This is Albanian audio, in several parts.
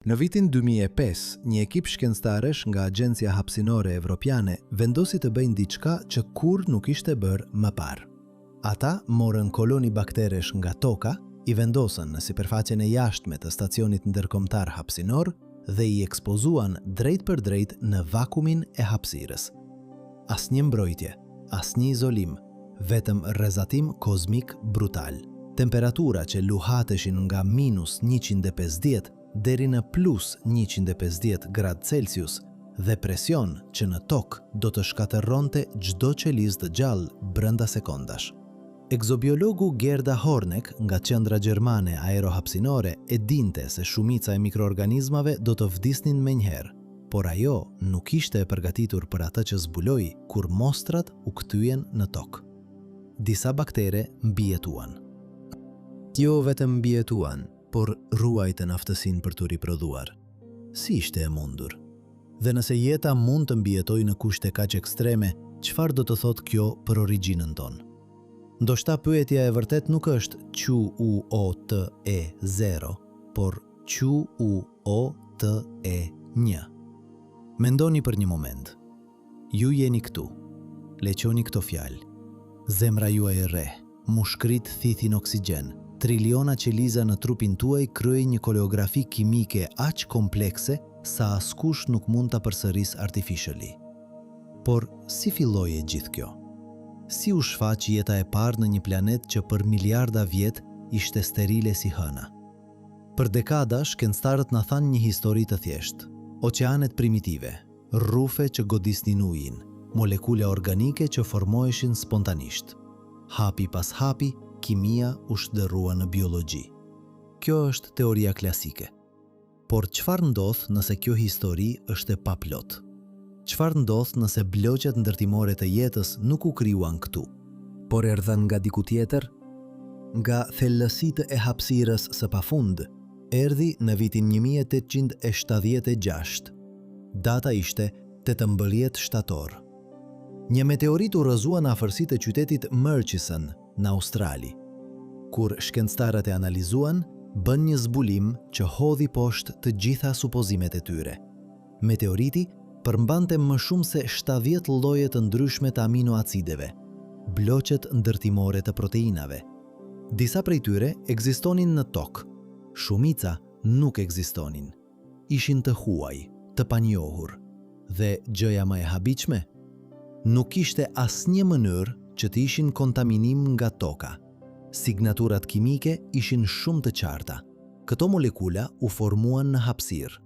Në vitin 2005, një ekip shkencëtarësh nga Agjencia Hapësinore Evropiane vendosi të bëjnë diçka që kurrë nuk ishte bërë më parë. Ata morën koloni bakteresh nga toka, i vendosën në sipërfaqen e jashtme të stacionit ndërkombëtar hapësinor dhe i ekspozuan drejt për drejt në vakumin e hapësirës. Asnjë mbrojtje, asnjë izolim, vetëm rrezatim kozmik brutal. Temperatura që luhateshin nga -150 deri në +150 gradë Celsius dhe presion që në tokë do të shkatërronte çdo qelizë të gjallë brenda sekondash. Eksobiologu Gerda Hornek nga qendra gjermane aerohapësinore e dinte se shumica e mikroorganizmave do të vdisnin menjëherë, por ajo nuk ishte e përgatitur për atë që zbuloi kur mostrat u kthyen në tokë. Disa baktere mbijetuan. Jo vetëm mbijetuan, por ruajtën aftësinë për të riprodhuar. Si ishte e mundur? Dhe nëse jeta mund të mbijetojë në kushte kaq ekstreme, çfarë do të thotë kjo për origjinën tonë? Ndoshta pyetja e vërtet nuk është QUOTE0, por QUOTE1. Mendoni për një moment. Ju jeni këtu. Leqoni këto fjalë. Zemra juaj e re, mushkrit thithin oksigjen. Triliona qeliza në trupin tuaj kryejnë një koreografi kimike aq komplekse sa askush nuk mund ta përsërisë artificially. Por si filloi e gjithë kjo? Si u shfaq jeta e parë në një planet që për miliarda vjet ishte sterile si hëna? Për dekada, shkencëtarët na thanë një histori të thjeshtë. Oqeanet primitive, rrufe që godisnin ujin, molekule organike që formoheshin spontanisht. Hapi pas hapi, kimia u shndërrua në biologji. Kjo është teoria klasike. Por çfarë ndodh nëse kjo histori është e paplot? Çfarë ndodh nëse bloqet ndërtimore të jetës nuk u krijuan këtu, por erdhën nga diku tjetër? Nga thellësitë e hapësirës së pafund, erdhi në vitin 1876. Data ishte 18 shtator. Një meteorit u rrëzua në afërsitë e qytetit Murchison në Australi. Kur shkencëtarët e analizuan, bën një zbulim që hodhi poshtë të gjitha supozimet e tyre. Meteoriti përmbante më shumë se 70 lloje të ndryshme të aminoacideve, bloqet ndërtimore të proteinave. Disa prej tyre ekzistonin në tokë, shumica nuk ekzistonin. Ishin të huaj, të panjohur, dhe gjëja më e habitshme, nuk ishte asnjë mënyrë që të ishin kontaminim nga toka. Signaturat kimike ishin shumë të qarta. Këto molekula u formuan në hapësirë,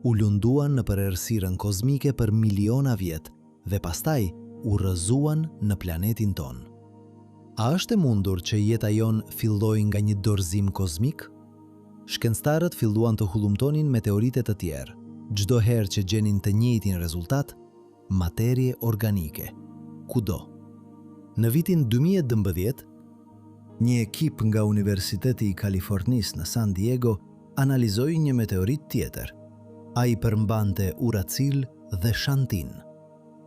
u lunduan në errësirën kozmike për miliona vjet dhe pastaj u rrëzuan në planetin ton. A është e mundur që jeta jon filloi nga një dorëzim kozmik? Shkencëtarët filluan të hullumtonin meteorite të tjerë. Çdo herë që gjenin të njëjtin rezultat, materie organike, kudo. Në vitin 2012, një ekip nga Universiteti i Kalifornisë në San Diego analizoi një meteorit tjetër. Ai përmbante uracil dhe shantin,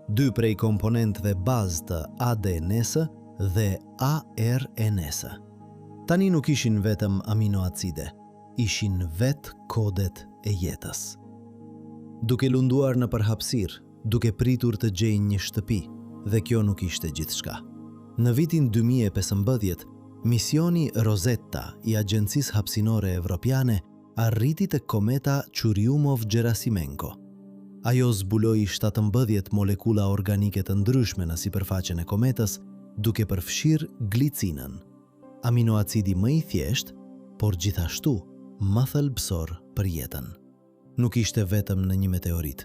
dy prej komponentëve bazë të ADN-së dhe ARN-së. Tani nuk ishin vetëm aminoacide, ishin vetë kodet e jetës. Duke lunduar në përhapësirë, duke pritur të gjejnë një shtëpi, dhe kjo nuk ishte gjithçka. Në vitin 2015, misioni Rosetta i Agjencisë Hapësinore Evropiane arriti tek kometa Churyumov-Gerasimenko. Ajo zbuloi 17 molekula organike të ndryshme në sipërfaqen e kometës, duke përfshirë glicinën, aminoacidi më i thjeshtë, por gjithashtu më thelbësor për jetën. Nuk ishte vetëm në një meteorit,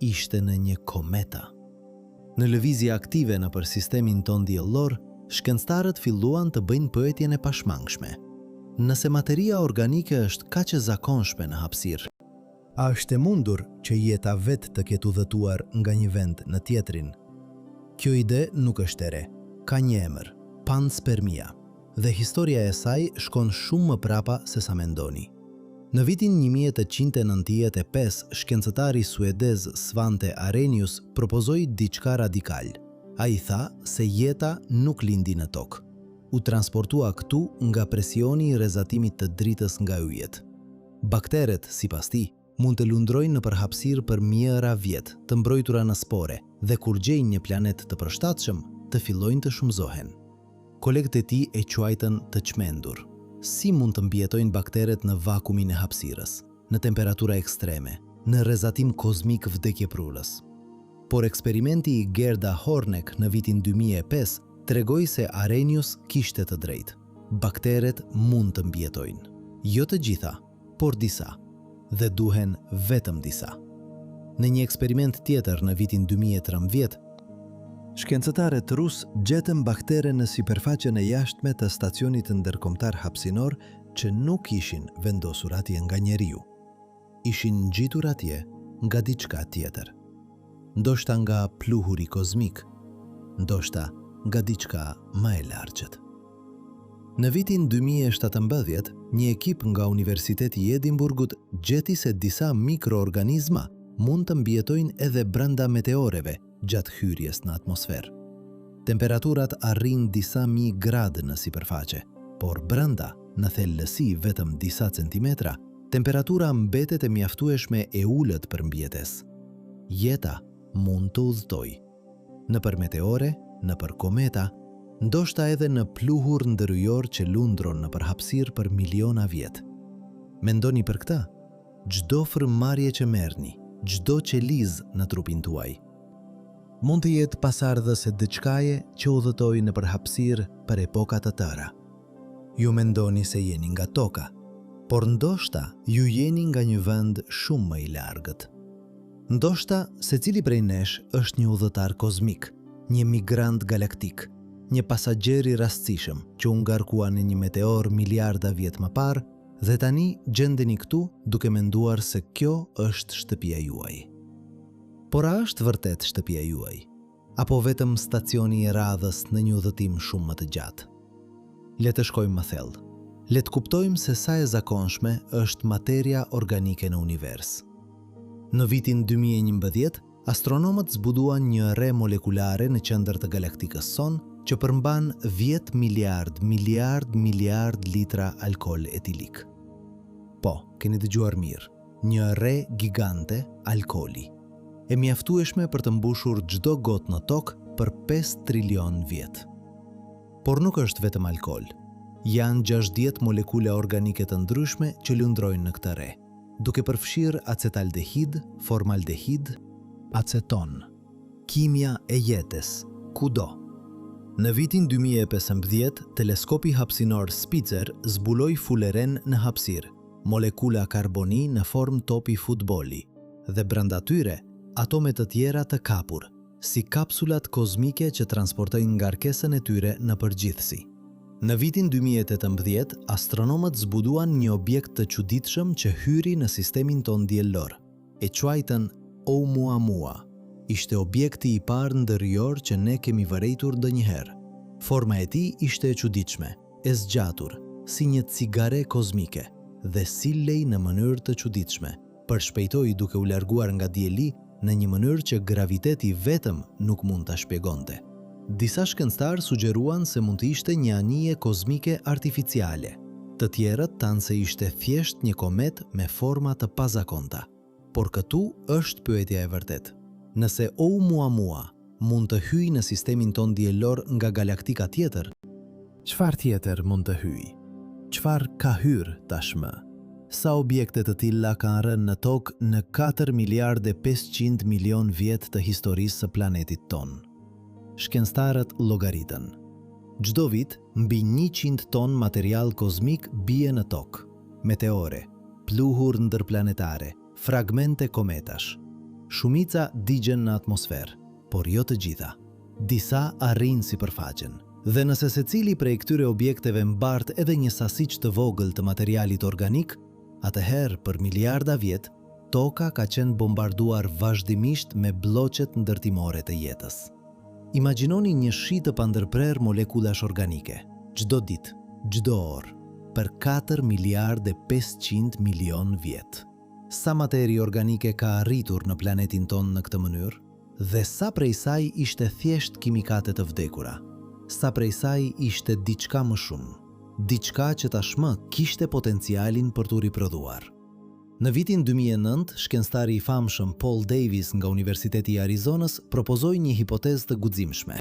ishte në një kometa. Në lëvizje aktive nëpër sistemin ton diellor, shkencëtarët filluan të bëjnë pyetjen e pashmangshme. Nëse materia organike është kaq e zakonshme në hapësirë, a është e mundur që jeta vetë të ketë udhëtuar nga një vend në tjetrin? Kjo ide nuk është e re. Ka një emër, panspermia, dhe historia e saj shkon shumë më prapa se sa mendoni. Në vitin 1895, shkencëtari suedez Svante Arrhenius propozoi diçka radikal. Ai tha se jeta nuk lindi në tokë. U transportua këtu nga presioni i rrezatimit të dritës nga yjet. Bakteret, sipas tij, mund të lundrojnë në përhapësirë për mijëra vjet, të mbrojtura në spore, dhe kur gjejnë një planet të përshtatshëm, të fillojnë të shumëzohen. Kolegët e tij e quajtën të çmendur. Si mund të mbjetojnë bakteret në vakumin e hapësirës, në temperatura ekstreme, në rrezatim kozmik vdekjeprurës? Por eksperimenti i Gerda Horneck në vitin 2005 tregoi se Arrhenius kishte të drejtë. Bakteret mund të mbjetojnë. Jo të gjitha, por disa. Dhe duhen vetëm disa. Në një eksperiment tjetër në vitin 2013, shkencëtarët rus gjetën baktere në sipërfaqen e jashtme të stacionit ndërkombëtar hapësinor që nuk ishin vendosur atje nga njeriu. Ishin ngjitur atje nga diçka tjetër. Ndoshta nga pluhuri kozmik, ndoshta nga diçka më e largjët. Në vitin 2017, një ekip nga Universiteti i Edimburgut gjeti se disa mikroorganizma mund të mbjetojnë edhe brenda meteoreve gjatë hyrjes në atmosferë. Temperaturat arrin disa mijë gradë në sipërfaqe, por brenda, në thellësi vetëm disa centimetra, temperatura mbetet e mjaftueshme e ulët për mbjetes. Jeta mund të udhëtojë nëpër meteore, nëpër kometa, ndoshta edhe në pluhur ndërhyjor që lundron në përhapësirë për miliona vjet. Mendoni për këtë? Çdo frymëmarrje që merrni, çdo qeliz në trupin tuaj, mund të jetë pasardhës e diçkaje që udhëtoi në përhapësirë për epoka të tëra. Ju mendoni se jeni nga toka, por ndoshta ju jeni nga një vend shumë më i largët. Ndoshta secili prej nesh është një udhëtar kozmik, një migrant galaktik, një pasagjer i rastësishëm që u ngarkua në një meteor miliarda vjet më parë dhe tani gjendeni këtu duke menduar se kjo është shtëpia juaj. Por a është vërtet shtëpia juaj? Apo vetëm stacioni i radhës në një udhëtim shumë më të gjatë? Le të shkojmë më thellë. Le të kuptojmë se sa e zakonshme është materia organike në univers. Në vitin 2011, astronomët zbuduan një rre molekulare në qendër të galaktikës Son që përmban 10 miliard litra alkool etilik. Po, keni dëgjuar mirë, një rre gigante alkooli, e mjaftueshme për të mbushur çdo gotë në tokë për 5 trilion vjet. Por nuk është vetëm alkool. Janë 60 molekule organike të ndryshme që lundrojnë në këtë rre, duke përfshirë acetaldehid, formaldehid, aceton. Kimia e jetës, kudo. Në vitin 2015, teleskopi hapësinor Spitzer zbuloi fuleren në hapësirë, molekula karboni në formë topi futbolli, dhe brenda tyre atome të tjera të kapur, si kapsulat kozmike që transportojnë ngarkesën e tyre në përgjithësi. Në vitin 2018, astronomët zbuduan një objekt të çuditshëm që hyri në sistemin ton diellor, e quajtën Oumuamua. Ishte objekti i parë ndërhyjor që ne kemi vërejtur ndonjëherë. Forma e tij ishte e çuditshme, e zgjatur, si një cigare kozmike, dhe sillej në mënyrë të çuditshme. Përshpejtoi duke u larguar nga dielli në një mënyrë që graviteti vetëm nuk mund ta shpjegonte. Disa shkencëtarë sugjeruan se mund të ishte një anije kozmike artificiale. Të tjerët thanë se ishte thjesht një komet me forma të pazakonta. Por këtu është pyetja e vërtetë. Nëse Oumuamua mund të hyjë në sistemin ton diellor nga galaktika tjetër, çfarë tjetër mund të hyjë? Çfarë ka hyrë tashmë? Sa objekte të tilla kanë rënë në tokë në 4 miliardë 500 milion vjet të historisë së planetit ton? Shkencëtarët llogaritën. Çdo vit, mbi 100 ton material kozmik bie në tokë. Meteore, pluhur ndërplanetare, fragmente kometash. Shumica digjen në atmosferë, por jo të gjitha. Disa arrin sipërfaqen. Dhe nëse secili prej këtyre objekteve mbart edhe një sasiq të vogël të materialit organik, atëherë për miliarda vjet, toka ka qenë bombarduar vazhdimisht me bloqet ndërtimore të jetës. Imagjinoni një shi të pandërprer molekulash organike, çdo ditë, çdo orë, për 4 miliardë 500 milion vjet. Sa materi organike ka arritur në planetin ton në këtë mënyrë, dhe sa prej saj ishte thjesht kimikate të vdekura, sa prej saj ishte diçka më shumë, diçka që tashmë kishte potencialin për t'u riprodhuar. Në vitin 2009, shkencëtari i famshëm Paul Davies nga Universiteti i Arizonës propozoi një hipotezë të guximshme.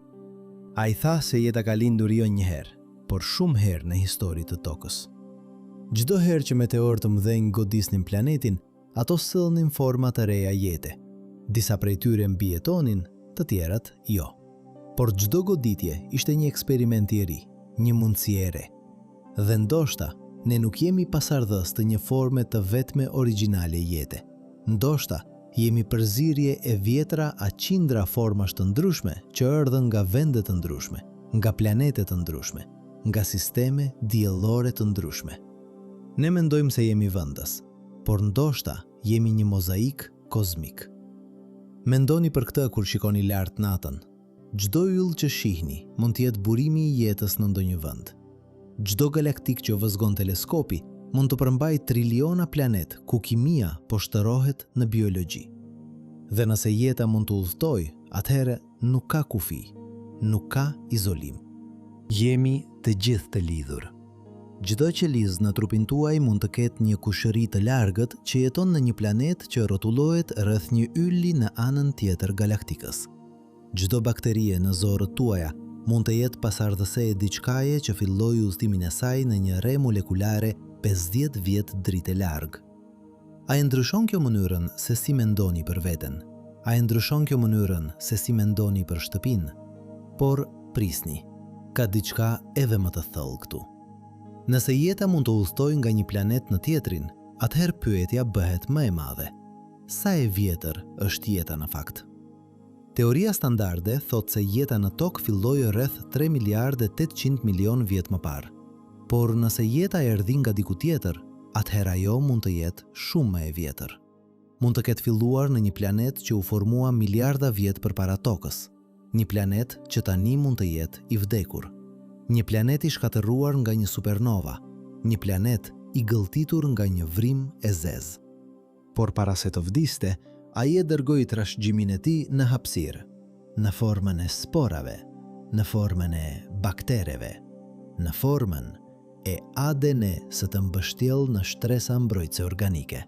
Ai tha se jeta ka lindur jo një herë, por shumë herë në histori të tokës. Çdo herë që meteorë të mëdhenj godisnin planetin, ato sillnin forma të reja jete. Disa prej tyre mbijetonin, të tjerat jo. Por çdo goditje ishte një eksperiment i ri, një mundësi e re. Dhe ndoshta ne nuk jemi pasardhës të një forme të vetme origjinale jete. Ndoshta jemi përzierje e vjetra a qindra formash të ndryshme që erdhën nga vende të ndryshme, nga planete të ndryshme, nga sisteme diellore të ndryshme. Ne mendojmë se jemi vëndës, por ndoshta jemi një mozaik kozmik. Mendoni për këtë kur shikoni lart natën. Çdo yll që shihni mund të jetë burimi i jetës në ndonjë vend. Çdo galaktik që vëzgon teleskopi mund të përmbajë triliona planet ku kimia po shtërohet në biologji. Dhe nëse jeta mund të udhtojë, atëherë nuk ka kufi, nuk ka izolim. Jemi të gjithë të lidhur. Çdo qelizë në trupin tuaj mund të ketë një kushëri të largët që jeton në një planet që rrotullohet rreth një ylli në anën tjetër galaktikës. Çdo bakterie në zorët tuaja mund të jetë pasardhëse e diçkaje që filloi udhëtimin e saj në një re molekulare 50 vjet dritë larg. A e ndryshon kjo mënyrën se si mendoni për veten? A e ndryshon kjo mënyrën se si mendoni për shtëpinë? Por prisni, ka diçka edhe më të thellë këtu. Nëse jeta mund të udhtojë nga një planet në tjetrin, atëherë pyetja bëhet më e madhe. Sa e vjetër është jeta në fakt? Teoria standarde thotë se jeta në tokë filloi rreth 3 miliardë 800 milion vjet më parë. Por nëse jeta erdhi nga diku tjetër, atëherë ajo mund të jetë shumë më e vjetër. Mund të ketë filluar në një planet që u formua miliarda vjet përpara tokës. Një planet që tani mund të jetë i vdekur. Një planet i shkatërruar nga një supernova, një planet i gëlltitur nga një vrim e zezë. Por para se të vdiste, ai e dërgoi trashëgimin e tij në hapësirë, në formën e sporave, në formën e baktereve, në formën e ADN së të mbështjellë në shtresa mbrojtëse organike.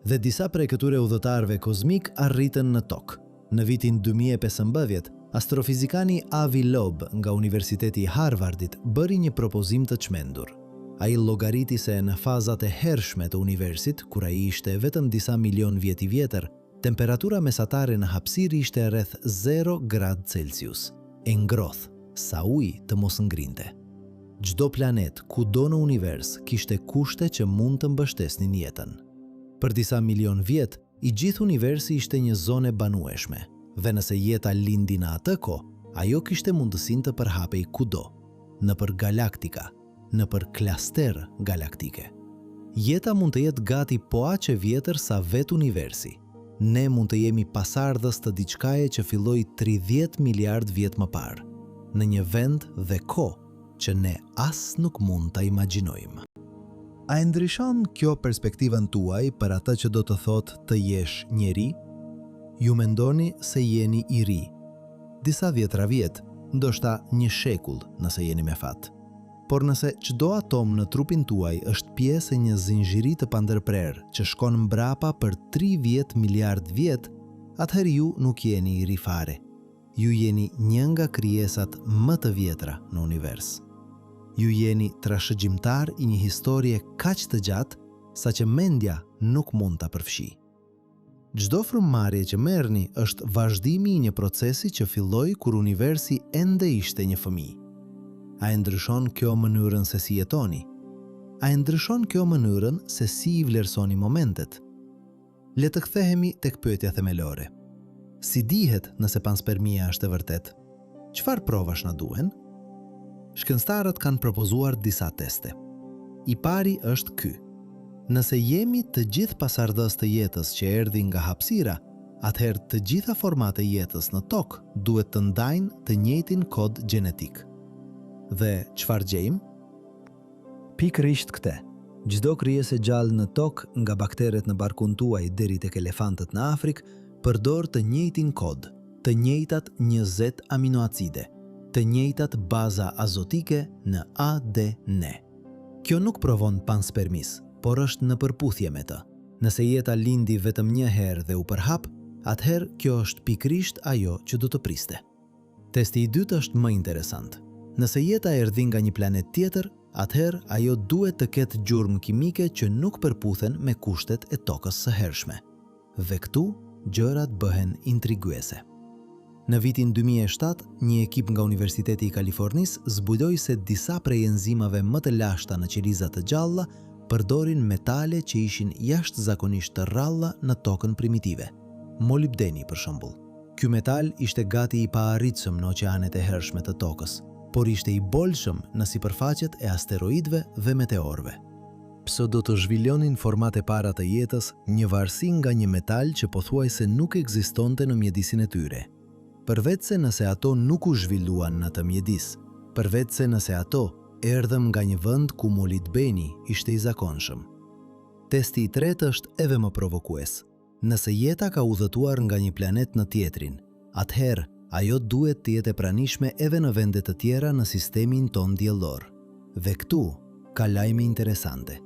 Dhe disa prej këtyre udhëtarëve kozmik arritën në tokë. Në vitin 2015, astrofizikani Avi Loeb nga Universiteti i Harvardit bëri një propozim të çmendur. Ai llogariti se në fazat e hershme të universit, kur ai ishte vetëm disa milion vjet i vjetër, temperatura mesatare në hapësirë ishte rreth 0 gradë Celsius, e ngrohtë, sa ujë të mos ngrinte. Çdo planet kudo në univers kishte kushte që mund të mbështesnin jetën. Për disa milion vjet, i gjithë universi ishte një zonë banueshme. Dhe nëse jeta lindi në atë kohë, ajo kishte mundësinë të përhapej kudo, nëpër galaktika, nëpër klaster galaktike. Jeta mund të jetë gati po aq e vjetër sa vetë universi. Ne mund të jemi pasardhës të diçkaje që filloi 30 miliard vjet më parë, në një vend dhe kohë që ne as nuk mund ta imagjinojmë. A e ndryshon kjo perspektivën tuaj për atë që do të thotë të jesh njeri? Ju mendoni se jeni i ri. Disa dhjetra vjet, ndoshta një shekull nëse jeni me fat. Por nëse çdo atom në trupin tuaj është pjesë e një zinxhiri të pandërprerë që shkon mbrapa për 30 miliard vjet, atëherë ju nuk jeni i ri fare. Ju jeni një nga krijesat më të vjetra në univers. Ju jeni trashëgjimtar i një historie kaq të gjatë saqë mendja nuk mund ta përfshijë. Çdo frymëmarrje që merrni është vazhdimi i një procesi që filloi kur universi ende ishte një fëmijë. A e ndryshon kjo mënyrën se si jetoni? A e ndryshon kjo mënyrën se si i vlerësoni momentet? Le të kthehemi tek pyetja themelore. Si dihet nëse panspermia është e vërtet? Çfarë provash na duhen? Shkencëtarët kanë propozuar disa teste. I pari është ky. Nëse jemi të gjithë pasardhës të jetës që erdhi nga hapësira, atëherë të gjitha format e jetës në tokë duhet të ndajnë të njëjtin kod gjenetik. Dhe çfarë gjejmë? Pikërisht këtë. Çdo krijesë e gjallë në tokë, nga bakteret në barkun tuaj deri tek elefantët në Afrikë, përdor të njëjtin kod, të njëjtat 20 aminoacide, të njëjtat baza azotike në ADN. Kjo nuk provon panspermis, por është në përputhje me të. Nëse jeta lindi vetëm një herë dhe u përhap, atëherë kjo është pikërisht ajo që do të priste. Testi i dytë është më interesant. Nëse jeta erdhi nga një planet tjetër, atëherë ajo duhet të ketë gjurmë kimike që nuk përputhen me kushtet e tokës së hershme. Dhe këtu, gjërat bëhen intriguese. Në vitin 2007, një ekip nga Universiteti i Kalifornisë zbuloi se disa prej enzimave më të lashta në qelizat të gjalla përdorin metale që ishin jashtëzakonisht të rralla në tokën primitive. Molibdeni për shembull. Ky metal ishte gati i paarritshëm në oqeanet e hershme të tokës, por ishte i bolshëm në sipërfaqet e asteroidëve dhe meteorëve. Pse do të zhvillonin formate para të jetës një varësi nga një metal që pothuajse nuk ekzistonte në mjedisin e tyre. Përveç se nëse ato nuk u zhvilluan në të mjedis, përveç se nëse ato erdhëm nga një vend ku molibdeni ishte i zakonshëm. Testi i tretë është edhe më provokues. Nëse jeta ka udhëtuar nga një planet në tjetrin, atëherë ajo duhet të jetë e pranishme edhe në vende të tjera në sistemin ton diellor. Dhe këtu ka lajme interesante.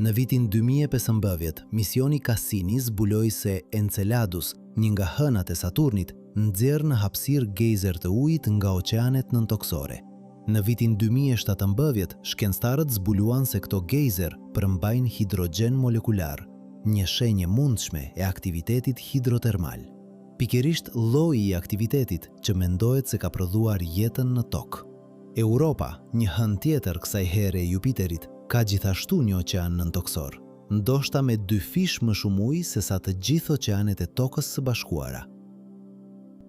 Në vitin 2015, misioni Cassini zbuloi se Enceladus, një nga hënat e Saturnit, nxjerr në hapësirë gejzer të ujit nga oqeanet nëntoksore. Në vitin 2017, shkencëtarët zbuluan se këto gejzer përmbajnë hidrogjen molekular, një shenjë mundshme e aktivitetit hidrotermal. Pikërisht lloji i aktivitetit që mendohet se ka prodhuar jetën në tokë. Europa, një hën tjetër kësaj here e Jupiterit, ka gjithashtu një oqean nëntoksor, ndoshta me 2 fish më shumë ujë se sa të gjithë oqeanet e tokës së bashkuara.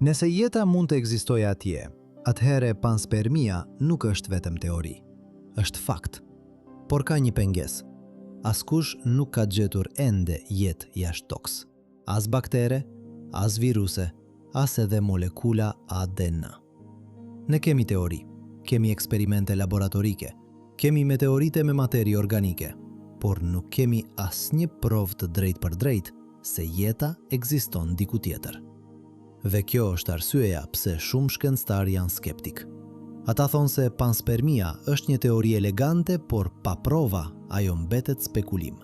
Nëse jeta mund të ekzistojë atje, atëherë panspermia nuk është vetëm teori, është fakt. Por ka një pengesë. Askush nuk ka gjetur ende jetë jashtë tokës. As baktere, as viruse, as edhe molekula ADN. Ne kemi teori, kemi eksperimente laboratorike, kemi meteorite me materi organike, por nuk kemi asnjë provë të drejtë për drejtë se jeta ekziston diku tjetër. Dhe kjo është arsyeja pse shumë shkencëtarë janë skeptik. Ata thonë se panspermia është një teori elegante, por pa prova ajo mbetet spekulim.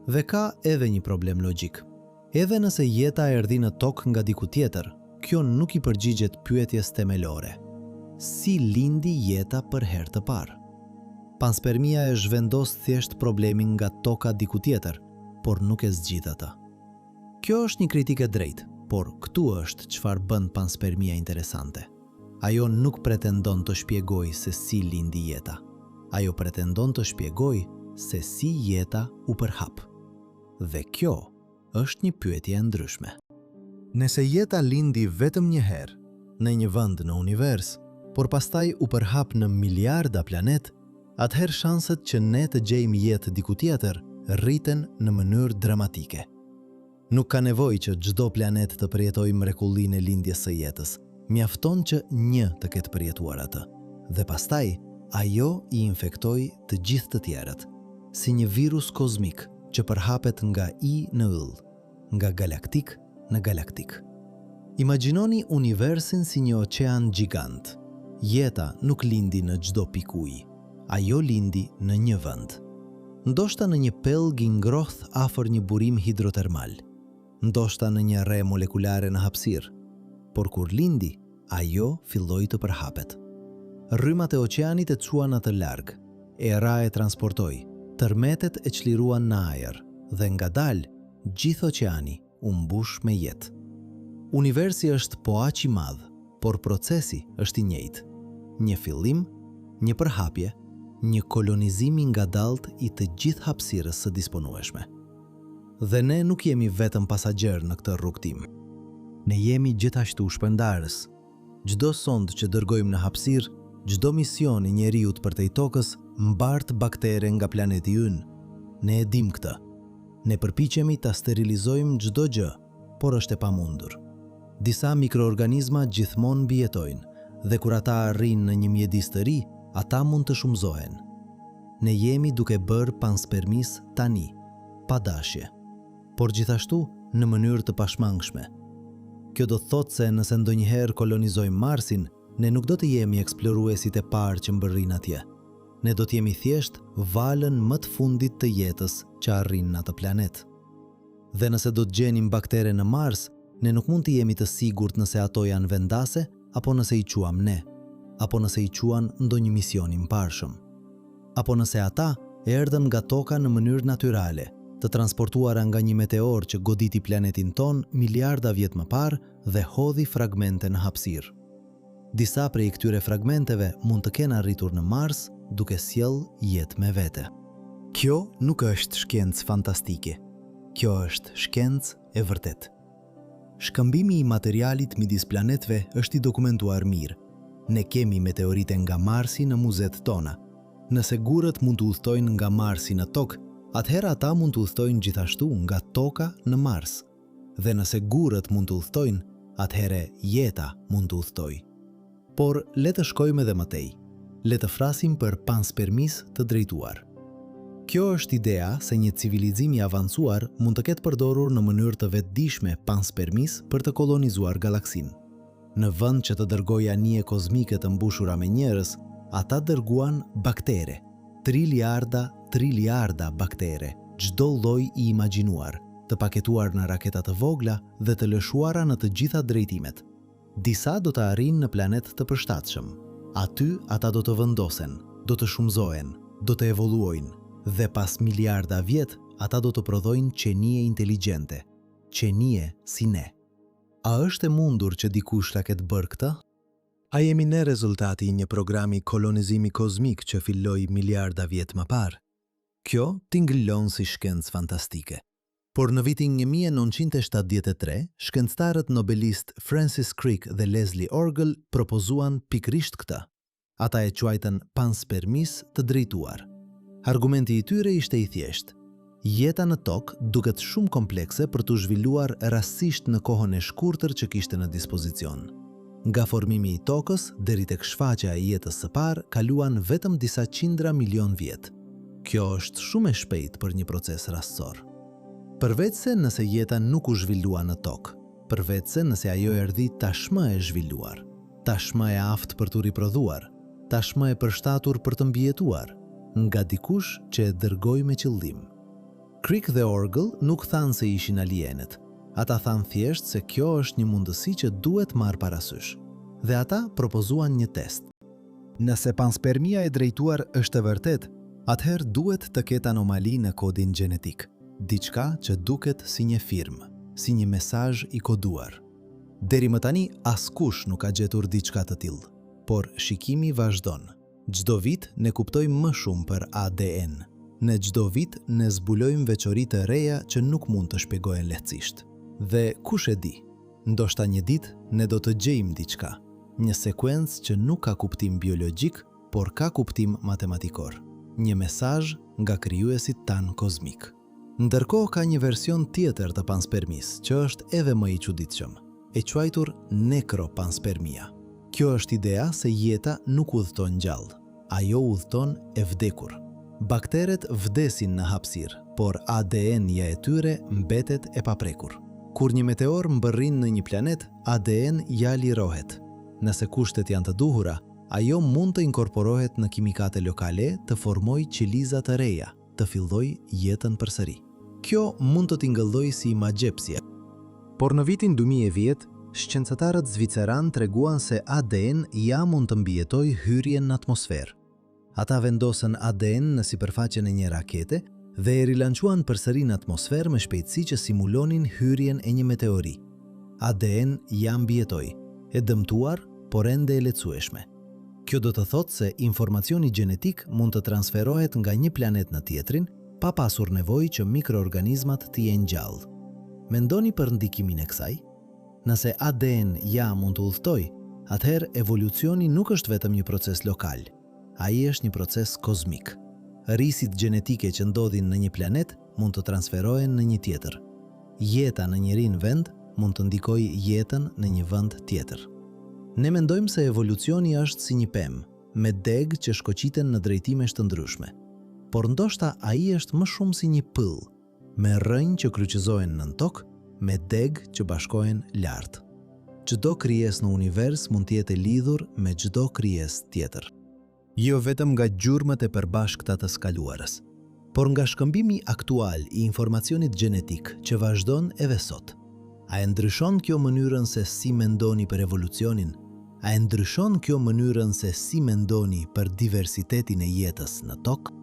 Dhe ka edhe një problem logjik. Edhe nëse jeta erdhi në tokë nga diku tjetër, kjo nuk i përgjigjet pyetjes themelore. Si lindi jeta për herë të parë? Panspermia e zhvendos thjesht problemin nga toka diku tjetër, por nuk e zgjidh atë. Kjo është një kritikë e drejtë, por këtu është çfarë bën panspermia interesante. Ajo nuk pretendon të shpjegojë se si lindi jeta. Ajo pretendon të shpjegojë se si jeta u përhap. Dhe kjo është një pyetje e ndryshme. Nëse jeta lindi vetëm një herë në një vend në univers, por pastaj u përhap në miliarda planet, atëherë shanset që ne të gjejmë jetë diku tjetër rriten në mënyrë dramatike. Nuk ka nevojë që çdo planet të përjetojë mrekullinë e lindjes së jetës. Mjafton që një të ketë përjetuar atë, dhe pastaj ajo i infektoi të gjithë të tjerët, si një virus kozmik që përhapet nga i në yll, nga galaktik në galaktik. Imagjinoni universin si një oqean gjigant. Jeta nuk lindi në çdo pikë uji, ajo lindi në një vend. Ndoshta në një pellg i ngrohtë afër një burim hidrotermal, ndoshta në një rre molekulare në hapësirë, por kur lindi, ajo filloi të përhapet. Rrymat e oqeanit e çuan atë larg, era e transportoi, tërmetet e çliruan në ajër dhe ngadalë gjithë oqeani u mbush me jetë. Universi është po aq i madh, por procesi është i njëjtë. Një fillim, një përhapje, një kolonizim i ngadalt i të gjithë hapësirës së disponueshme. Dhe ne nuk jemi vetëm pasagjer në këtë rrugtim. Ne jemi gjithashtu shpërndarës. Çdo sond që dërgojmë në hapësirë, çdo mision i njeriut përtej tokës mbart baktere nga planeti ynë. Ne e dim këtë. Ne përpiqemi ta sterilizojmë çdo gjë, por është e pamundur. Disa mikroorganizma gjithmonë mbijetojnë dhe kur ata arrin në një mjedis të ri, ata mund të shumëzohen. Ne jemi duke bërë panspermis tani, pa dashje, por gjithashtu në mënyrë të pashmangshme. Kjo do të thotë se nëse ndonjëherë kolonizojmë Marsin, ne nuk do të jemi eksploruesit e parë që mbërrin atje. Ne do të jemi thjesht valën më të fundit të jetës që arrin në atë planet. Dhe nëse do të gjenim baktere në Mars, ne nuk mund të jemi të sigurt nëse ato janë vendase apo nëse i quam ne, apo nëse i quan ndonjë mision i mparshëm. Apo nëse ata erdhën nga toka në mënyrë natyrale, të transportuara nga një meteor që goditi planetin ton miliarda vjet më parë dhe hodhi fragmente në hapësirë. Disa prej këtyre fragmenteve mund të kenë arritur në Mars duke sjell jetë me vete. Kjo nuk është shkencë fantastike. Kjo është shkencë e vërtet. Shkëmbimi i materialit midis planetve është i dokumentuar mirë. Ne kemi meteorite nga Marsi në muzet tona. Nëse gurët mund të udhtojnë nga Marsi në tokë, atëherë ata mund të udhtojnë gjithashtu nga toka në Mars. Dhe nëse gurët mund të udhtojnë, atëherë jeta mund të udhtojë. Por le të shkojmë edhe më tej. Le të flasim për panspermis të drejtuar. Kjo është idea se një civilizim i avancuar mund të ketë përdorur në mënyrë të vetëdijshme panspermis për të kolonizuar galaksinë. Në vend që të dërgojë anije kozmike të mbushura me njerëz, ata dërguan baktere, triliarda baktere, çdo lloj i imagjinuar, të paketuar në raketa të vogla dhe të lëshuara në të gjitha drejtimet. Disa do të arrijnë në planet të përshtatshëm. Aty ata do të vendosen, do të shumëzohen, do të evoluojnë dhe pas miliarda vjet ata do të prodhojnë qenie inteligjente, qenie si ne. A është e mundur që dikush ta ketë bërë këtë? A jemi ne rezultati i një programi kolonizimi kozmik që filloi miliarda vjet më parë? Kjo tingëllon si shkencë fantastike. Por në vitin 1973, shkencëtarët nobelist Francis Crick dhe Leslie Orgel propozuan pikërisht këtë. Ata e quajtën panspermis të drejtuar. Argumenti i tyre ishte i thjeshtë. Jeta në tokë duket shumë komplekse për të zhvilluar rastësisht në kohën e shkurtër që kishte në dispozicion. Nga formimi i tokës deri tek shfaqja e jetës së parë kaluan vetëm disa qindra milion vjet. Kjo është shumë e shpejtë për një proces rastësor. Përveç se nëse jeta nuk u zhvillua në tokë, përveç se nëse ajo erdhi tashmë e zhvilluar, tashmë e aftë për të riprodhuar, tashmë e përshtatur për të mbijetuar, nga dikush që e dërgoi me qëllim. Crick dhe Orgel nuk thanë se ishin alienet. Ata thanë thjesht se kjo është një mundësi që duhet marrë parasysh. Dhe ata propozuan një test. Nëse panspermia e drejtuar është e vërtet, atëherë duhet të ketë anomali në kodin gjenetik, diçka që duket si një firmë, si një mesazh i koduar. Deri më tani askush nuk ka gjetur diçka të tillë, por shikimi vazhdon. Çdo vit ne kuptojmë më shumë për ADN. Në çdo vit ne zbulojmë veçori të reja që nuk mund të shpjegohen lehtësisht. Dhe kush e di, ndoshta një ditë ne do të gjejmë diçka, një sekuencë që nuk ka kuptim biologjik, por ka kuptim matematikor. Një mesazh nga krijuesit tan kozmik. Ndërkohë ka një version tjetër të panspermis, që është edhe më i çuditshëm, e quajtur nekropanspermia. Kjo është idea se jeta nuk udhton gjallë, ajo udhton e vdekur. Bakteret vdesin në hapësirë, por ADN-ja e tyre mbetet e paprekur. Kur një meteor mbërrin në një planet, ADN ja lirohet. Nëse kushtet janë të duhura, ajo mund të inkorporohet në kimikate lokale të formojë qeliza të reja, të fillojë jetën përsëri. Kjo mund të tingëllojë si imagjepsje. Por në vitin 2010, shkencëtarët zviceran treguan se ADN ja mund të mbijetojë hyrjen në atmosferë. Ata vendosën ADN në sipërfaqen e një rakete dhe e rilanquan përsëri në atmosferë me shpejtësi që simulonin hyrjen e një meteori. ADN ja mbijetoi, e dëmtuar, por ende e lecueshme. Kjo do të thotë se informacioni gjenetik mund të transferohet nga një planet në tjetrin pa pasur nevojë që mikroorganizmat të jenë gjallë. Mendoni për ndikimin e kësaj? Nëse ADN ja mund të udhtojë, atëherë evolucioni nuk është vetëm një proces lokal. Ai është një proces kozmik. Risit gjenetike që ndodhin në një planet mund të transferohen në një tjetër. Jeta në njërin vend mund të ndikojë jetën në një vend tjetër. Ne mendojmë se evolucioni është si një pemë, me degë që shkoqiten në drejtime të ndryshme. Por ndoshta ai është më shumë si një pyll, me rrënjë që kryqëzohen nën tokë, me degë që bashkohen lart. Çdo krijesë në univers mund të jetë e lidhur me çdo krijesë tjetër. Jo vetëm nga gjurmët e përbashkëta të skaluarës. por nga shkëmbimi aktual I informacionit gjenetik që vazhdon edhe sot, a e ndryshon kjo mënyrën se si mendoni për evolucionin? A e ndryshon kjo mënyrën se si mendoni për diversitetin e jetës në tokë?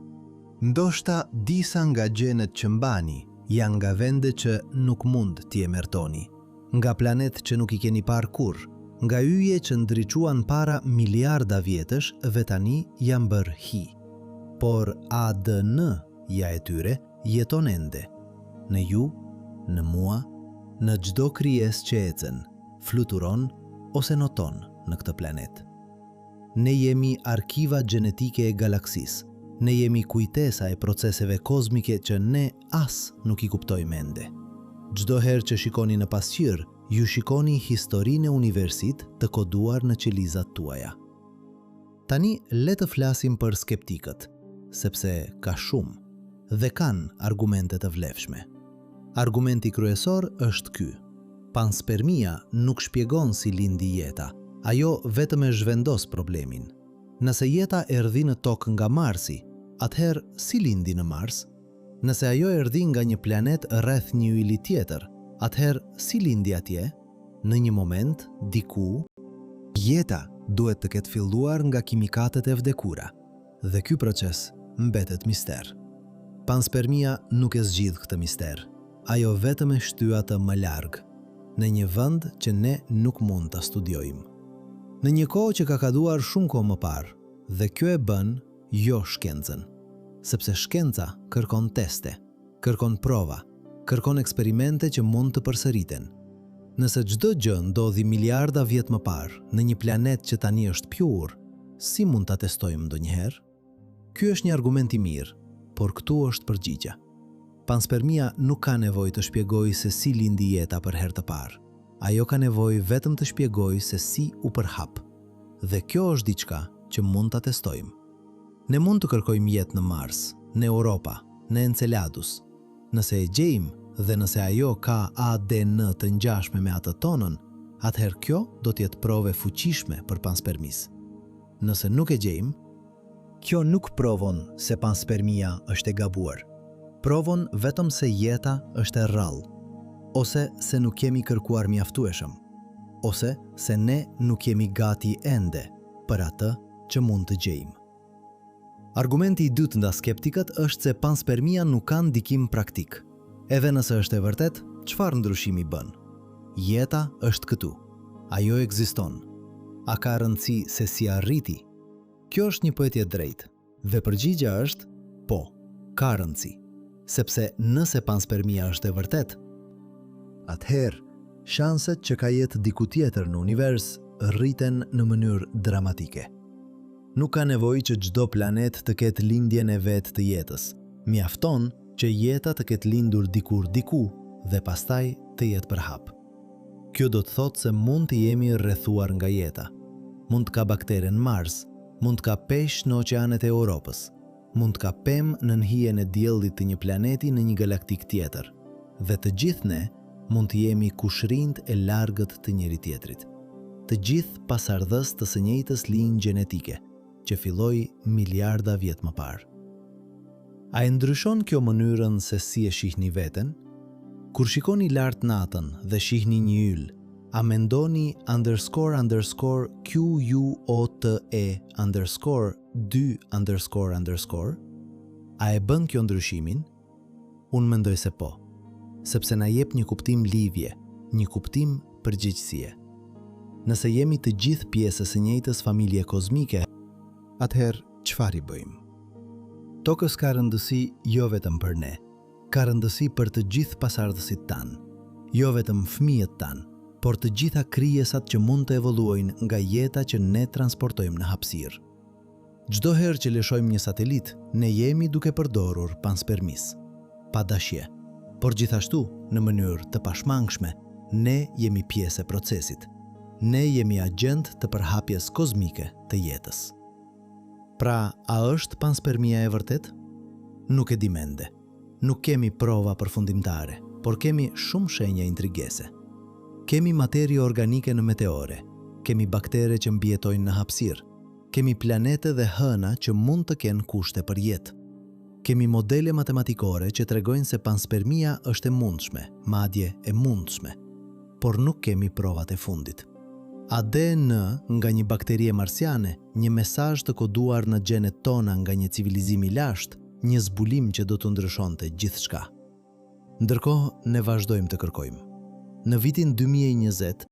Ndoshta disa nga gjenet që mbani janë nga vende që nuk mund t'i emertoni, nga planet që nuk I keni parë kurrë, nga yje që ndriçuan para miliarda vjetësh dhe tani janë bërë hi. Por ADN-ja e tyre jeton ende, në ju, në mua, në çdo krijesë që ecën, fluturon ose noton në këtë planet. Ne jemi arkiva gjenetike e galaksisë, ne jemi kujtesa e proceseve kozmike që ne as nuk I kuptojmë ende. Çdo herë që shikoni në pasqyrë, ju shikoni historinë e universit të koduar në qelizat tuaja. Tani le të flasim për skeptikët, sepse ka shumë dhe kanë argumente të vlefshme. Argumenti kryesor është ky: panspermia nuk shpjegon si lindi jeta, ajo vetëm e zhvendos problemin. Nëse jeta erdhi në tokë nga Marsi, atëherë si lindi në Mars? Nëse ajo erdhi nga një planet rreth një yli tjetër, atëherë si lindi atje? Në një moment, diku, jeta duhet të ketë filluar nga kimikatet e vdekura, dhe ky proces mbetet mister. Panspermia nuk e zgjidh këtë mister, ajo vetëm e shty atë më larg, në një vend që ne nuk mund ta studiojmë. Në një kohë që ka kaluar shumë kohë më parë, dhe kjo e bën jo shkencën, sepse shkenca kërkon teste, kërkon prova, kërkon eksperimente që mund të përsëriten. Nëse çdo gjë ndodhi miliarda vjet më parë në një planet që tani është pjur, si mund ta testojmë ndonjëherë? Ky është një argument I mirë, por këtu është përgjigja. Panspermia nuk ka nevojë të shpjegojë se si lindi jeta për herë të parë. Ajo ka nevojë vetëm të shpjegojë se si u përhap. Dhe kjo është diçka që mund ta testojmë. Ne mund të kërkojmë jetë në Mars, në Europa, në Enceladus. Nëse e gjejmë dhe nëse ajo ka ADN të ngjashme me atë tonën, atëherë kjo do të jetë provë fuqishme për panspermisë. Nëse nuk e gjejmë, kjo nuk provon se panspermia është e gabuar. Provon vetëm se jeta është e rrallë, ose se nuk kemi kërkuar mjaftueshëm, ose se ne nuk jemi gati ende për atë që mund të gjejmë. Argumenti I dytë nda skeptikët është se panspermia nuk ka ndikim praktik. Edhe nëse është e vërtet, çfarë ndryshimi bën? Jeta është këtu. Ajo ekziston. A ka rëndësi se si arriti? Kjo është një pyetje drejtë, dhe përgjigja është po, ka rëndësi. Sepse nëse panspermia është e vërtet, atëherë shanset që ka jetë diku tjetër në univers rriten në mënyrë dramatike. Nuk ka nevojë që çdo planet të ketë lindjen e vet të jetës. Mjafton që jeta të ketë lindur dikur diku dhe pastaj të jetë përhap. Kjo do të thotë se mund të jemi rrethuar nga jeta. Mund të ka baktere në Mars, mund të ka peshë në oqeanet e Europës, mund të ka pemë në hijen e diellit të një planeti në një galaktik tjetër, dhe të gjithë ne mund të jemi kushrinjt e largët të njëri tjetrit. Të gjithë pasardhës të së njëjtës linjë gjenetike, që filloi miliarda vjet më parë. A e ndryshon kjo mënyrën se si e shihni veten? Kur shikoni lart natën dhe shihni një yll, a mendoni _QUOTE_2__? A e bën kjo ndryshimin? Unë mendoj se po, sepse na jep një kuptim lidhje, një kuptim përgjegjësie. Nëse jemi të gjithë pjesë së njëjtës familje kozmike, atëherë çfarë I bëjmë? Tokës ka rëndësi jo vetëm për ne, ka rëndësi për të gjithë pasardhësit tanë, jo vetëm fëmijët tanë, por të gjitha krijesat që mund të evoluojnë nga jeta që ne transportojmë në hapësirë. Çdo herë që lëshojmë një satelit, ne jemi duke përdorur panspermis, pa dashje, por gjithashtu, në mënyrë të pashmangshme, ne jemi pjesë e procesit. Ne jemi agent të përhapjes kozmike të jetës. Pra, a është panspermia e vërtet? Nuk e di mende. Nuk kemi prova përfundimtare, por kemi shumë shenja intrigese. Kemi materie organike në meteore, kemi baktere që mbjetojnë në hapësirë, kemi planete dhe hëna që mund të kenë kushte për jetë. Kemi modele matematikore që tregojnë se panspermia është e mundshme, madje e mundshme, por nuk kemi provat e fundit. ADN nga një bakterie marsiane, një mesazh të koduar në gjenet tona nga një civilizim i lashtë, një zbulim që do të ndryshonte gjithçka. Ndërkohë, ne vazhdojmë të kërkojmë. Në vitin 2020,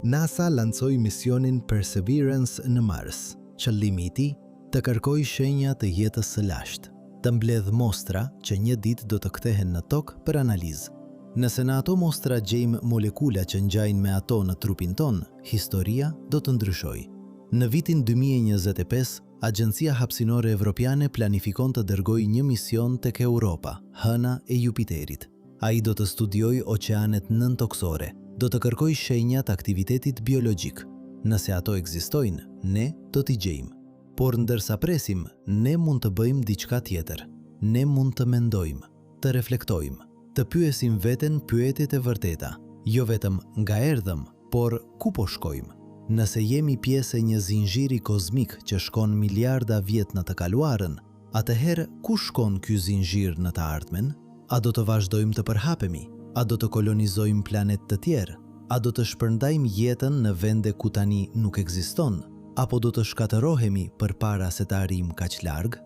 NASA lancoi misionin Perseverance në Mars. Qëllimi i tij të kërkojë shenja të jetës së lashtë, të mbledh mostra që një ditë do të kthehen në tokë për analizë. Nëse në ato mostra gjejmë molekula që ngjajnë me ato në trupin ton, historia do të ndryshojë. Në vitin 2025, Agjencia Hapësinore Evropiane planifikon të dërgojë një mision tek Europa, hëna e Jupiterit. Ai do të studiojë oqeanet nëntoksore, do të kërkojë shenja të aktivitetit biologjik. Nëse ato ekzistojnë, ne do t'i gjejmë. Por ndërsa presim, ne mund të bëjmë diçka tjetër. Ne mund të mendojmë, të reflektojmë, të pyesim veten pyetjet e vërteta, jo vetëm nga erdhëm, por ku po shkojmë. Nëse jemi pjesë e një zinxhiri kozmik që shkon miliarda vjet në të kaluarën, atëherë ku shkon ky zinxhir në të ardhmen? A do të vazhdojmë të përhapemi? A do të kolonizojmë planet të tjerë? A do të shpërndajmë jetën në vende ku tani nuk ekziston? Apo do të shkatërohemi përpara se të arrijmë kaq larg?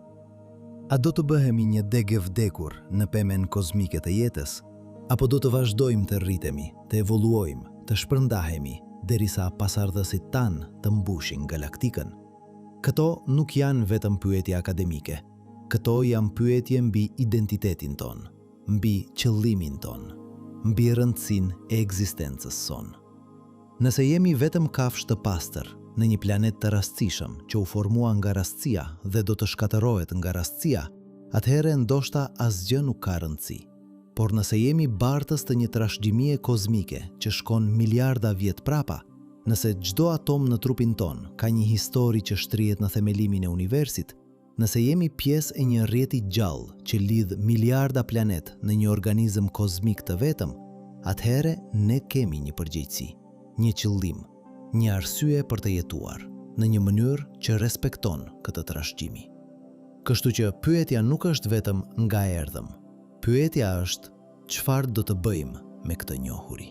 A do të bëhemi një degë vdekur në pemen kozmike të jetës? Apo do të vazhdojmë të rritemi, të evoluojmë, të shpërndahemi, derisa pasardhësit tanë të mbushin galaktikën? Këto nuk janë vetëm pyetje akademike. Këto janë pyetje mbi identitetin ton, mbi qëllimin ton, mbi rëndësinë e ekzistencës son. Nëse jemi vetëm kafshë të pastër në një planet të rastësishëm që u formua nga rastësia dhe do të shkatërohet nga rastësia, atëherë ndoshta asgjë nuk ka rëndësi. Por nëse jemi bartës të një trashëgimie kozmike që shkon miliarda vjet prapa, nëse çdo atom në trupin ton ka një histori që shtrihet në themelimin e universit, nëse jemi pjesë e një rrjeti gjallë që lidh miliarda planet në një organizëm kozmik të vetëm, atëherë ne kemi një përgjegjësi, një qëllim, një arsye për të jetuar në një mënyrë që respekton këtë trashëgimi. Kështu që pyetja nuk është vetëm nga erdhëm. Pyetja është çfarë do të bëjmë me këtë njohuri?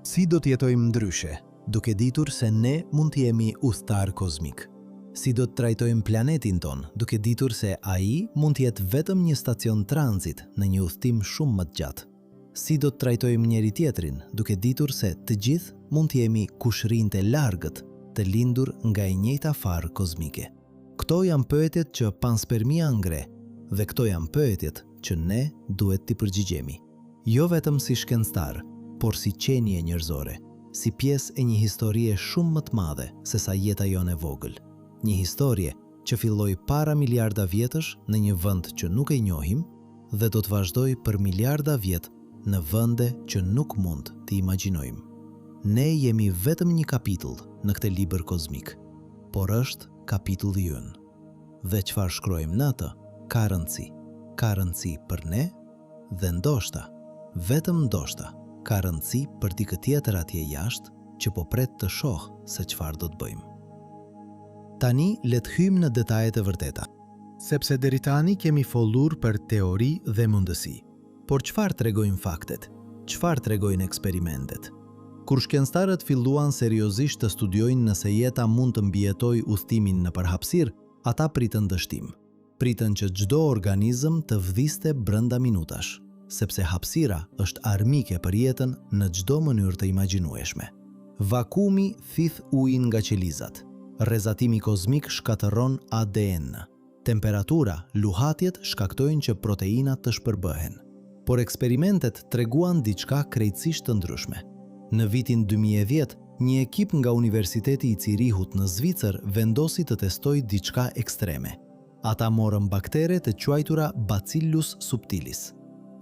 Si do të jetojmë ndryshe, duke ditur se ne mund të jemi udhëtar kozmik? Si do të trajtojmë planetin ton, duke ditur se ai mund të jetë vetëm një stacion tranzit në një udhëtim shumë më të gjatë? Si do të trajtojmë njëri tjetrin, duke ditur se të gjithë mund të jemi kushrinjtë e largët, të lindur nga e njëjta farë kozmike? Këto janë pyetjet që panspermia ngre, dhe këto janë pyetjet që ne duhet t'i përgjigjemi. Jo vetëm si shkencëtar, por si qenie njerëzore, si pjesë e një historie shumë më të madhe se sa jeta jonë e vogël. Një historie që filloi para miliarda vjetësh në një vend që nuk e njohim dhe do të vazhdojë për miliarda vjet në vende që nuk mund t'i imagjinojmë. Ne jemi vetëm një kapitull në këtë libër kozmik, por është kapitulli ynë. Dhe çfarë shkruajmë në atë, ka rëndësi. Ka rëndësi për ne dhe ndoshta, vetëm ndoshta, ka rëndësi për dikë tjetër atje jashtë që po pret të shohë se çfarë do të bëjmë. Tani le të hyjmë në detajet e vërteta, sepse deri tani kemi folur për teori dhe mundësi. Por çfarë tregojnë faktet? Çfarë tregojnë eksperimentet? Kur shkencëtarët filluan seriozisht të studiojnë nëse jeta mund të mbijetojë udhëtimin në përhapësirë, ata pritën dështim. Pritën që çdo organizëm të vdiste brenda minutash, sepse hapësira është armike për jetën në çdo mënyrë të imagjinueshme. Vakumi thith ujin nga qelizat. Rrezatimi kozmik shkatërron ADN. Temperatura, luhatjet shkaktojnë që proteinat të shpërbëhen. Por eksperimentet treguan diçka krejtësisht të ndryshme. Në vitin 2010, një ekip nga Universiteti i Zirichut në Zvicër vendosi të testojë diçka ekstreme. Ata morën baktere të quajtura Bacillus subtilis.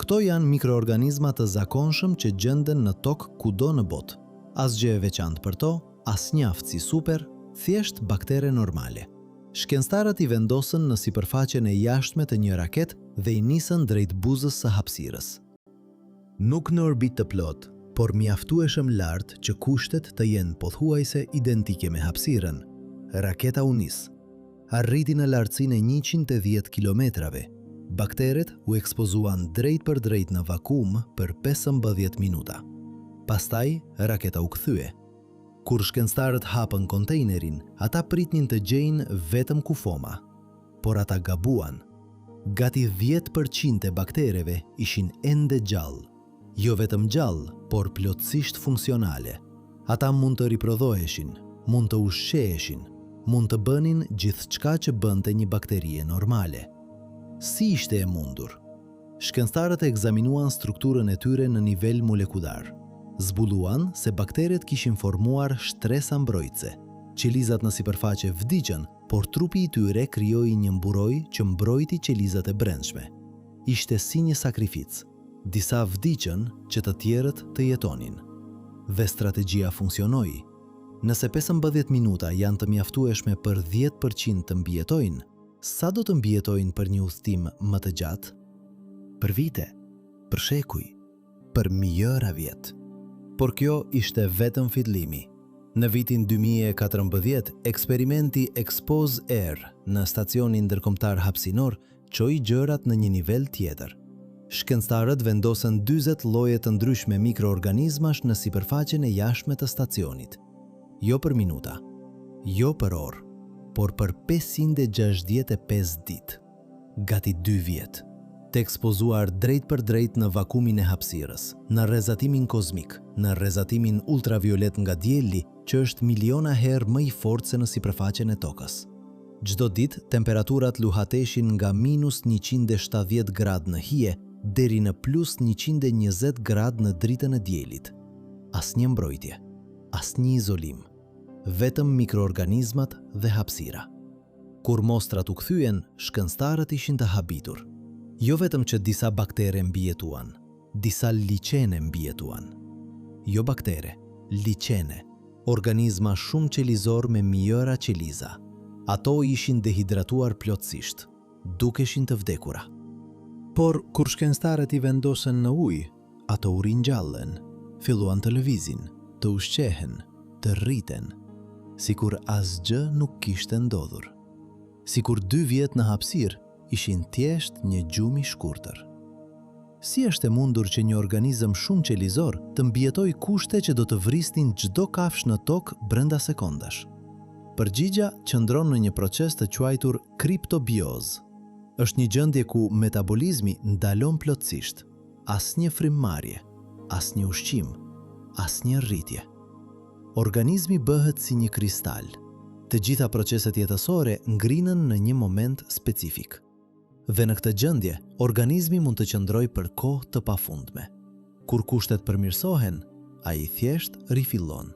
Këto janë mikroorganizma të zakonshëm që gjenden në tokë kudo në botë. Asgjë e veçantë për to, asnjë aftësi super, thjesht baktere normale. Shkencëtarët i vendosën në sipërfaqen e jashtme të një raket dhe i nisën drejt buzës së hapësirës. Nuk në orbit të plot, por mjaftueshëm lart që kushtet të jenë pothuajse identike me hapësirën. Raketa u nis. Arriti në lartësinë e 110 kilometrave. Bakteret u ekspozuan drejt për drejt në vakum për 15 minuta. Pastaj, raketa u kthye. Kur shkencëtarët hapën kontejnerin, ata pritnin të gjejnë vetëm kufoma. Por ata gabuan. Gati 10% e baktereve ishin ende gjallë. Jo vetëm gjallë, por plotësisht funksionale. Ata mund të riprodhoheshin, mund të ushqeheshin, mund të bënin gjithçka që bënte një bakterie normale. Si ishte e mundur? Shkencëtarët e ekzaminuan strukturën e tyre në nivel molekular. Zbuluan se bakteret kishin formuar shtresa mbrojtëse. Qelizat në sipërfaqe vdiqën, por trupi i tyre krijoi një mburoj që mbrojti qelizat e brendshme. Ishte si një sakrificë. Disa vdiqën që të tjerët të jetonin. Dhe strategjia funksionoi. Nëse 15 minuta janë të mjaftueshme për 10% të mbijetojnë, sa do të mbijetojnë për një udhëtim më të gjatë? Për vite, për shekuj, për mijëra vjet. Por kjo ishte vetëm fillimi. Në vitin 2014, eksperimenti Expose Air në stacionin ndërkombëtar hapësinor çoi gjërat në një nivel tjetër. Shkencëtarët vendosën 40 lloje të ndryshme mikroorganizmash në sipërfaqen e jashtme të stacionit. Jo për minuta, jo për orë, por për 565 ditë, gati 2 vjet, të ekspozuar drejt për drejt në vakumin e hapësirës, në rrezatimin kozmik, në rrezatimin ultraviolet nga dielli, që është miliona herë më i fortë se në sipërfaqen e tokës. Çdo ditë, temperaturat luhateshin nga -170 gradë në hije deri në +120 gradë në dritën e diellit. Asnjë mbrojtje, asnjë izolim. Vetëm mikroorganizmat dhe hapësira. Kur mostrat u kthyen, shkencëtarët ishin të habitur. Jo vetëm që disa baktere mbijetuan, disa liqene mbijetuan. Jo baktere, liqene, organizma shumë qelizor me mijëra qeliza. Ato ishin dehidratuar plotësisht, dukeshin të vdekura. Por kur shkencëtarët i vendosën në ujë, ato u ringjallën, filluan të lëvizin, të ushqehen, të rriten, sikur asgjë nuk kishte ndodhur. Sikur 2 vjet në hapësirë ishin thjesht një gjumë i shkurtër. Si është e mundur që një organizëm shumë qelizor të mbijetoj kushte që do të vrisnin çdo kafshë në tokë brenda sekondash? Përgjigja qëndron në një proces të quajtur kriptobiozë. Është një gjendje ku metabolizmi ndalon plotësisht, asnjë frymëmarrje, asnjë ushqim, asnjë rritje. Organizmi bëhet si një kristal. Të gjitha proceset jetësore ngrinën në një moment specifik. Dhe në këtë gjendje, organizmi mund të qëndrojë për kohë të pafundme. Kur kushtet përmirësohen, ai thjesht rifillon.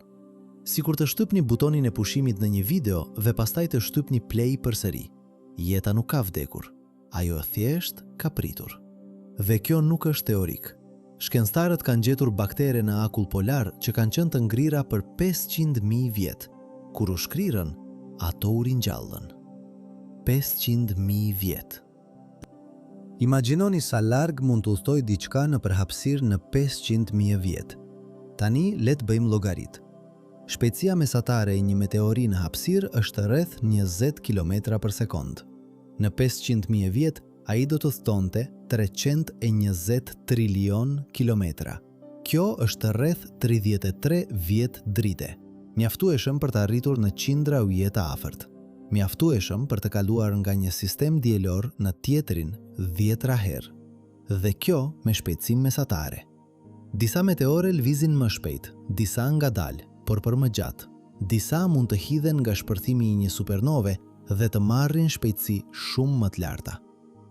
Sikur të shtypni butonin e pushimit në një video dhe pastaj të shtypni play përsëri. Jeta nuk ka vdekur, ajo thjesht ka pritur. Dhe kjo nuk është teorik. Shkencëtarët kanë gjetur baktere në akull polar që kanë qenë të ngrira për 500.000 vjet. Kur u shkrirën, ato u ringjallën. 500.000 vjet. Imagjinoni sa larg mund të udhtoj diçka në përhapësirë në 500.000 vjet. Tani le të bëjmë llogarit. Shpejtësia mesatare e një meteori në hapësirë është rreth 20 km/sekond. Në 500.000 vjet, ai do të thtonte 320 trilion kilometra. Kjo është rreth 33 vjet drite. Mjaftueshëm për të arritur në qindra uje të afërt. Mjaftueshëm për të kaluar nga një sistem dielor në tjetrin 10 herë. Dhe kjo me shpejtësim mesatare. Disa meteore lvizin më shpejt, disa ngadalë, por për më gjatë. Disa mund të hidhen nga shpërthimi i një supernove dhe të marrin shpejtësi shumë më të larta.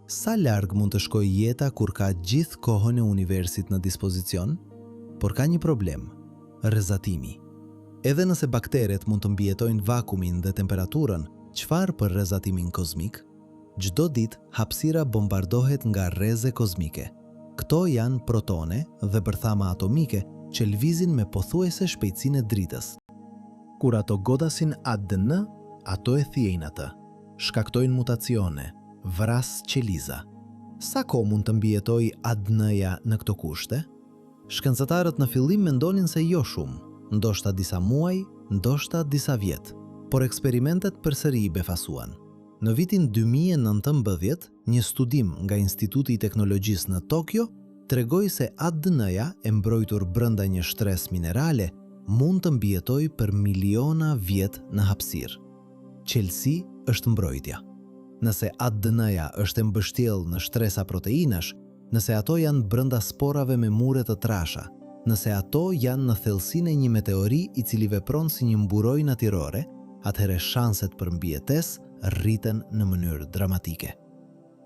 Sa larg mund të shkojë jeta kur ka gjithë kohën e universit në dispozicion? Por ka një problem, rrezatimi. Edhe nëse bakteret mund të mbijetojnë vakumin dhe temperaturën, çfarë për rrezatimin kozmik? Çdo ditë hapësira bombardohet nga rreze kozmike. Këto janë protone dhe bërthama atomike që lvizin me pothuajse shpejtësinë e dritës. Kur ato godasin ADN, ato e thjejnë atë, shkaktojnë mutacione, vras qeliza. Sa kohë mund të mbijetoj ADN-ja në këto kushte? Shkencëtarët në fillim mendonin se jo shumë, ndoshta disa muaj, ndoshta disa vjet, por eksperimentet përsëri i befasuan. Në vitin 2019, një studim nga Instituti i Teknologjisë në Tokyo tregoi se ADN-ja e mbrojtur brenda një shtres minerale mund të mbijetojë për miliona vjet në hapësirë. Qelësi është mbrojtja. Nëse ADN-ja është e mbështjellë në shtresa proteinash, nëse ato janë brenda sporave me mure të trasha, nëse ato janë në thellësinë e një meteori i cili vepron si një mburoj natyrore, atëherë shanset për mbijetesë rriten në mënyrë dramatike.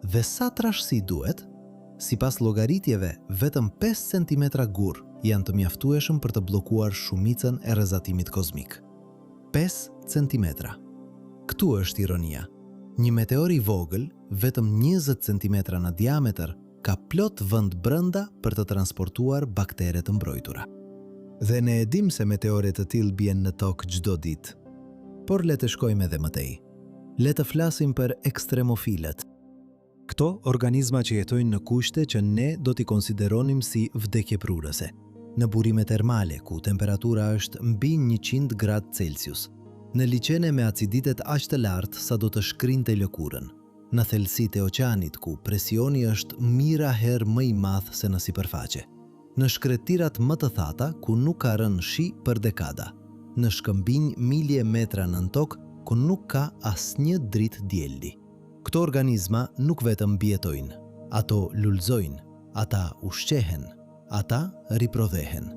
Dhe sa trashësi duhet? Sipas llogaritjeve, vetëm 5 cm gur janë të mjaftueshëm për të bllokuar shumicën e rrezatimit kozmik. 5 cm. Këtu është ironia. Një meteor i vogël, vetëm 20 cm në diametër, ka plot vend brenda për të transportuar baktere të mbrojtura. Dhe ne e dim se meteore të tillë bien në tokë çdo ditë. Por le të shkojmë edhe më tej. Le të flasim për ekstremofilet. Këto organizma që jetojnë në kushte që ne do t'i konsideronim si vdekjeprurëse. Në burime termale, ku temperatura është mbi 100 gradë Celsius. Në liqene me aciditet aq të lartë sa do të shkrinte lëkurën. Në thelësitë e oqeanit, ku presioni është mijëra herë më i madh se në sipërfaqe. Në shkretirat më të thata, ku nuk ka rënë shi për dekada. Në shkëmbinj milje metra nën tokë, ku nuk ka asnjë dritë dielli. Këto organizma nuk vetëm mbijetojnë, ato lulëzojnë, ata ushqehen, ata riprodhehen.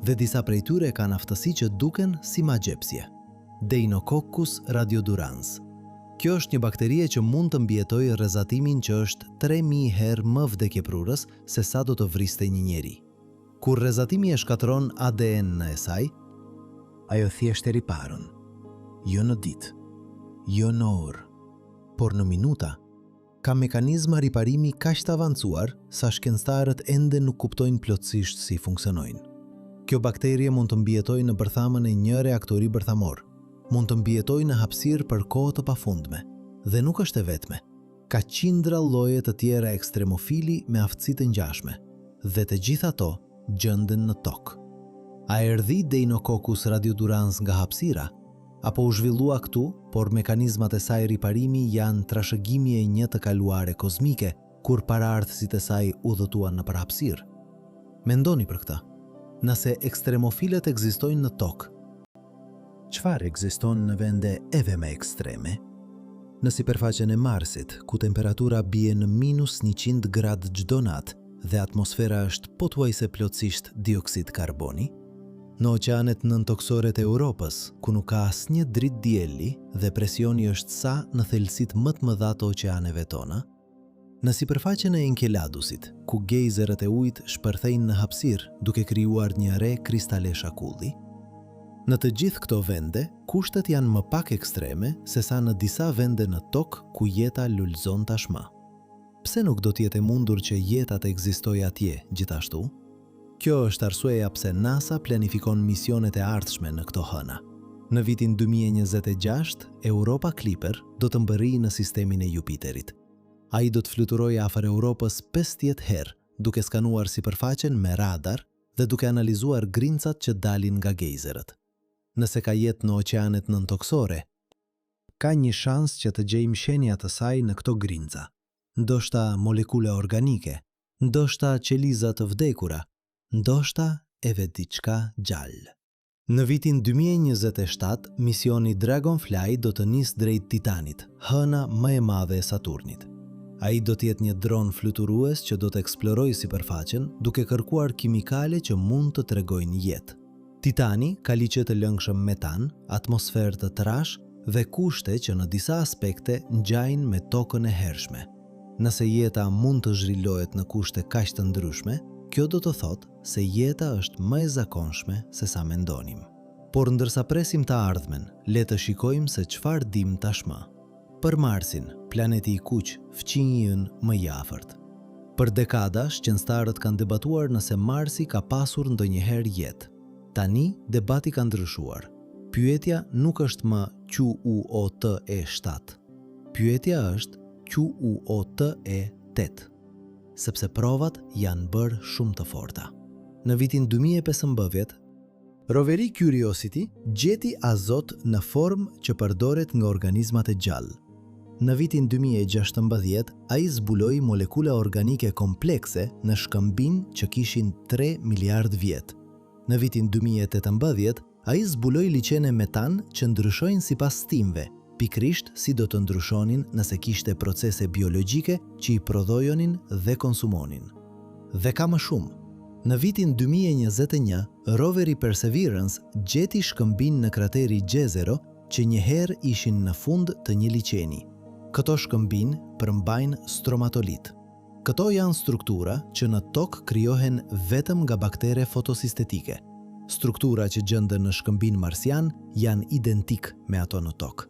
Dhe disa prej tyre kanë aftësi që duken si magjepsje. Deinococcus radiodurans. Kjo është një bakterie që mund të mbijetojë rrezatimin që është 3000 herë më vdekjeprurës se sa do të vriste një njeri. Kur rrezatimi e shkatron ADN-n e saj, ajo thjesht e riparon. Jo në ditë, jo në orë, por në minuta. Ka mekanizma riparimi kaq të avancuar sa shkencëtarët ende nuk kuptojnë plotësisht si funksionojnë. Kjo bakterie mund të mbijetojë në bërthamën e një reaktori bërthamor. Mund të mbijetojë në hapësirë për kohë të pafundme. Dhe nuk është e vetme. Ka qindra lloje të tjera ekstremofili me aftësi të ngjashme. Dhe të gjitha ato gjenden në tokë. A erdhi Deinococcus radiodurans nga hapësira? Apo u zhvillua këtu, por mekanizmat e saj riparimi janë trashëgimi e një të kaluare kozmike, kur paraardhësit e saj udhëtuan në hapësirë? Mendoni për këtë. Nëse ekstremofilet ekzistojnë në tokë, çfarë ekziston në vende eve më ekstreme? Në sipërfaqen e Marsit, ku temperatura bie në -100 gradë çdo natë dhe atmosfera është pothuajse plotësisht dioksid karboni, në oqeanet nëntoksore të Europës, ku nuk ka asnjë dritë dielli dhe presioni është sa në thelësitë më të mëdha të oqeaneve tona, në sipërfaqen e Enkeladusit, ku gejzerët e ujit shpërthejnë në hapësirë duke krijuar një re kristale shakulli, në të gjithë këto vende, kushtet janë më pak ekstreme se sa në disa vende në tokë ku jeta lulëzon tashmë. Pse nuk do t'jetë e mundur që jeta të ekzistojë atje gjithashtu? Kjo është arsyeja pse NASA planifikon misionet e ardhshme në këto hëna. Në vitin 2026, Europa Clipper do të mbërrijë në sistemin e Jupiterit. Ai do të fluturojë afër Europës 50 herë, duke skanuar sipërfaqen me radar dhe duke analizuar grincat që dalin nga gejzerët. Nëse ka jetë në oqeanet nëntoksore, ka një shans që të gjejmë shenja të saj në këto grinca. Ndoshta molekule organike, ndoshta qeliza të vdekura, ndoshta edhe diçka gjallë. Në vitin 2027, misioni Dragonfly do të nisë drejt Titanit, hëna më e madhe e Saturnit. Ai do të jetë një dron fluturues që do të eksplorojë sipërfaqen duke kërkuar kimikale që mund të tregojnë jetë. Titani ka liqe të lëngshëm metan, atmosferë të trash dhe kushte që në disa aspekte ngjajnë me tokën e hershme. Nëse jeta mund të zhrillohet në kushte kaq të ndryshme, kjo do të thotë se jeta është më e zakonshme se sa mendonim. Por ndërsa presim të ardhmen, le të shikojmë se çfarë dim tashmë. Për Marsin, planeti i kuq, fqinji ynë më i afërt. Për dekada, shkencëtarët kanë debatuar nëse Marsi ka pasur ndonjëherë jetë. Tani, debati ka ndryshuar. Pyetja nuk është më QUOTE-7. Pyetja është QUOTE-8. Sepse provat janë bërë shumë të forta. Në vitin 2015, roveri Curiosity gjeti azot në formë që përdoret nga organizmat e gjallë. në vitin 2016 ai zbuloi molekula organike komplekse në shkëmbin që kishin 3 miliard vjet. Në vitin 2018 ai zbuloi liqene metan që ndryshojnë sipas stimëve, pikrisht si do të ndryshonin nëse kishte procese biologjike që i prodhojonin dhe konsumonin. Dhe ka më shumë. Në vitin 2021, roveri Perseverance gjeti shkëmbin në krateri Jezero që njëherë ishin në fund të një liqeni. Këto shkëmbin përmbajnë stromatolit. Këto janë struktura që në tokë krijohen vetëm nga baktere fotosistetike. Struktura që gjenden në shkëmbin marsian janë identik me ato në tokë.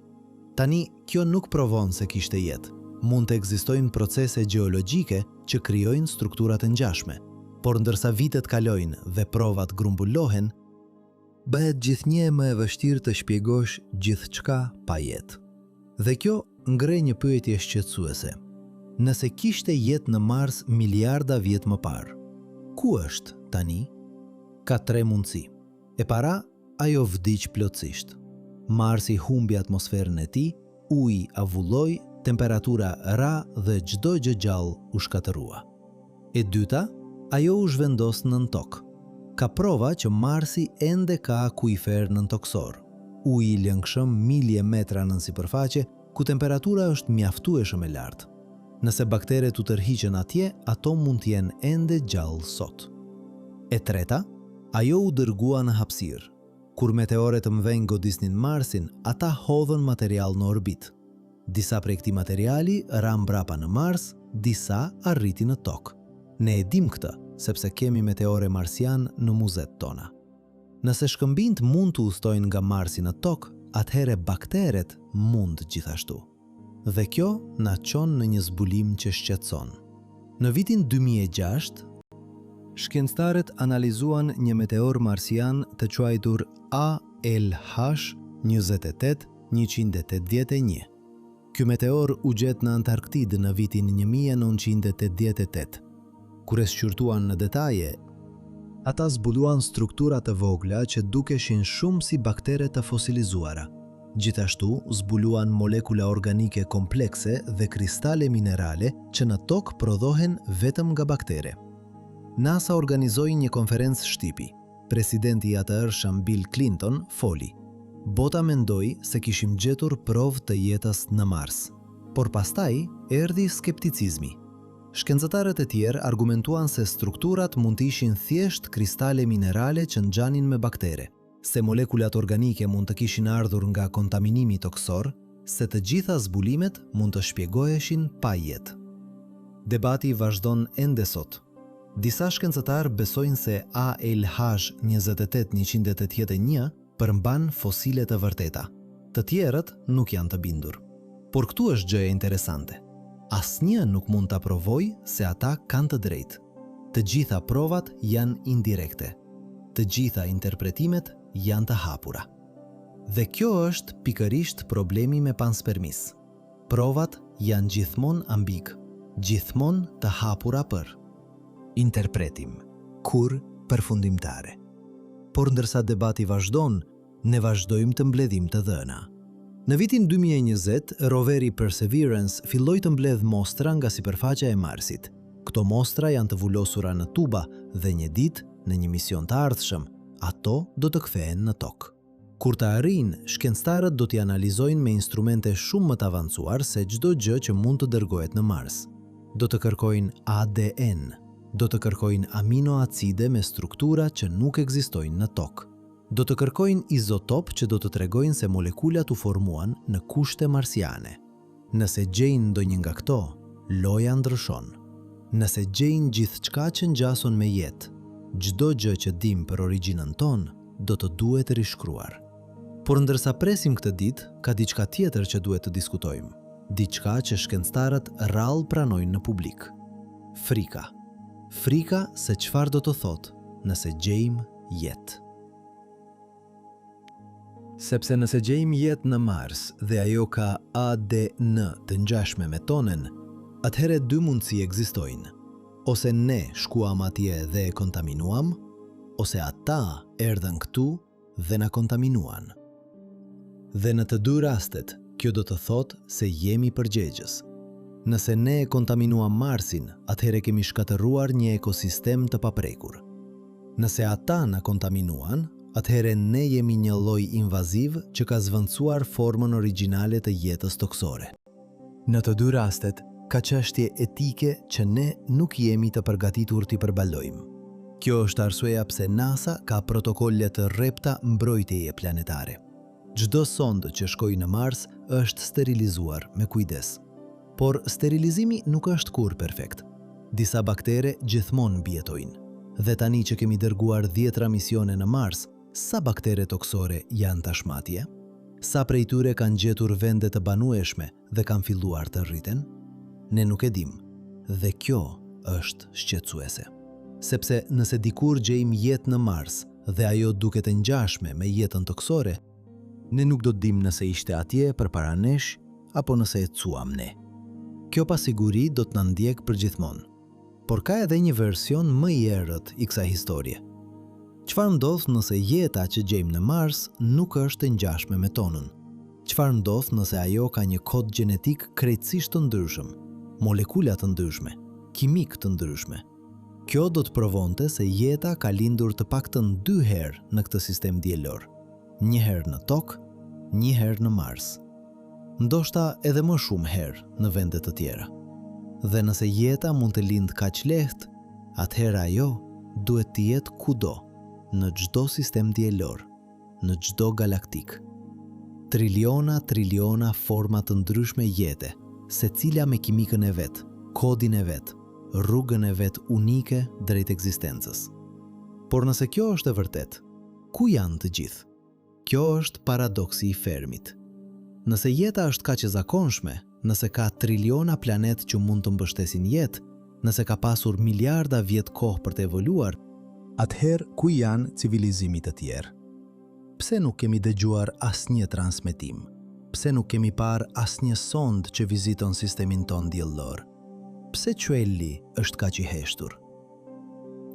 Tani, kjo nuk provon se kishte jetë. Mund të ekzistojnë procese gjeologjike që krijojnë strukturat e ngjashme, por ndërsa vitet kalojnë dhe provat grumbullohen, bëhet gjithnjë më e vështirë të shpjegosh gjithçka pa jetë. Dhe kjo ngre një pyetje shqetësuese. Nëse kishte jetë në Mars miliarda vjet më parë, ku është tani? Ka 3 mundësi. E para, ajo vdiq plotësisht. Marsi humbi atmosferën e tij, uji avulloi, temperatura ra dhe çdo gjë gjallë u shkatërrua. E dyta, ajo u zhvendos nën tokë. Ka prova që Marsi ende ka akuifer nëntoksor, uji i lëngshëm milje metra nën sipërfaqe, ku temperatura është mjaftueshëm e lartë. Nëse bakteret u tërhiqen atje, ato mund të jenë ende gjallë sot. E treta, ajo u dërgua në hapësirë. Kur meteoret të mëdhenj godisnin Marsin, ata hodhën material në orbit. Disa prej këtij materiali ran mbrapa në Mars, disa arriti në tokë. Ne e dim këtë, sepse kemi meteore marsian në muzet tona. Nëse shkëmbinjt mund të udhtojnë nga Marsi në tokë, atëherë bakteret mund gjithashtu. Dhe kjo na çon në një zbulim që shqetëson. Në vitin 2006, shkencëtarët analizuan një meteor marsian të quajtur ALH 28181. Ky meteor u gjet në Antarktidë në vitin 1988. Kur e shqyrtuan në detaje, ata zbuluan struktura të vogla që dukeshin shumë si baktere të fosilizuara. Gjithashtu, zbuluan molekula organike komplekse dhe kristale minerale që në tokë prodhohen vetëm nga baktere. NASA organizoi një konferencë shtipi. Presidenti i atëhershëm Bill Clinton foli. Bota mendoi se kishim gjetur provë të jetës në Mars, por pastaj erdhi skepticizmi. Shkencëtarët e tjerë argumentuan se strukturat mund të ishin thjesht kristale minerale që ngjanin me baktere, se molekulat organike mund të kishin ardhur nga kontaminimi toksor, se të gjitha zbulimet mund të shpjegoheshin pa jetë. Debati vazhdon ende sot. Disa shkencëtarë besojnë se ALH 28181 përmban fosile të vërteta. Të tjerët nuk janë të bindur. Por këtu është gjëja interesante. Asnjë nuk mund ta provojë se ata kanë të drejtë. Të gjitha provat janë indirekte. Të gjitha interpretimet janë të hapura. Dhe kjo është pikërisht problemi me panspermis. Provat janë gjithmonë ambig, gjithmonë të hapura për interpretim, kur përfundimtare. Por ndërsa debati vazhdon, ne vazhdojmë të mbledhim të dhëna. Në vitin 2020, roveri Perseverance filloi të mbledh mostra nga sipërfaqja e Marsit. Këto mostra janë të vulosura në tuba dhe një ditë, në një mision të ardhshëm, ato do të kthehen në tokë. Kur të arrijnë, shkencëtarët do t'i analizojnë me instrumente shumë më të avancuar se çdo gjë që mund të dërgohet në Mars. Do të kërkojnë ADN, do të kërkojnë aminoacide me struktura që nuk ekzistojnë në tokë. Do të kërkojnë izotop që do të tregojnë se molekulat u formuan në kushte marsiane. Nëse gjejnë ndonjë nga këto, loja ndryshon. Nëse gjejnë gjithçka që ngjason me jetë, çdo gjë që dim për origjinën tonë do të duhet rishkruar. Por ndërsa presim këtë ditë, ka diçka tjetër që duhet të diskutojmë. Diçka që shkencëtarët rrallë pranojnë në publik. Frika. Frika se çfarë do të thotë nëse gjejmë jetë. Sepse nëse gjejmë jetë në Mars dhe ajo ka ADN të ngjashme me tonën, atëherë dy mundësi ekzistojnë. Ose ne shkuam atje dhe e kontaminuam, ose ata erdhën këtu dhe na kontaminuan. Dhe në të dy rastet, Kjo do të thotë se jemi përgjegjës. Nëse ne e kontaminuam Marsin, atëherë kemi shkatëruar një ekosistem të paprekur. Nëse ata na kontaminuan, atëherë ne jemi një lloj invaziv që ka zvendësuar formën origjinale të jetës toksore. Në të dy rastet, ka çështje etike që ne nuk jemi të përgatitur t'i përballojmë. Kjo është arsyeja pse NASA ka protokolle të rrepta mbrojtjeje planetare. Çdo sondë që shkojë në Mars është sterilizuar me kujdes. Por sterilizimi nuk është kurrë perfekt. Disa baktere gjithmonë mbjetojnë. Dhe tani që kemi dërguar 10 misione në Mars, sa baktere toksore janë tashmatje? Sa prej tyre kanë gjetur vende të banueshme dhe kanë filluar të rriten? Ne nuk e dim. Dhe kjo është shqetësuese. Sepse nëse dikur gjejmë jetë në Mars dhe ajo duket e ngjashme me jetën toksore, ne nuk do të dim nëse ishte atje përpara nesh apo nëse e cuam ne. Kjo pasiguri do të na ndjek përgjithmonë. Por ka edhe një version më i errët i kësaj historie. Çfarë ndodh nëse jeta që gjejmë në Mars nuk është e ngjashme me tonën? Çfarë ndodh nëse ajo ka një kod gjenetik krejtësisht të ndryshëm, molekula të ndryshme, kimik të ndryshme? Kjo do të provonte se jeta ka lindur të paktën 2 herë në këtë sistem diellor. Një herë në tokë, një herë në Mars. Ndoshta edhe më shumë herë në vende të tjera. Dhe nëse jeta mund të lindë kaq lehtë, atëherë ajo duhet të jetë kudo, në çdo sistem diellor, në çdo galaktik. Triliona forma të ndryshme jete, secila me kimikën e vet, kodin e vet, rrugën e vet unike drejt ekzistencës. Por nëse kjo është e vërtet, ku janë të gjithë? Kjo është paradoksi i Fermit. Nëse jeta është kaq e zakonshme, nëse ka triliona planet që mund të mbështesin jetë, nëse ka pasur miliarda vjet kohë për të evoluar, atëherë ku janë civilizimit të tjerë? Pse nuk kemi dëgjuar asnjë transmetim? Pse nuk kemi parë asnjë sond që viziton sistemin ton diellor? Pse qielli është kaq i heshtur?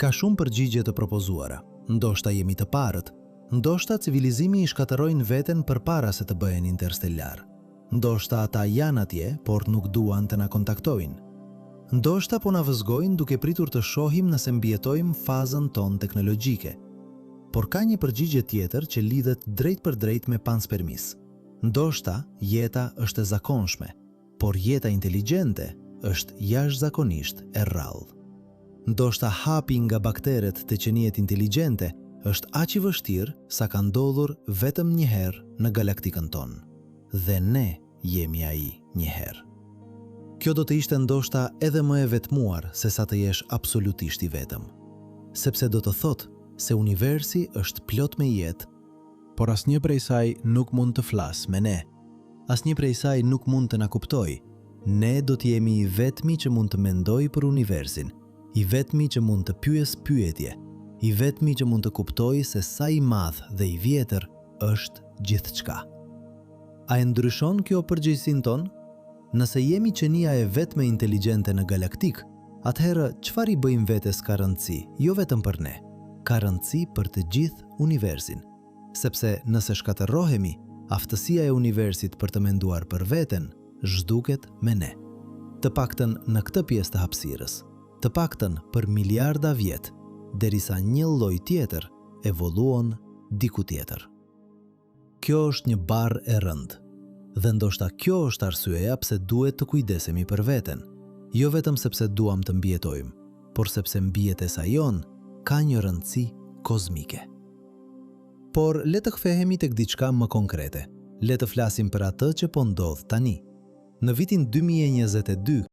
Ka shumë përgjigje të propozuara. Ndoshta jemi të parët, ndoshta civilizimi i shkatërrojnë veten përpara se të bëhen interstellar. Ndoshta ata janë atje, por nuk duan të na kontaktojnë. Ndoshta po na vëzgojnë duke pritur të shohim nëse mbijetojmë fazën tonë teknologjike. Por ka një përgjigje tjetër që lidhet drejt për drejt me panspermis. Ndoshta jeta është e zakonshme, por jeta inteligjente është jashtëzakonisht e rrallë. Ndoshta hapi nga bakteret të qenijet inteligjente është aq i vështirë sa ka ndodhur vetëm një herë në galaktikën tonë. Dhe ne jemi ai një herë. Kjo do të ishte ndoshta edhe më e vetmuar se sa të jesh absolutisht i vetëm. Sepse do të thotë se universi është plot me jetë, por asnjë prej saj nuk mund të flasë me ne. Asnjë prej saj nuk mund të na kuptojë. Ne do të jemi i vetmi që mund të mendojë për universin, i vetmi që mund të pyes pyetje, i vetmi që mund të kuptojë se sa i madh dhe i vjetër është gjithçka. A e ndryshon kjo përgjegjësinë tonë? Nëse jemi qenia e vetme inteligjente në galaktik, atëherë çfarë i bëjmë vetes ka rëndësi, jo vetëm për ne, ka rëndësi për të gjithë universin. Sepse nëse shkatërrohemi, aftësia e universit për të menduar për veten zhduket me ne. Të paktën në këtë pjesë të hapësirës, të paktën për miliarda vjet, derisa një lloj tjetër evoluon diku tjetër. Kjo është një barë e rëndë, dhe ndoshta kjo është arsyeja pse duhet të kujdesemi për veten, jo vetëm sepse duam të mbijetojmë, por sepse mbijetesa jon ka një rëndësi kozmike. Por le të kthehemi tek diçka më konkrete. Le të flasim për atë që po ndodh tani. Në vitin 2022,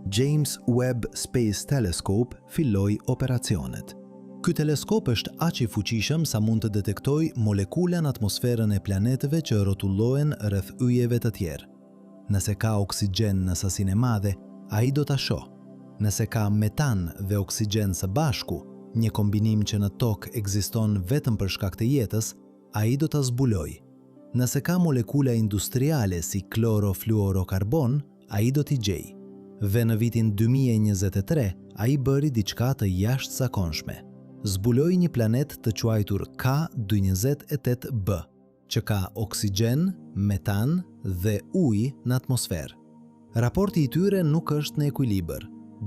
James Webb Space Telescope filloi operacionet. Ky teleskop është aq i fuqishëm sa mund të detektojë molekula në atmosferën e planeteve që rrotullohen rreth yjeve të tjerë. Nëse ka oksigjen në sasinë e madhe, ai do ta shoh. Nëse ka metan dhe oksigjen së bashku, një kombinim që në tokë ekziston vetëm për shkak të jetës, ai do ta zbulojë. Nëse ka molekula industriale si klorofluorokarbon, ai do t'i gjejë. Dhe në vitin 2023, ai bëri diçka të jashtëzakonshme. Zbuloi një planet të quajtur K228b. që ka oksigjen, metan dhe ujë në atmosferë. Raporti i tyre nuk është në ekuilibër.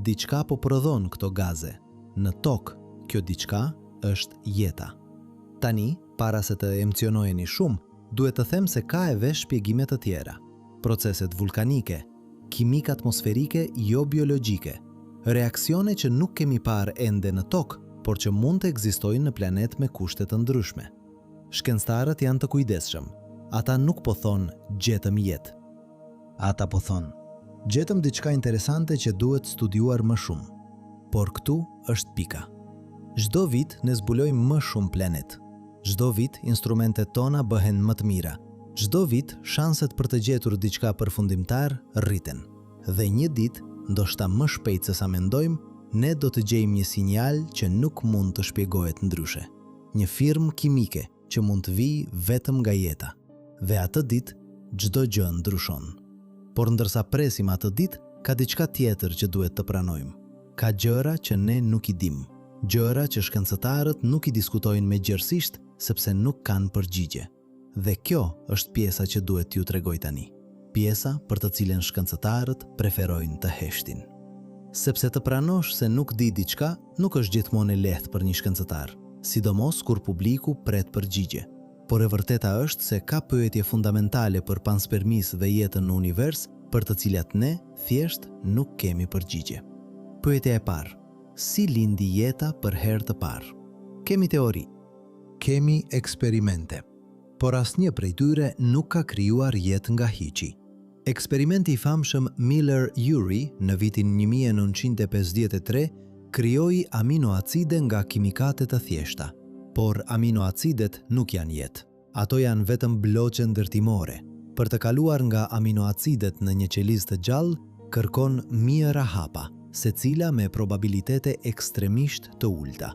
Diçka po prodhon këto gaze. Në tokë, kjo diçka është jeta. Tani, para se të emcionojeni shumë, duhet të them se ka edhe shpjegime të tjera. Proceset vulkanike, kimik atmosferike jo biologjike, reaksione që nuk kemi parë ende në tokë, por që mund të ekzistojnë në planet me kushte të ndryshme. Shkencëtarët janë të kujdesshëm. Ata nuk po thonë gjetëm jetë. Ata po thonë gjetëm diçka interesante që duhet studiuar më shumë. Por këtu është pika. Çdo vit ne zbulojmë më shumë planet. Çdo vit instrumentet tona bëhen më të mira. Çdo vit shanset për të gjetur diçka përfundimtar rriten. Dhe një ditë, ndoshta më shpejt se sa mendojmë, ne do të gjejmë një sinjal që nuk mund të shpjegohet ndryshe. Një firmë kimike që mund të vijë vetëm nga jeta. Dhe atë ditë çdo gjë ndryshon. Por ndërsa presim atë ditë, ka diçka tjetër që duhet të pranojmë. Ka gjëra që ne nuk i dimë. Gjëra që shkencëtarët nuk i diskutojnë megjerësisht sepse nuk kanë përgjigje. Dhe kjo është pjesa që duhet t'ju tregoj tani. Pjesa për të cilën shkencëtarët preferojnë të heshtin. Sepse të pranosh se nuk di diçka, nuk është gjithmonë e lehtë për një shkencëtar, sidomos kur publiku pret përgjigje. Por e vërteta është se ka pyetje fundamentale për panspermis dhe jetën në univers, për të cilat ne thjesht nuk kemi përgjigje. Pyetja e parë: si lindi jeta për herë të parë? Kemi teori, kemi eksperimente, por asnjë prej tyre nuk ka krijuar jetë nga hiçi. Eksperimenti i famshëm Miller-Urey në vitin 1953 krijoi aminoacide nga kimikate të thjeshta. Por aminoacidet nuk janë jetë. Ato janë vetëm bloqe ndërtimore. Për të kaluar nga aminoacidet në një qelizë të gjallë, kërkon mijëra hapa, secila me probabilitete ekstremisht të ulta.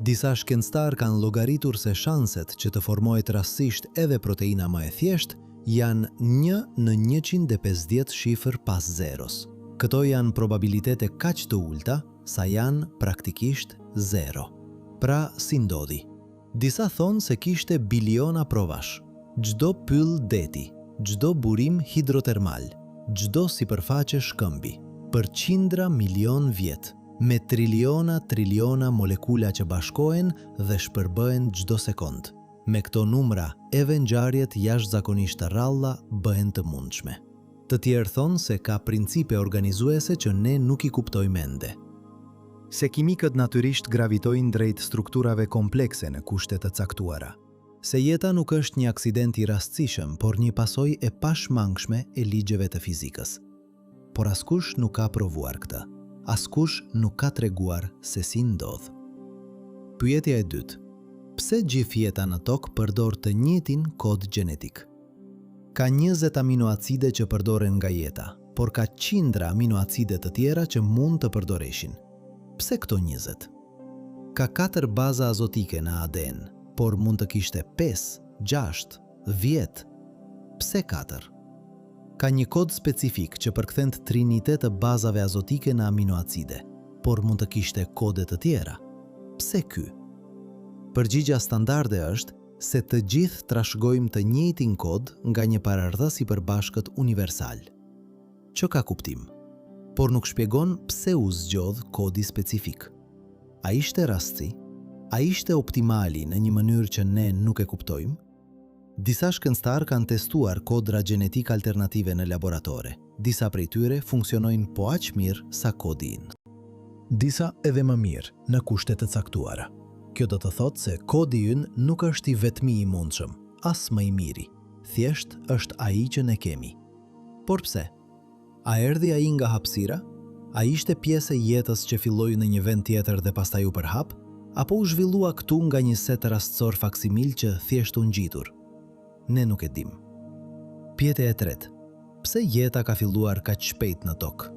Disa shkencëtar kanë llogaritur se shanset që të formohet rastësisht edhe proteina më e thjeshtë janë 1 në 150 shifër pas zeros. Këto janë probabilitete kaq të ulta sa janë praktikisht zero. Pra, si ndodhi? Disa thonë se kishte biliona provash. Çdo pyll deti, çdo burim hidrotermal, çdo sipërfaqe shkëmbi, për qindra milion vjet, me triliona molekula që bashkohen dhe shpërbëhen çdo sekond. Me këto numra, edhe ngjarjet jashtëzakonisht të rralla bëhen të mundshme. Të tjerë thonë se ka principe organizuese që ne nuk i kuptojmë ende. Se kimikët natyrisht gravitojnë drejt strukturave komplekse në kushte të caktuara. Se jeta nuk është një aksident i rastësishëm, por një pasojë e pashmangshme e ligjeve të fizikës. Por askush nuk ka provuar këtë. Askush nuk ka treguar se si ndodh. Pyetja e dytë: pse gjithë jeta në tokë përdor të njëjtin kod gjenetik? Ka 20 aminoacide që përdoren nga jeta, por ka qindra aminoacide të tjera që mund të përdoreshin. Pse këto 20? Ka 4 baza azotike në ADN, por mund të kishte 5, 6, 10. Pse 4? Ka një kod specifik që përkthen trinitet të bazave azotike në aminoacide, por mund të kishte kode të tjera. Pse ky? Përgjigja standarde është se të gjithë trashëgojmë të njëjtin kod nga një parardhës i përbashkët universal. Që ka kuptim, por nuk shpjegon pse u zgjodh kodi specifik. A ishte rastësi? A ishte optimali në një mënyrë që ne nuk e kuptojmë? Disa shkencëtar kanë testuar kodra gjenetik alternative në laboratore. Disa prej tyre funksionojnë po aq mirë sa kodi ynë. Disa edhe më mirë në kushte të caktuara. Kjo do të thotë se kodi ynë nuk është i vetmi i mundshëm, as më i miri. Thjesht është ai që ne kemi. Por pse? A erdhi ai nga hapësira? A ishte pjesë e jetës që filloi në një vend tjetër dhe pastaj u përhap? Apo u zhvillua këtu nga një set rastësor faksimil që thjesht u ngjitur? Ne nuk e dim. Pyetja e tretë: pse jeta ka filluar kaq shpejt në tokë?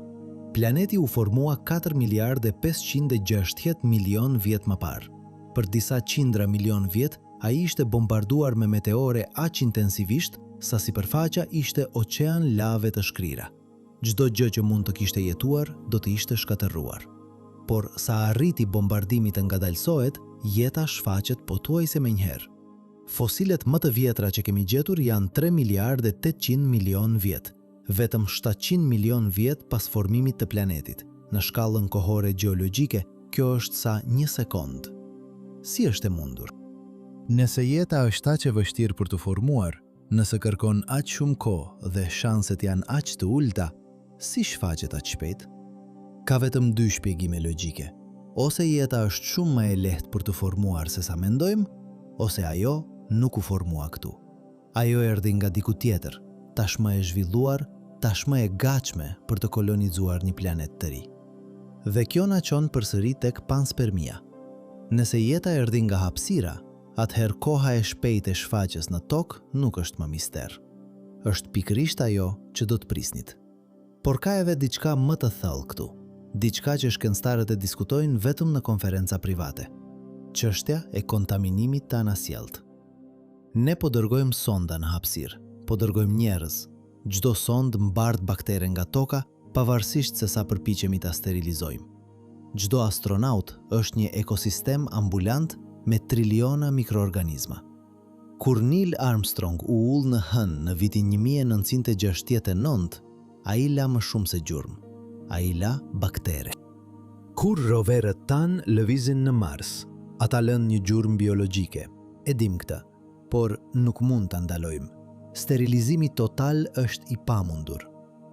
Planeti u formua 4 miliardë 560 milion vjet më parë. Për disa qindra milion vjet, ai ishte bombarduar me meteore aq intensivisht sa sipërfaqja ishte oqean lave të shkrira. Çdo gjë që mund të kishte jetuar do të ishte shkatërruar. Por sa arriti bombardimi të ngadalsohet, jeta shfaqet pothuajse menjëherë. Fosilet më të vjetra që kemi gjetur janë 3 miliardë e 800 milion vjet, vetëm 700 milion vjet pas formimit të planetit. Në shkallën kohore gjeologjike, kjo është sa 1 sekond. Si është e mundur? Nëse jeta është aq e vështirë për të formuar, nëse kërkon aq shumë kohë dhe shanset janë aq të ulta, si shfaqet aq shpejt? Ka vetëm 2 shpjegime logjike. Ose jeta është shumë më e lehtë për të formuar se sa mendojmë, ose ajo nuk u formua këtu. Ajo erdhi nga diku tjetër, tashmë e zhvilluar, tashmë e gatshme për të kolonizuar një planet të ri. Dhe kjo na çon përsëri tek panspermia. Nëse jeta erdhi nga hapësira, atëherë koha e shpejtë e shfaqjes në tokë nuk është më mister. Është pikërisht ajo që do të prisnit. Por ka edhe diçka më të thellë këtu. Diçka që shkencëtarët e diskutojnë vetëm në konferenca private. Çështja e kontaminimit të anasjellt. Ne po dërgojmë sonda në hapësirë, po dërgojmë njerëz. Çdo sond mbart baktere nga toka, pavarësisht se sa përpiqemi ta sterilizojmë. Çdo astronaut është një ekosistem ambulant me triliona mikroorganizma. Kur Neil Armstrong u ul në hënë në vitin 1969, ai la më shumë se gjurmë. Ai la baktere. Kur roverët tanë lëvizin në Mars, ata lënë një gjurmë biologjike. E dim këtë, por nuk mund ta ndalojmë. Sterilizimi total është i pamundur.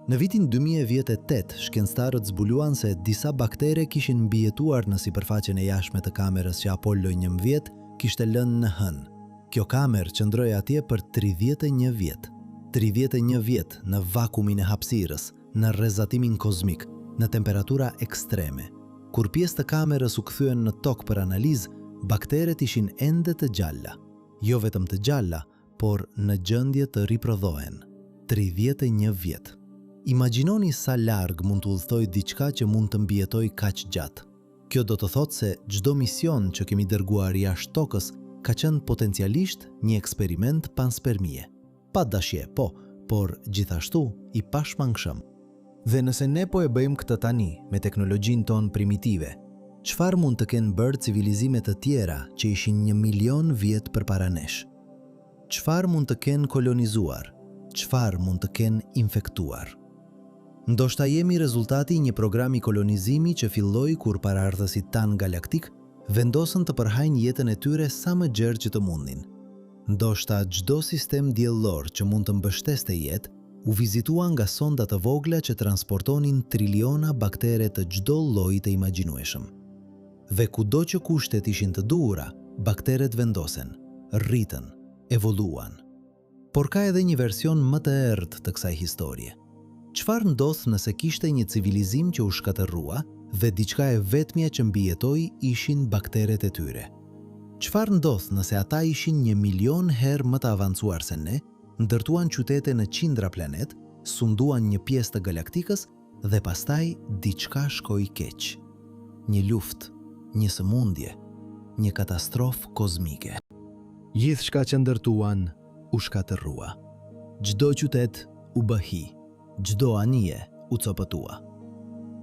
Në vitin 2018, shkencëtarët zbuluan se disa baktere kishin mbijetuar në sipërfaqen e jashtme të kamerës që Apollo 11 kishte lënë në hënë. Kjo kamerë qëndroi atje për 31 vjet. 31 vjet në vakumin e hapësirës, në rrezatimin kozmik, në temperatura ekstreme. Kur pjesë të kamerës u kthyen në tokë për analizë, bakteret ishin ende të gjalla. Jo vetëm të gjalla, por në gjendje të riprodhohen. 31 vjet. Imagjinoni sa larg mund të udhëtojë diçka që mund të mbijetojë kaq gjatë. Kjo do të thotë se çdo mision që kemi dërguar jashtë tokës ka qenë potencialisht një eksperiment panspermie. Pa dashje, por gjithashtu i pashmangshëm. Dhe nëse ne po e bëjmë këtë tani me teknologjinë tonë primitive, çfarë mund të kenë bërë civilizime të tjera që ishin 1 milion vjet përpara nesh? Çfarë mund të kenë kolonizuar? Çfarë mund të kenë infektuar? Ndoshta jemi rezultati një programi kolonizimi që filloi kur paraardhësit tanë galaktik vendosën të përhajnë jetën e tyre sa më gjerë që të mundin. Ndoshta çdo sistem diellor që mund të mbështeste jetë u vizitua nga sonda të vogla që transportonin triliona baktere të çdo lloji të imagjinueshëm. Dhe kudo që kushtet ishin të duhura, bakteret vendosen, rritën, evoluan. Por ka edhe një version më të errët të kësaj historie. Çfarë ndodh nëse kishte një civilizim që u shkatërrua dhe diçka e vetmja që mbijetoi ishin bakteret e tyre? Çfarë ndodh nëse ata ishin 1 milion herë më të avancuar se ne, ndërtuan qytete në qindra planet, sunduan një pjesë të galaktikës dhe pastaj diçka shkoi keq. Një luftë, një sëmundje, një katastrofë kozmike. Gjithçka që ndërtuan u shkatërrua. Çdo qytet u bëhi, çdo anije u copëtua.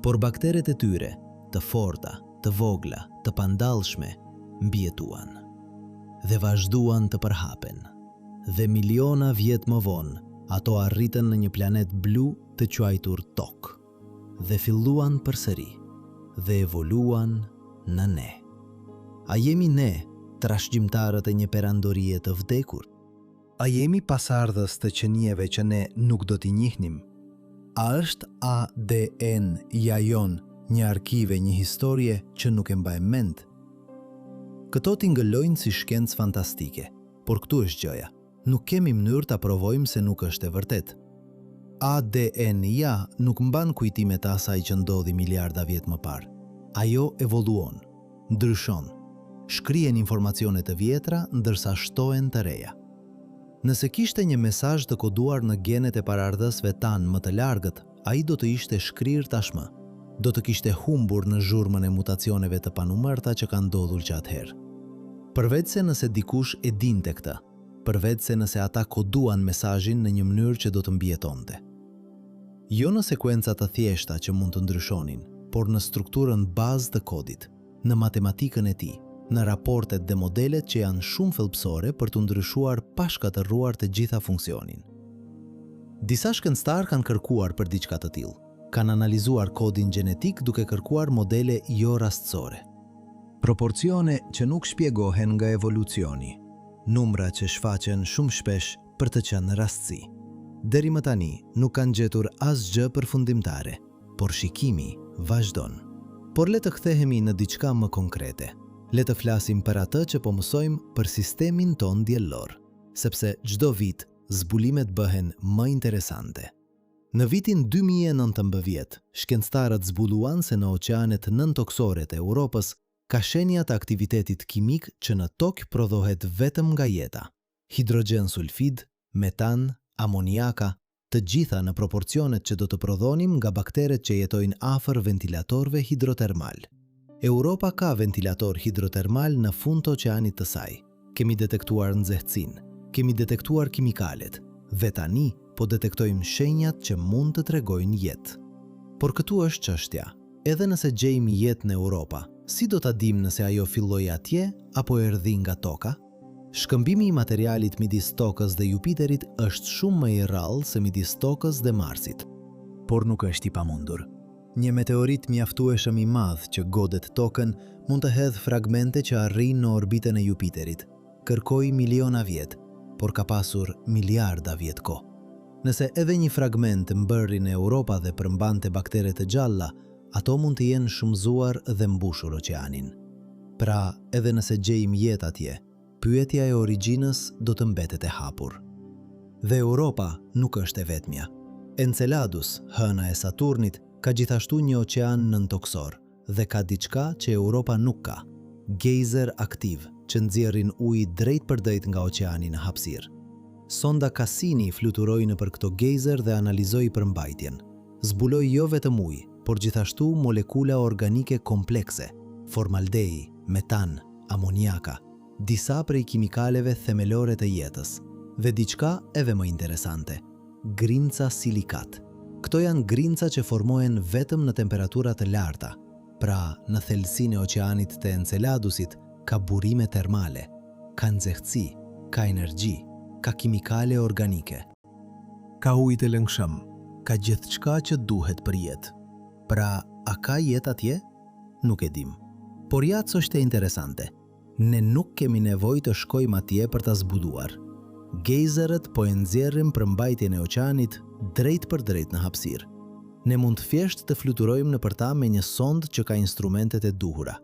Por bakteret e tyre, të forta, të vogla, të pandallshme, mbijetuan dhe vazhduan të përhapen. Dhe miliona vjet më vonë, ato arritën në një planet blu të quajtur Tokë dhe filluan përsëri dhe evoluan në ne. A jemi ne trashëgjimtarët e një perandorie të vdekur? A jemi pasardhës të qenieve që ne nuk do t'i njihnim? A është ADN-ja jon një arkive, një historie që nuk e mbajmë mend? Këto t'ingëllojnë si shkencë fantastike, por këtu është gjëja. Nuk kemi mënyrë ta provojmë se nuk është e vërtet. ADN-ja nuk mban kujtimet e asaj që ndodhi miliarda vjet më parë. Ajo evoluon, ndryshon, shkrihen informacione të vjetra ndërsa shtohen të reja. Nëse kishte një mesazh të koduar në genet e paraardhësve tanë më të largët, ai do të ishte shkrir tashmë. Do të kishte humbur në zhurmën e mutacioneve të panumërta që kanë ndodhur atëherë. Përveç se nëse dikush e dinte këtë, përveç se nëse ata koduan mesazhin në një mënyrë që do të mbijetonte. Jo në sekuenca të thjeshta që mund të ndryshonin, por në strukturën bazë të kodit, në matematikën e tij, në raportet dhe modelet që janë shumë thelbësore për të ndryshuar pa shkatërruar të gjitha funksionin. Disa shkencëtar kanë kërkuar për diçka të tillë. Kanë analizuar kodin gjenetik duke kërkuar modele jo rastësore. Proporcione që nuk shpjegohen nga evolucioni, numra që shfaqen shumë shpesh për të qenë rastësi. Deri më tani nuk kanë gjetur asgjë përfundimtare, por shikimi vazhdon. Por le të kthehemi në diçka më konkrete. Le të flasim për atë që po mësojmë për sistemin ton diellor, sepse çdo vit zbulimet bëhen më interesante. Në vitin 2019, shkencëtarët zbuluan se në oqeanet nëntoksore të Europës ka shenja të aktivitetit kimik që në tokë prodhohet vetëm nga jeta. Hidrogen sulfid, metan, amoniaka, të gjitha në proporcionet që do të prodhonim nga bakteret që jetojnë afër ventilatorëve hidrotermal. Europa ka ventilator hidrotermal në fund të oqeanit të saj. Kemi detektuar nxehtësinë, kemi detektuar kimikalet, dhe tani po detektojmë shenjat që mund të tregojnë jetë. Por këtu është çështja. Edhe nëse gjejmë jetë në Europa, si do ta dimë nëse ajo filloi atje apo erdhi nga toka? Shkëmbimi i materialit midis tokës dhe Jupiterit është shumë më i rrallë se midis tokës dhe Marsit. Por nuk është i pamundur. Një meteorit mjaftueshëm i madh që godet tokën mund të hedhë fragmente që arrin në orbitën e Jupiterit. Kërkoi miliona vjet, por ka pasur miliarda vjet kohë. Nëse edhe një fragment mbërri në Europa dhe përmbante baktere të gjalla, ato mund të jenë shumëzuar dhe mbushur oqeanin. Pra, edhe nëse gjejmë jetë atje, pyetja e origjinës do të mbetet e hapur. Dhe Europa nuk është e vetmja. Enceladus, hëna e Saturnit, ka gjithashtu një oqean nëntoksor dhe ka diçka që Europa nuk ka. Gejzer aktiv që nxjerrin ujë drejt për drejt nga oqeani në hapësirë. Sonda Cassini fluturoi nëpër këto gejzer dhe analizoi përmbajtjen. Zbuloi jo vetëm ujë, por gjithashtu molekula organike komplekse, formaldehidi, metan, amoniaka, disa prej kimikaleve themelore të jetës, dhe diçka edhe më interesante, grinca silikat. Këto janë grinca që formohen vetëm në temperatura të larta, pra në thelësinë e oqeanit të Enceladusit ka burime termale, ka nxehtësi, ka energji, ka kimikale organike. Ka ujë të lëngshëm, ka gjithçka që duhet për jetë. Pra, a ka jetë atje? Nuk e dim. Por jac është e interesante. Ne nuk kemi nevojë të shkojmë atje për ta zbuluar. Gejzerët po e nxjerrin përmbajtjen e oqeanit drejt për drejt në hapësirë. Ne mund thjesht të fluturojmë nëpër ta me një sond që ka instrumentet e duhura.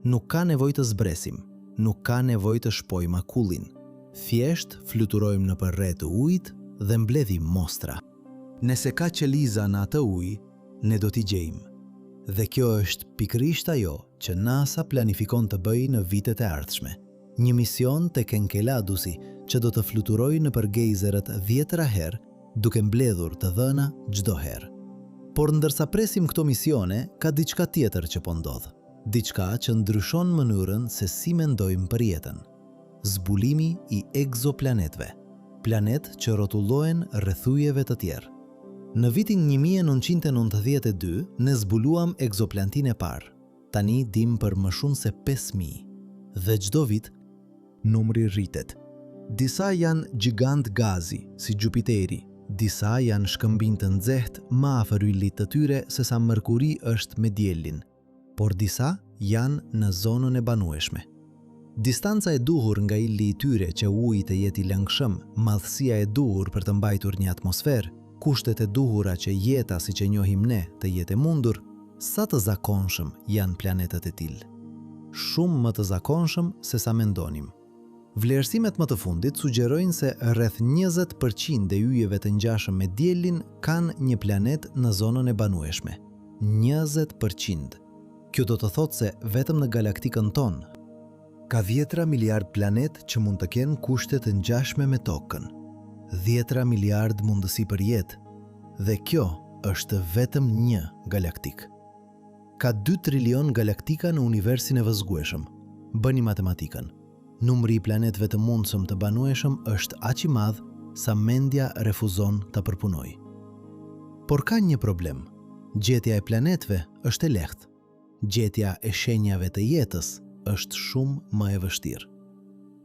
Nuk ka nevojë të zbresim, nuk ka nevojë të shpojmë akullin. Thjesht fluturojmë nëpër rreth të ujit dhe mbledhim mostra. Nëse ka qeliza në atë ujë, ne do t'i gjejmë. Dhe kjo është pikërisht ajo që NASA planifikon të bëjë në vitet e ardhshme. Një mision tek Enceladusi që do të fluturojë nëpër gejzerët 10 herë, duke mbledhur të dhëna çdo herë. Por ndërsa presim këto misione, ka diçka tjetër që po ndodh. Diçka që ndryshon mënyrën se si mendojmë për jetën. Zbulimi i egzoplanetëve, planet që rrotullohen rreth ujeve të tjerë. Në vitin 1992, ne zbuluam egzoplantin e parë. Tani dim për më shumë se 5.000. Dhe çdo vit, numri rritet. Disa janë gjigant gazi, si Jupiteri. Disa janë shkëmbinj të nxehtë më afër ylit të tyre se sa Mërkuri është me diellin. Por disa janë në zonën e banueshme. Distanca e duhur nga yli i tyre që uji të jetë i lëngshëm, madhësia e duhur për të mbajtur një atmosferë, kushtet e duhura që jeta si që njohim ne të jetë e mundur, sa të zakonshëm janë planetet e tillë. Shumë më të zakonshëm se sa mendonim. Vlerësimet më të fundit sugjerojnë se rreth 20% e yjeve të ngjashëm me diellin kanë një planet në zonën e banueshme. 20%. Kjo do të thotë se vetëm në galaktikën tonë ka 10 miliard planet që mund të kenë kushte të ngjashme me tokën. 10 miliard mundësi për jetë, dhe kjo është vetëm një galaktik. Ka 2 trilion galaktika në universin e vëzgueshëm. Bëni matematikën. Numri i planetëve të mundshëm të banueshëm është aq i madh sa mendja refuzon ta përpunojë. Por ka një problem. Gjetja e planetëve është e lehtë. Gjetja e shenjave të jetës është shumë më e vështirë.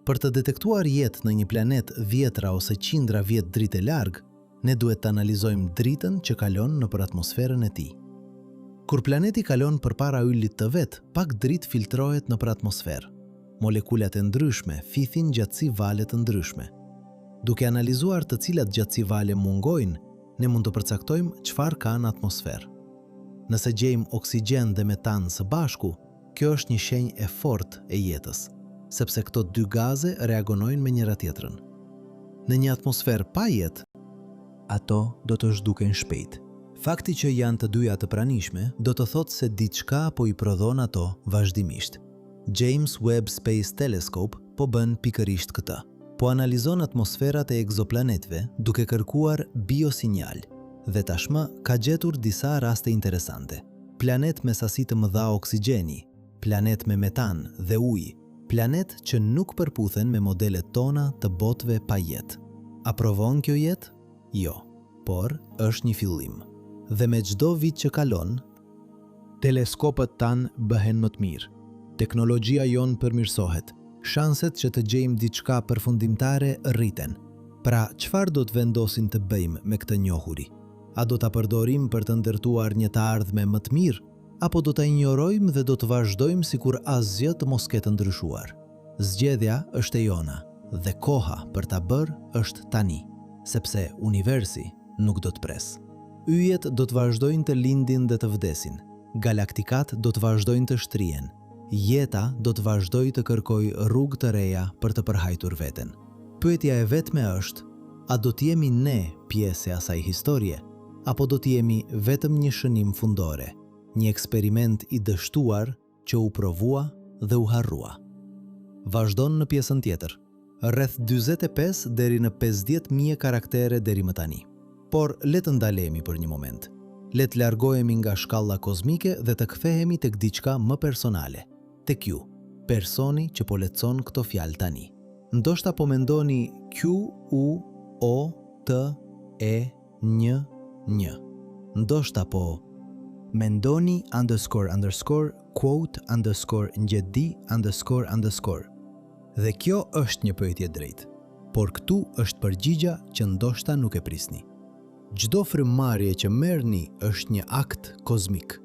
Për të detektuar jetë në një planet dhjetra ose qindra vjet dritë larg, ne duhet të analizojmë dritën që kalon nëpër atmosferën e tij. Kur planeti kalon përpara ylit të vet, pak dritë filtrohet nëpër atmosferë. Molekulat e ndryshme fithin gjatësi vale të ndryshme. Duke analizuar të cilat gjatësi vale mungojnë, ne mund të përcaktojmë çfarë ka në atmosferë. Nëse gjejmë oksigjen dhe metan së bashku, kjo është një shenjë e fortë e jetës, sepse këto dy gaze reagonojnë me njëra tjetrën. Në një atmosferë pa jetë, ato do të zhduken shpejt. Fakti që janë të dyja të pranishme do të thotë se diçka po i prodhon ato vazhdimisht. James Webb Space Telescope po bën pikërisht këtë. Po analizon atmosferat e egzoplanetëve duke kërkuar biosinjal dhe tashmë ka gjetur disa raste interesante. Planet me sasi të mëdha oksigjeni, planet me metan dhe ujë, planet që nuk përputhen me modelet tona të botëve pa jetë. A provon kjo jetë? Jo, por është një fillim. Dhe me çdo vit që kalon, teleskopët tanë bëhen më të mirë. Teknologjia jonë përmirësohet. Shanset që të gjejmë diçka përfundimtare rriten. Pra, çfarë do të vendosim të bëjmë me këtë njohuri? A do ta përdorim për të ndërtuar një të ardhme më të mirë, apo do ta injorojmë dhe do të vazhdojmë sikur asgjë të mos ketë ndryshuar? Zgjedhja është e jona dhe koha për ta bërë është tani, sepse universi nuk do të pres. Yjet do të vazhdojnë të lindin dhe të vdesin. Galaktikat do të vazhdojnë të shtrihen. Jeta do të vazhdoj të kërkoj rrugë të reja për të përhajtur veten. Pyetja e vetme është, a do të jemi ne pjesë e asaj historie, apo do të jemi vetëm një shënim fundore, një eksperiment i dështuar që u provua dhe u harrua? Vazhdon në pjesën tjetër. Rreth 45 deri në 50.000 karaktere deri më tani. Por le të ndalemi për një moment. Le të largohemi nga shkalla kozmike dhe të kthehemi tek diçka më personale. Tek ju, personi që po lexon këto fjalë tani. Ndoshta po mendoni Q, U, O, T, E, N, N. Ndoshta po mendoni __ quote __ Dhe kjo është një pyetje drejtë, por këtu është përgjigja që ndoshta nuk e prisni. Çdo frymëmarrje që merrni është një akt kozmik.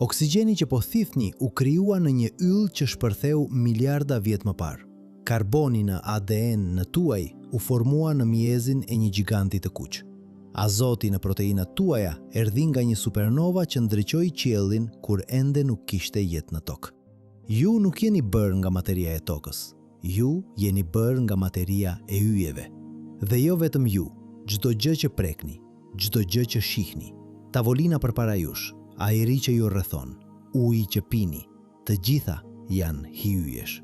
Oksigjeni që po thithni u krijua në një yll që shpërtheu miliarda vjet më parë. Karboni në ADN në tuaj u formua në mjezin e një giganti të kuq. Azoti në proteinat tuaja erdhi nga një supernova që ndriçoi qiellin kur ende nuk kishte jetë në tokë. Ju nuk jeni bërë nga materia e tokës. Ju jeni bërë nga materia e yjeve. Dhe jo vetëm ju, çdo gjë që prekni, çdo gjë që shihni, tavolina përpara jush, ajri që ju rrethon, uji që pini, të gjitha janë hyjesh.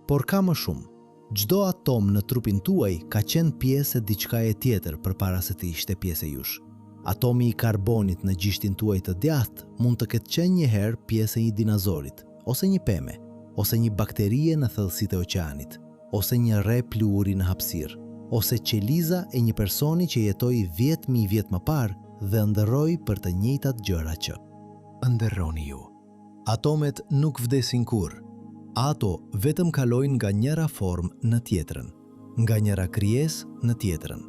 Por ka më shumë. Çdo atom në trupin tuaj ka qenë pjesë e diçka e tjetër përpara se të ishte pjesë e jush. Atomi i karbonit në gjishtin tuaj të djathtë mund të ketë qenë një herë pjesë e një dinozorit, ose një peme, ose një bakterie në thellësitë e oqeanit, ose një rre pluhuri në hapësirë, ose qeliza e një personi që jetoi 10.000 vjet më parë dhe ndërroi për të njëjtat gjëra që ndërroni ju. Atomet nuk vdesin kurrë. Ato vetëm kalojnë nga njëra formë në tjetrën, nga njëra krijesë në tjetrën,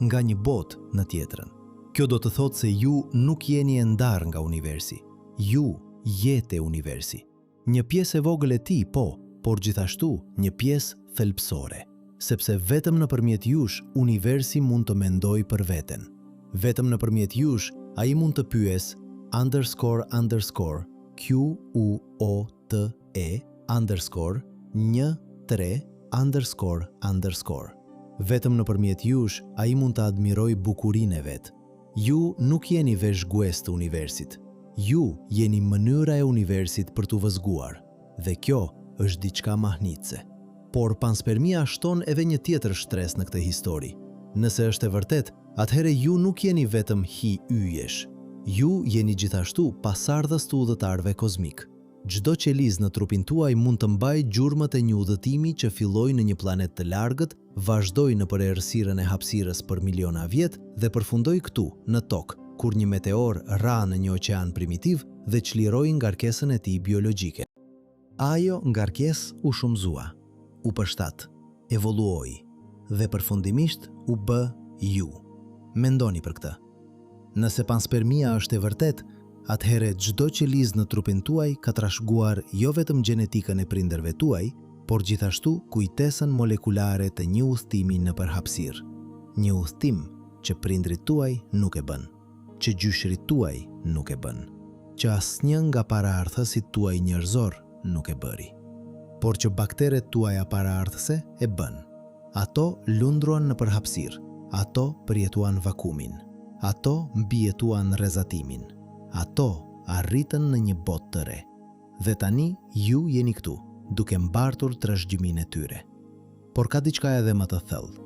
nga një botë në tjetrën. Kjo do të thotë se ju nuk jeni e ndarë nga universi. Ju jete universi. Një pjesë e vogël e tij, po, por gjithashtu një pjesë thelbësore, sepse vetëm nëpërmjet jush universi mund të mendojë për veten. Vetëm nëpërmjet jush ai mund të pyes _QUOTE_13__. Vetëm nëpërmjet jush ai mund të admiroj bukurinë e vet. Ju nuk jeni veshgues të universit. Ju jeni mënyra e universit për t'u vëzguar. Dhe kjo është diçka mahnitse. Por panspermia shton edhe një tjetër shtresë në këtë histori. Nëse është e vërtet, atëherë ju nuk jeni vetëm yjesh. Ju jeni gjithashtu pasardhës të udhëtarëve kozmik. Çdo qelizë në trupin tuaj mund të mbajë gjurmët e një udhëtimi që filloi në një planet të largët, vazhdoi nëpër errësirën e hapësirës për miliona vjet dhe përfundoi këtu, në tokë, kur një meteor ra në një oqean primitiv dhe çliroi ngarkesën e tij biologjike. Ajo ngarkes u shumëzua, u përshtat, evoluoi dhe përfundimisht u bë ju. Mendoni për këtë. Nëse panspermia është e vërtet, atëhere çdo qeliz në trupin tuaj ka trashëguar jo vetëm gjenetikën e prindërve tuaj, por gjithashtu kujtesën molekulare të një udhtimi në përhapësirë. Një udhtim që prindrit tuaj nuk e bën, që gjyshrit tuaj nuk e bën, që asnjë nga paraardhësit tuaj njerëzor nuk e bëri, por që bakteret tuaja paraardhëse e bën. Ato lundruan në përhapësirë, ato përjetuan vakumin, ato mbijetuan rrezatimin, ato arritën në një botë të re. Dhe tani ju jeni këtu, duke mbartur trashëgiminë e tyre. Por ka diçka edhe më të thellë.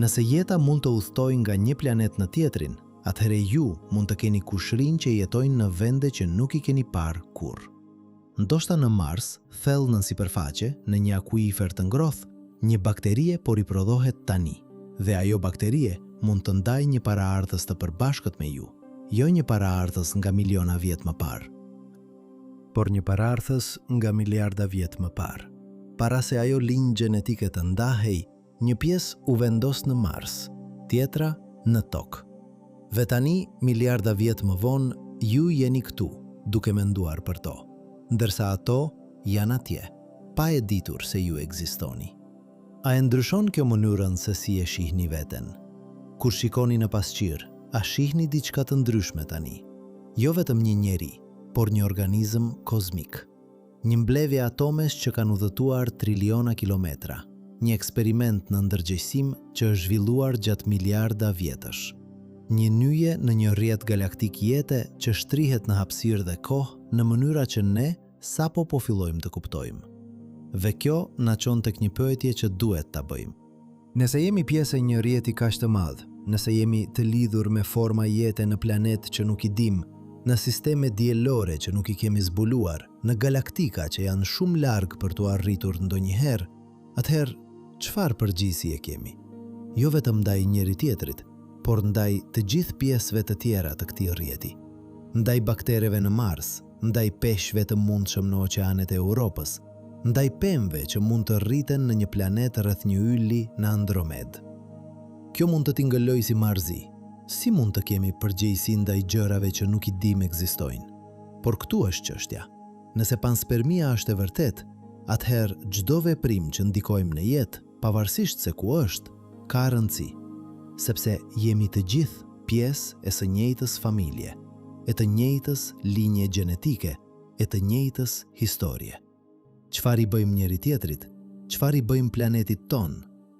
Nëse jeta mund të udhtojë nga një planet në tjetrin, atëherë ju mund të keni kushrinj që jetojnë në vende që nuk i keni parë kurrë. Ndoshta në Mars, thellë nën sipërfaqe, në një akuifer të ngrohtë, një bakterie po riprodhohet tani, dhe ajo bakterie mund të ndajë një paraardhës të përbashkët me ju, jo një paraardhës nga miliona vjet më parë, por një paraardhës nga miliarda vjet më parë. Para se ajo linjë gjenetike të ndahej, një pjesë u vendos në Mars, tjetra në Tokë. Dhe tani, miliarda vjet më vonë, ju jeni këtu, duke menduar për to, ndërsa ato janë atje, pa e ditur se ju ekzistoni. A e ndryshon kjo mënyrën se si e shihni veten? Kur shikoni në pasqyrë, a shihni diçka të ndryshme tani? Jo vetëm një njeri, por një organizëm kozmik. Një mbledhje atomesh që kanë udhëtuar triliona kilometra. Një eksperiment në ndërgjegjësim që është zhvilluar gjatë miliarda vjetësh. Një nyje në një rrjet galaktik jete që shtrihet në hapësirë dhe kohë në mënyra që ne sapo po fillojmë të kuptojmë. Dhe kjo na çon tek një pyetje që duhet ta bëjmë. Nëse jemi pjesë e një rrjeti kaq të madh, nëse jemi të lidhur me forma jete në planet që nuk i dim, në sisteme diellore që nuk i kemi zbuluar, në galaktika që janë shumë larg për t'u arritur ndonjëherë, atëherë çfarë përgjegjësie kemi? Jo vetëm ndaj njëri tjetrit, por ndaj të gjithë pjesëve të tjera të këtij rrjeti. Ndaj baktereve në Mars, ndaj peshqve të mundshëm në oqeanet e Europës, ndaj pemëve që mund të rriten në një planet rreth një ylli në Andromed. Kjo mund të tingëllojë si marrëzi. Si mund të kemi përgjegjësi ndaj gjërave që nuk i dim ekzistojnë? Por këtu është çështja. Nëse panspermia është e vërtet, atëherë çdo veprim që ndikojmë në jetë, pavarësisht se ku është, ka rëndësi, sepse jemi të gjithë pjesë e së njëjtës familje, e të njëjtës linje gjenetike, e të njëjtës historie. Çfarë i bëjmë njëri tjetrit? Çfarë i bëjmë planetit ton?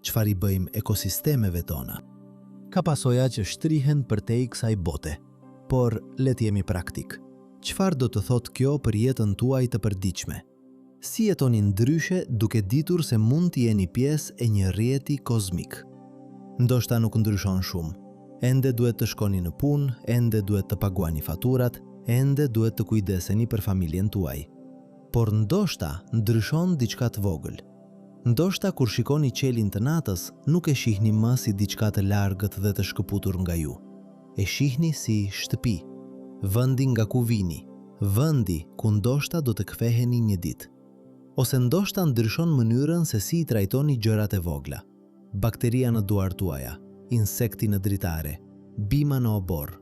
Çfarë i bëjmë ekosistemeve tona? Ka pasoja që shtrihen përtej kësaj bote, por le të jemi praktik. Çfarë do të thotë kjo për jetën tuaj të përditshme? Si jetoni ndryshe duke ditur se mund të jeni pjesë e një rrjeti kozmik? Ndoshta nuk ndryshon shumë. Ende duhet të shkoni në punë, ende duhet të paguani faturat, ende duhet të kujdeseni për familjen tuaj. Por ndoshta ndryshon diçka të vogël. Ndoshta kur shikoni qelin të natës, nuk e shihni më si diçka të largët dhe të shkëputur nga ju. E shihni si shtëpi, vendi nga ku vini, vendi ku ndoshta do të ktheheni një ditë. Ose ndoshta ndryshon mënyrën se si i trajtoni gjërat e vogla. Bakteria në duart tuaja, insekti në dritare, bima në obor.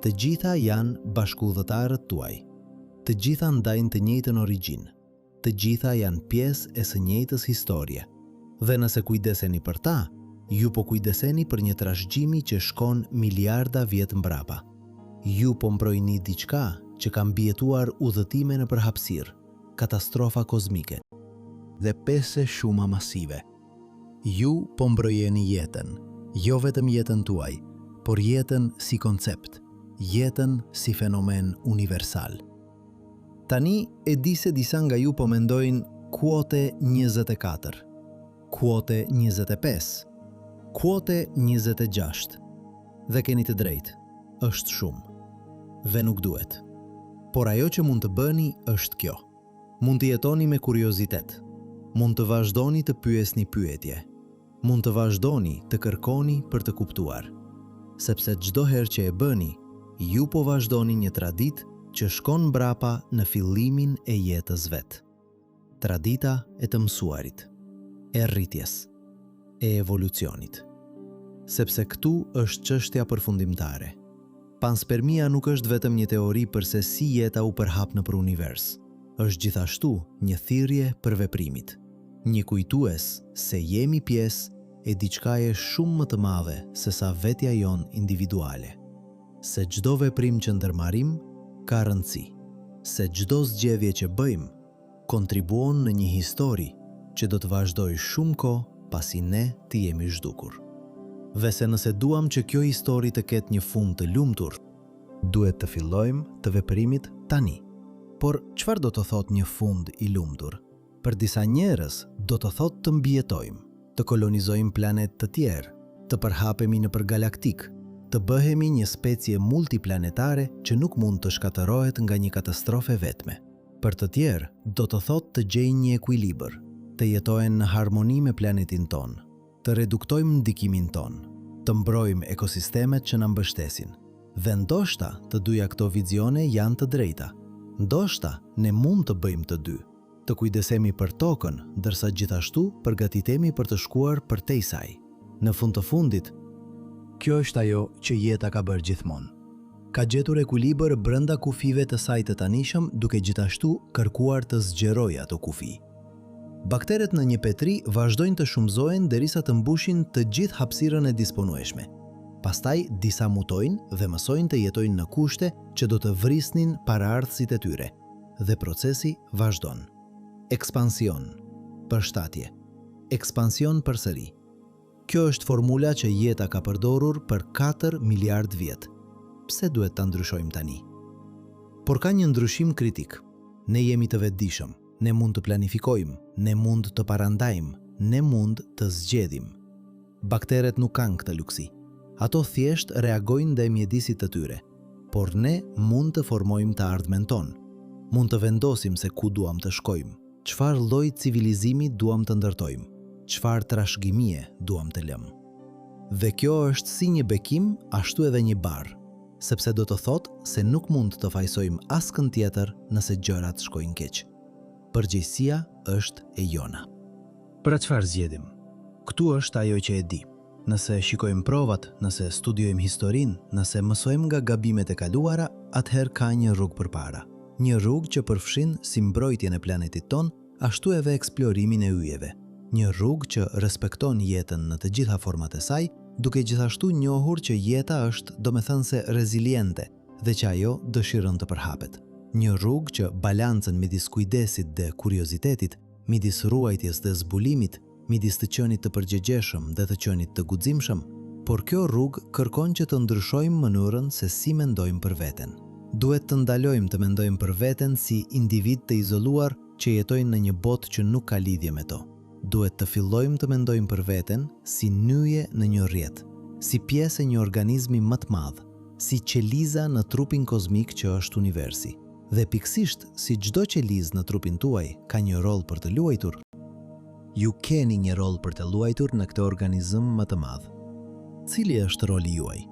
Të gjitha janë bashkëudhëtarët tuaj. Të gjitha ndajnë të njëjtën origjinë. Të gjitha janë pjesë e së njëjtës historie. Dhe nëse kujdeseni për ta, ju po kujdeseni për një trashëgimi që shkon miliarda vjet mbrapa. Ju po mbrojni diçka që ka mbijetuar udhëtime në përhapësirë, katastrofa kozmike dhe pese shuma masive. Ju po mbrojeni jetën, jo vetëm jetën tuaj, por jetën si koncept, jetën si fenomen universal. Tani e di se disa nga ju po mendojnë kuote 24, kuote 25, kuote 26. Dhe keni të drejtë, është shumë. Dhe nuk duhet. Por ajo që mund të bëni është kjo. Mund të jetoni me kuriozitet. Mund të vazhdoni të pyesni pyetje. Mund të vazhdoni të kërkoni për të kuptuar. Sepse çdo herë që e bëni, ju po vazhdoni një traditë që shkon mbrapa në fillimin e jetës vet. tradita e të mësuarit, e rritjes, e evolucionit. Sepse këtu është çështja përfundimtare. Panspermia nuk është vetëm një teori për se si jeta u përhap nëpër univers. Është gjithashtu një thirrje për veprimit, një kujtues se jemi pjesë e diçkaje shumë më të madhe se sa vetja jon individuale. Se çdo veprim që ndërmarrim ka rëndësi, se çdo zgjedhje që bëjmë kontribuon në një histori që do të vazhdojë shumë kohë pasi ne të jemi zhdukur. Dhe se nëse duam që kjo histori të ketë një fund të lumtur, duhet të fillojmë të veprimit tani. Por çfarë do të thotë një fund i lumtur? Për disa njerëz do të thotë të mbijetojmë, të kolonizojmë planet të tjerë, të përhapemi nëpër galaktik, të bëhemi një specie multiplanetare që nuk mund të shkatërohet nga një katastrofe vetme. Për të tjerë do të thotë të gjejnë një ekuilibër, të jetojnë në harmoni me planetin tonë, të reduktojmë ndikimin tonë, të mbrojmë ekosistemet që na mbështesin. Dhe ndoshta të dyja këto vizione janë të drejta. Ndoshta ne mund të bëjmë të dy, të kujdesemi për tokën, ndërsa gjithashtu përgatitemi për të shkuar përtej saj. Në fund të fundit, kjo është ajo që jeta ka bërë gjithmonë. Ka gjetur ekuilibër brenda kufive të saj të tanishëm, duke gjithashtu kërkuar të zgjerojë ato kufi. Bakteret në një petri vazhdojnë të shumëzohen derisa të mbushin të gjithë hapësirën e disponueshme. Pastaj disa mutojnë dhe mësojnë të jetojnë në kushte që do të vrisnin paraardhësit e tyre, dhe procesi vazhdon. Ekspansion, përshtatje, ekspansion përsëri. Kjo është formula që jeta ka përdorur për 4 miliard vjet. Pse duhet ta ndryshojmë tani? Por ka një ndryshim kritik. Ne jemi të vetëdijshëm. Ne mund të planifikojmë, ne mund të parandajmë, ne mund të zgjedhim. Bakteret nuk kanë këtë luksi. Ato thjesht reagojnë ndaj mjedisit të tyre, por ne mund të formojmë të ardhmen tonë. Mund të vendosim se ku duam të shkojmë, çfarë lloj civilizimi duam të ndërtojmë, çfarë trashëgimie duam të lëmë. Dhe kjo është si një bekim, ashtu edhe një barë, sepse do të thotë se nuk mund të fajsojmë askën tjetër nëse gjërat shkojnë keq. Përgjegjësia është e jona. Për çfarë zgjedhim? Ktu është ajo që e di. Nëse shikojmë provat, nëse studiojmë historinë, nëse mësojmë nga gabimet e kaluara, atëherë ka një rrugë përpara. Një rrugë që përfshin si mbrojtjen e planetit ton, ashtu edhe eksplorimin e yjeve. Një rrugë që respekton jetën në të gjitha format e saj, duke gjithashtu njohur që jeta është domethënse reziliente dhe që ajo dëshiron të përhapet. Një rrugë që balancën midis kujdesit dhe kuriozitetit, midis ruajtjes dhe zbulimit, midis të qenit të përgjegjeshëm dhe të qenit të guximshëm, por kjo rrugë kërkon që të ndryshojmë mënyrën se si mendojmë për veten. Duhet të ndalojmë të mendojmë për veten si individ të izoluar që jetojnë në një botë që nuk ka lidhje me to. Duhet të fillojmë të mendojmë për veten si nyje në një rrjet, si pjesë e një organizmi më të madh, si qeliza në trupin kozmik që është universi. Dhe pikësisht, si çdo qelizë në trupin tuaj ka një rol për të luajtur, ju keni një rol për të luajtur në këtë organizëm më të madh. Cili është roli juaj?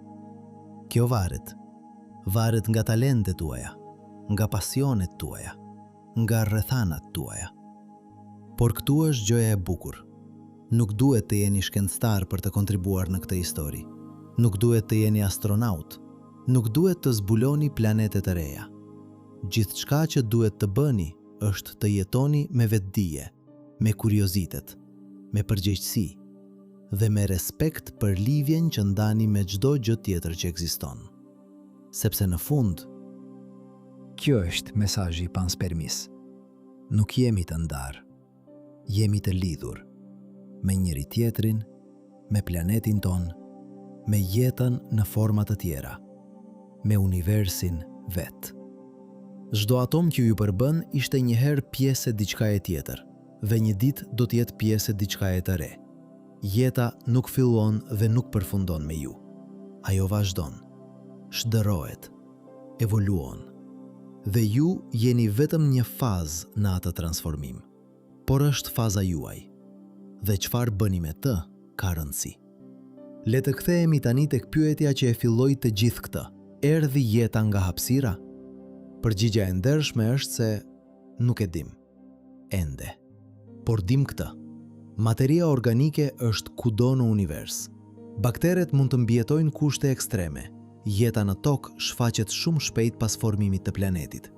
Kjo varet nga talentet tuaja, nga pasionet tuaja, nga rrethanat tuaja. Por këtu është gjëja e bukur. Nuk duhet të jeni shkencëtar për të kontribuar në këtë histori. Nuk duhet të jeni astronaut. Nuk duhet të zbuloni planetet e reja. Gjithçka që duhet të bëni është të jetoni me vetdije, me kuriozitet, me përgjegjësi dhe me respekt për lidhjen që ndani me çdo gjë tjetër që ekziston. Sepse në fund, kjo është mesazhi i panspermis. Nuk jemi të ndarë, jemi të lidhur me njëri tjetrin, me planetin ton, me jetën në forma të tjera, me universin vet. Çdo atom që ju përbën ishte njëherë pjesë e diçkaje tjetër, dhe një ditë do të jetë pjesë e diçkaje të re. Jeta nuk fillon dhe nuk përfundon me ju. Ajo vazhdon, shndërrohet, evoluon. Dhe ju jeni vetëm një fazë në atë transformim. Por është faza juaj. Dhe çfarë bëni me të ka rëndësi. Le të kthehemi tani tek pyetja që e filloi të gjithë këtë. Erdhi jeta nga hapësira? Përgjigjja e ndershme është se nuk e dim. Ende. por dim këtë. Materia organike është kudo në univers. Bakteret mund të mbjetojnë kushte ekstreme. Jeta në tokë shfaqet shumë shpejt pas formimit të planetit.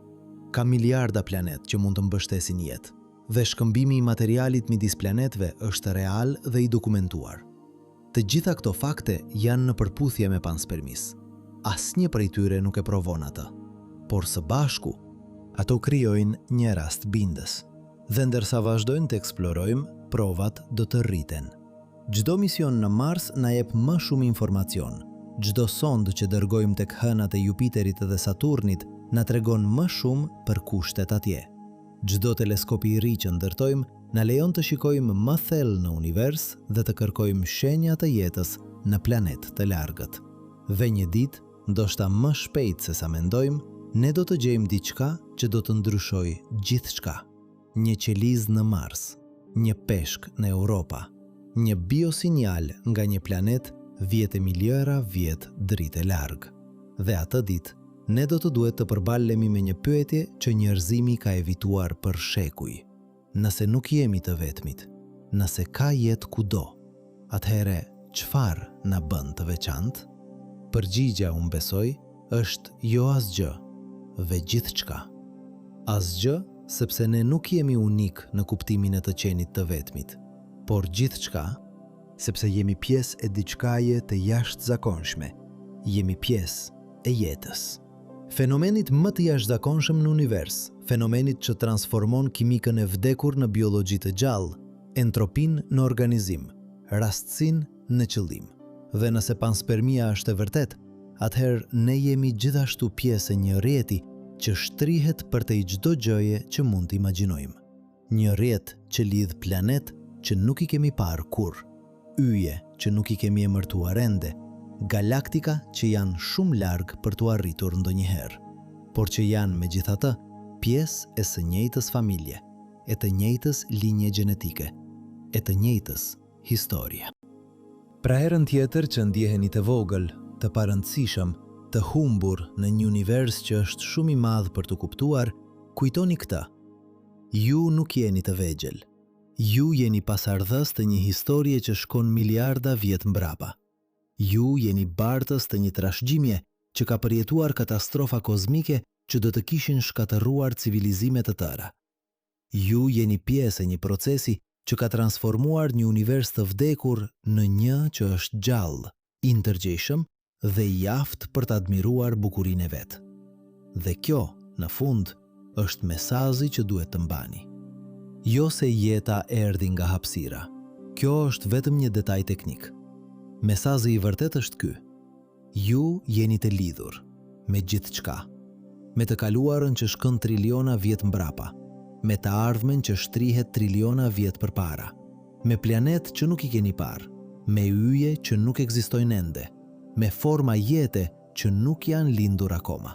Ka miliarda planet që mund të mbështesin jetë, dhe shkëmbimi i materialit midis planetëve është real dhe i dokumentuar. Të gjitha këto fakte janë në përputhje me panspermis. Asnjë prej tyre nuk e provon atë, por së bashku ato krijojnë një rast bindës. Dhe ndërsa vazhdojnë të eksplorojmë, provat do të rriten. Çdo mision në Mars na jep më shumë informacion. Çdo sond që dërgojmë tek hënat e Jupiterit dhe Saturnit na tregon më shumë për kushtet atje. Çdo teleskop i ri që ndërtojmë na lejon të shikojmë më thellë në univers dhe të kërkojmë shenja të jetës në planet të largët. Dhe një ditë, ndoshta më shpejt se sa mendojmë, ne do të gjejmë diçka që do të ndryshojë gjithçka. Një qeliz në Mars, një peshk në Europa, një biosinjal nga një planet vjetë miljara vjet drite larg. Dhe atë ditë, ne do të duhet të përballemi me një pyetje që njerëzimi ka evituar për shekuj. Nëse nuk jemi të vetmit, nëse ka jetë kudo, atëhere çfarë na bën të veçantë? Përgjigja, unë besoj, është jo asgjë, dhe gjithçka. Asgjë, sepse ne nuk jemi unik në kuptimin e të qenit të vetmit, por gjithçka, sepse jemi pjesë e diçkaje të jashtëzakonshme, jemi pjesë e jetës. Fenomenit më të jashtëzakonshëm në univers, fenomenit që transformon kimikën e vdekur në biologji të gjallë, entropin në organizim, rastësin në qëllim. Dhe nëse panspermia është e vërtet, atëherë ne jemi gjithashtu pjesë e një rjeti që shtrihet përtej çdo gjëje që mund të imagjinojmë. Një rjet që lidh planet që nuk i kemi parë kurrë, yje që nuk i kemi emërtuar ende, galaktika që janë shumë larg për t'u arritur ndonjëherë, por që janë megjithatë pjesë e së njëjtës familje, e të njëjtës linje gjenetike, e të njëjtës historie. Pra herën tjetër që ndjeheni të vogël, të parëndësishëm, të humbur në një univers që është shumë i madh për të kuptuar, kujtoni këtë. Ju nuk jeni të vegjël. Ju jeni pasardhës të një historie që shkon miliarda vjet mbrapa. Ju jeni bartës të një trashëgjimje që ka përjetuar katastrofa kozmike që do të kishin shkatërruar civilizime të tëra. Ju jeni pjesë e një procesi që ka transformuar një univers të vdekur në një që është gjallë, intergjeshëm dhe i aftë për të admiruar bukurinë e vet. Dhe kjo, në fund, është mesazhi që duhet të mbani. Jo se jeta erdhi nga hapësira. Kjo është vetëm një detaj teknik. Mesazhi i vërtet është ky. Ju jeni të lidhur me gjithçka, me të kaluarën që shkon triliona vjet mbrapa, me të ardhmen që shtrihet triliona vjet përpara, me planet që nuk i keni parë, me yje që nuk ekzistojnë ende, me forma jete që nuk janë lindur akoma.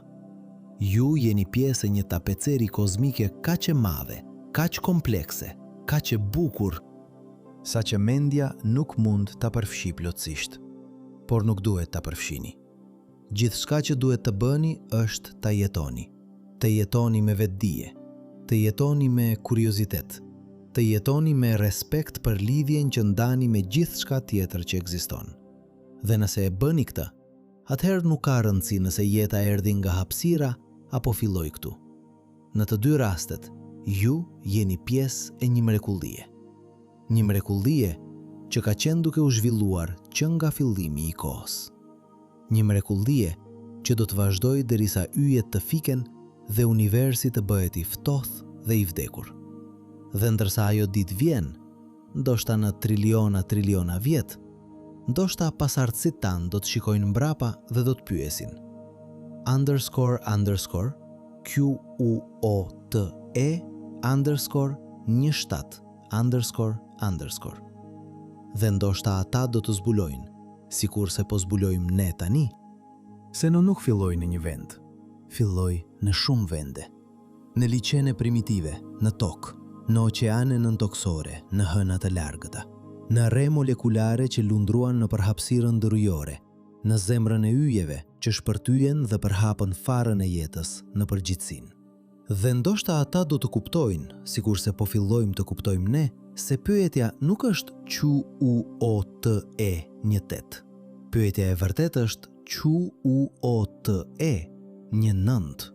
Ju jeni pjesë e një tapeceri kozmike kaq e madhe, kaq komplekse, kaq e bukur, sa që mendja nuk mund ta përfshi plotësisht, por nuk duhet ta përfshini. Gjithçka që duhet të bëni është ta jetoni. Të jetoni me vetdije, të jetoni me kuriozitet, të jetoni me respekt për lidhjen që ndani me gjithçka tjetër që ekziston. Dhe nëse e bëni këtë, atëherë nuk ka rëndësi nëse jeta erdhi nga hapësira apo filloi këtu. Në të dy rastet, ju jeni pjesë e një mrekullie. Një mrekullie që ka qenë duke u zhvilluar që nga fillimi i kohës. Një mrekullie që do të vazhdojë derisa yjet të fiken dhe universi të bëhet i ftohtë dhe i vdekur. Dhe ndërsa ajo ditë vjen, ndoshta në triliona vjet, ndoshta pasardhësit tanë do të shikojnë mbrapa dhe do të pyesin. _QUOTE_17_. Dhe ndoshta ata do të zbulojnë, sikurse po zbulojmë ne tani, se nuk filloi në një vend, filloi në shumë vende. Në liçene primitive, në tokë, në oqeane nëntoksore, në hëna të largëta, në re molekulare që lundruan në përhapësirën ndërujore, në zemrën e yjeve që shpërtyen dhe përhapën farën e jetës në përgjithësinë. Dhe ndoshta ata do të kuptojnë, sikurse po fillojmë të kuptojmë ne, se pyetja nuk është QUOTE 18. Pyetja e vërtet është QUOTE 19.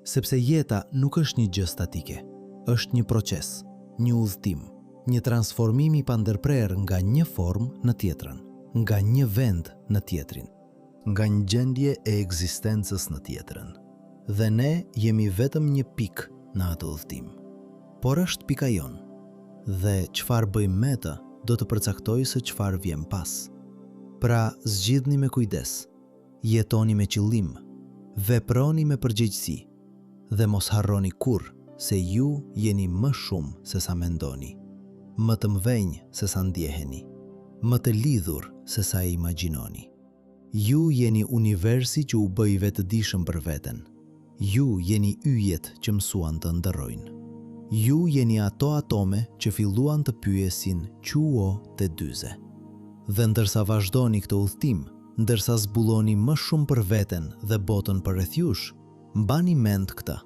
Sepse jeta nuk është një gjë statike, është një proces, një udhëtim, një transformim i pandërprer nga një formë në tjetrën, nga një vend në tjetrin, nga një gjendje e ekzistencës në tjetrën. Dhe ne jemi vetëm një pikë në atë udhëtim. Por është pika jonë, dhe çfarë bëjmë me të do të përcaktojë se çfarë vjen pas. Pra, zgjidhni me kujdes, jetoni me qëllim, veproni me përgjegjësi, dhe mos harroni kurrë se ju jeni më shumë se sa mendoni, më të mëdhenj se sa ndjeheni, më të lidhur se sa e imagjinoni. Ju jeni universi që u bëi vetëdijshëm për veten. Ju jeni yjet që mësuan të ndërrojnë. Ju jeni ato atome që filluan të pyesin quo te dyze. Dhe ndërsa vazhdoni këtë udhëtim, ndërsa zbuloni më shumë për veten dhe botën përreth jush, mbani mend këtë.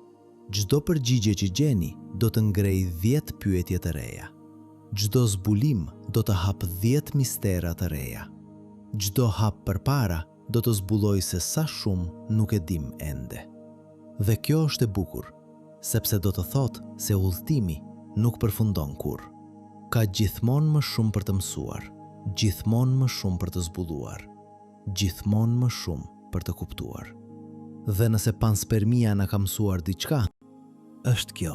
Çdo përgjigje që gjeni do të ngrej 10 pyetje të reja. Çdo zbulim do të hap 10 mistera të reja. Çdo hap përpara do të zbuloj se sa shumë nuk e dim ende. Dhe kjo është e bukur, sepse do të thotë se udhëtimi nuk përfundon kurrë. Ka gjithmonë më shumë për të mësuar, gjithmonë më shumë për të zbuluar, gjithmonë më shumë për të kuptuar. Dhe nëse panspermia na ka mësuar diçka, është kjo.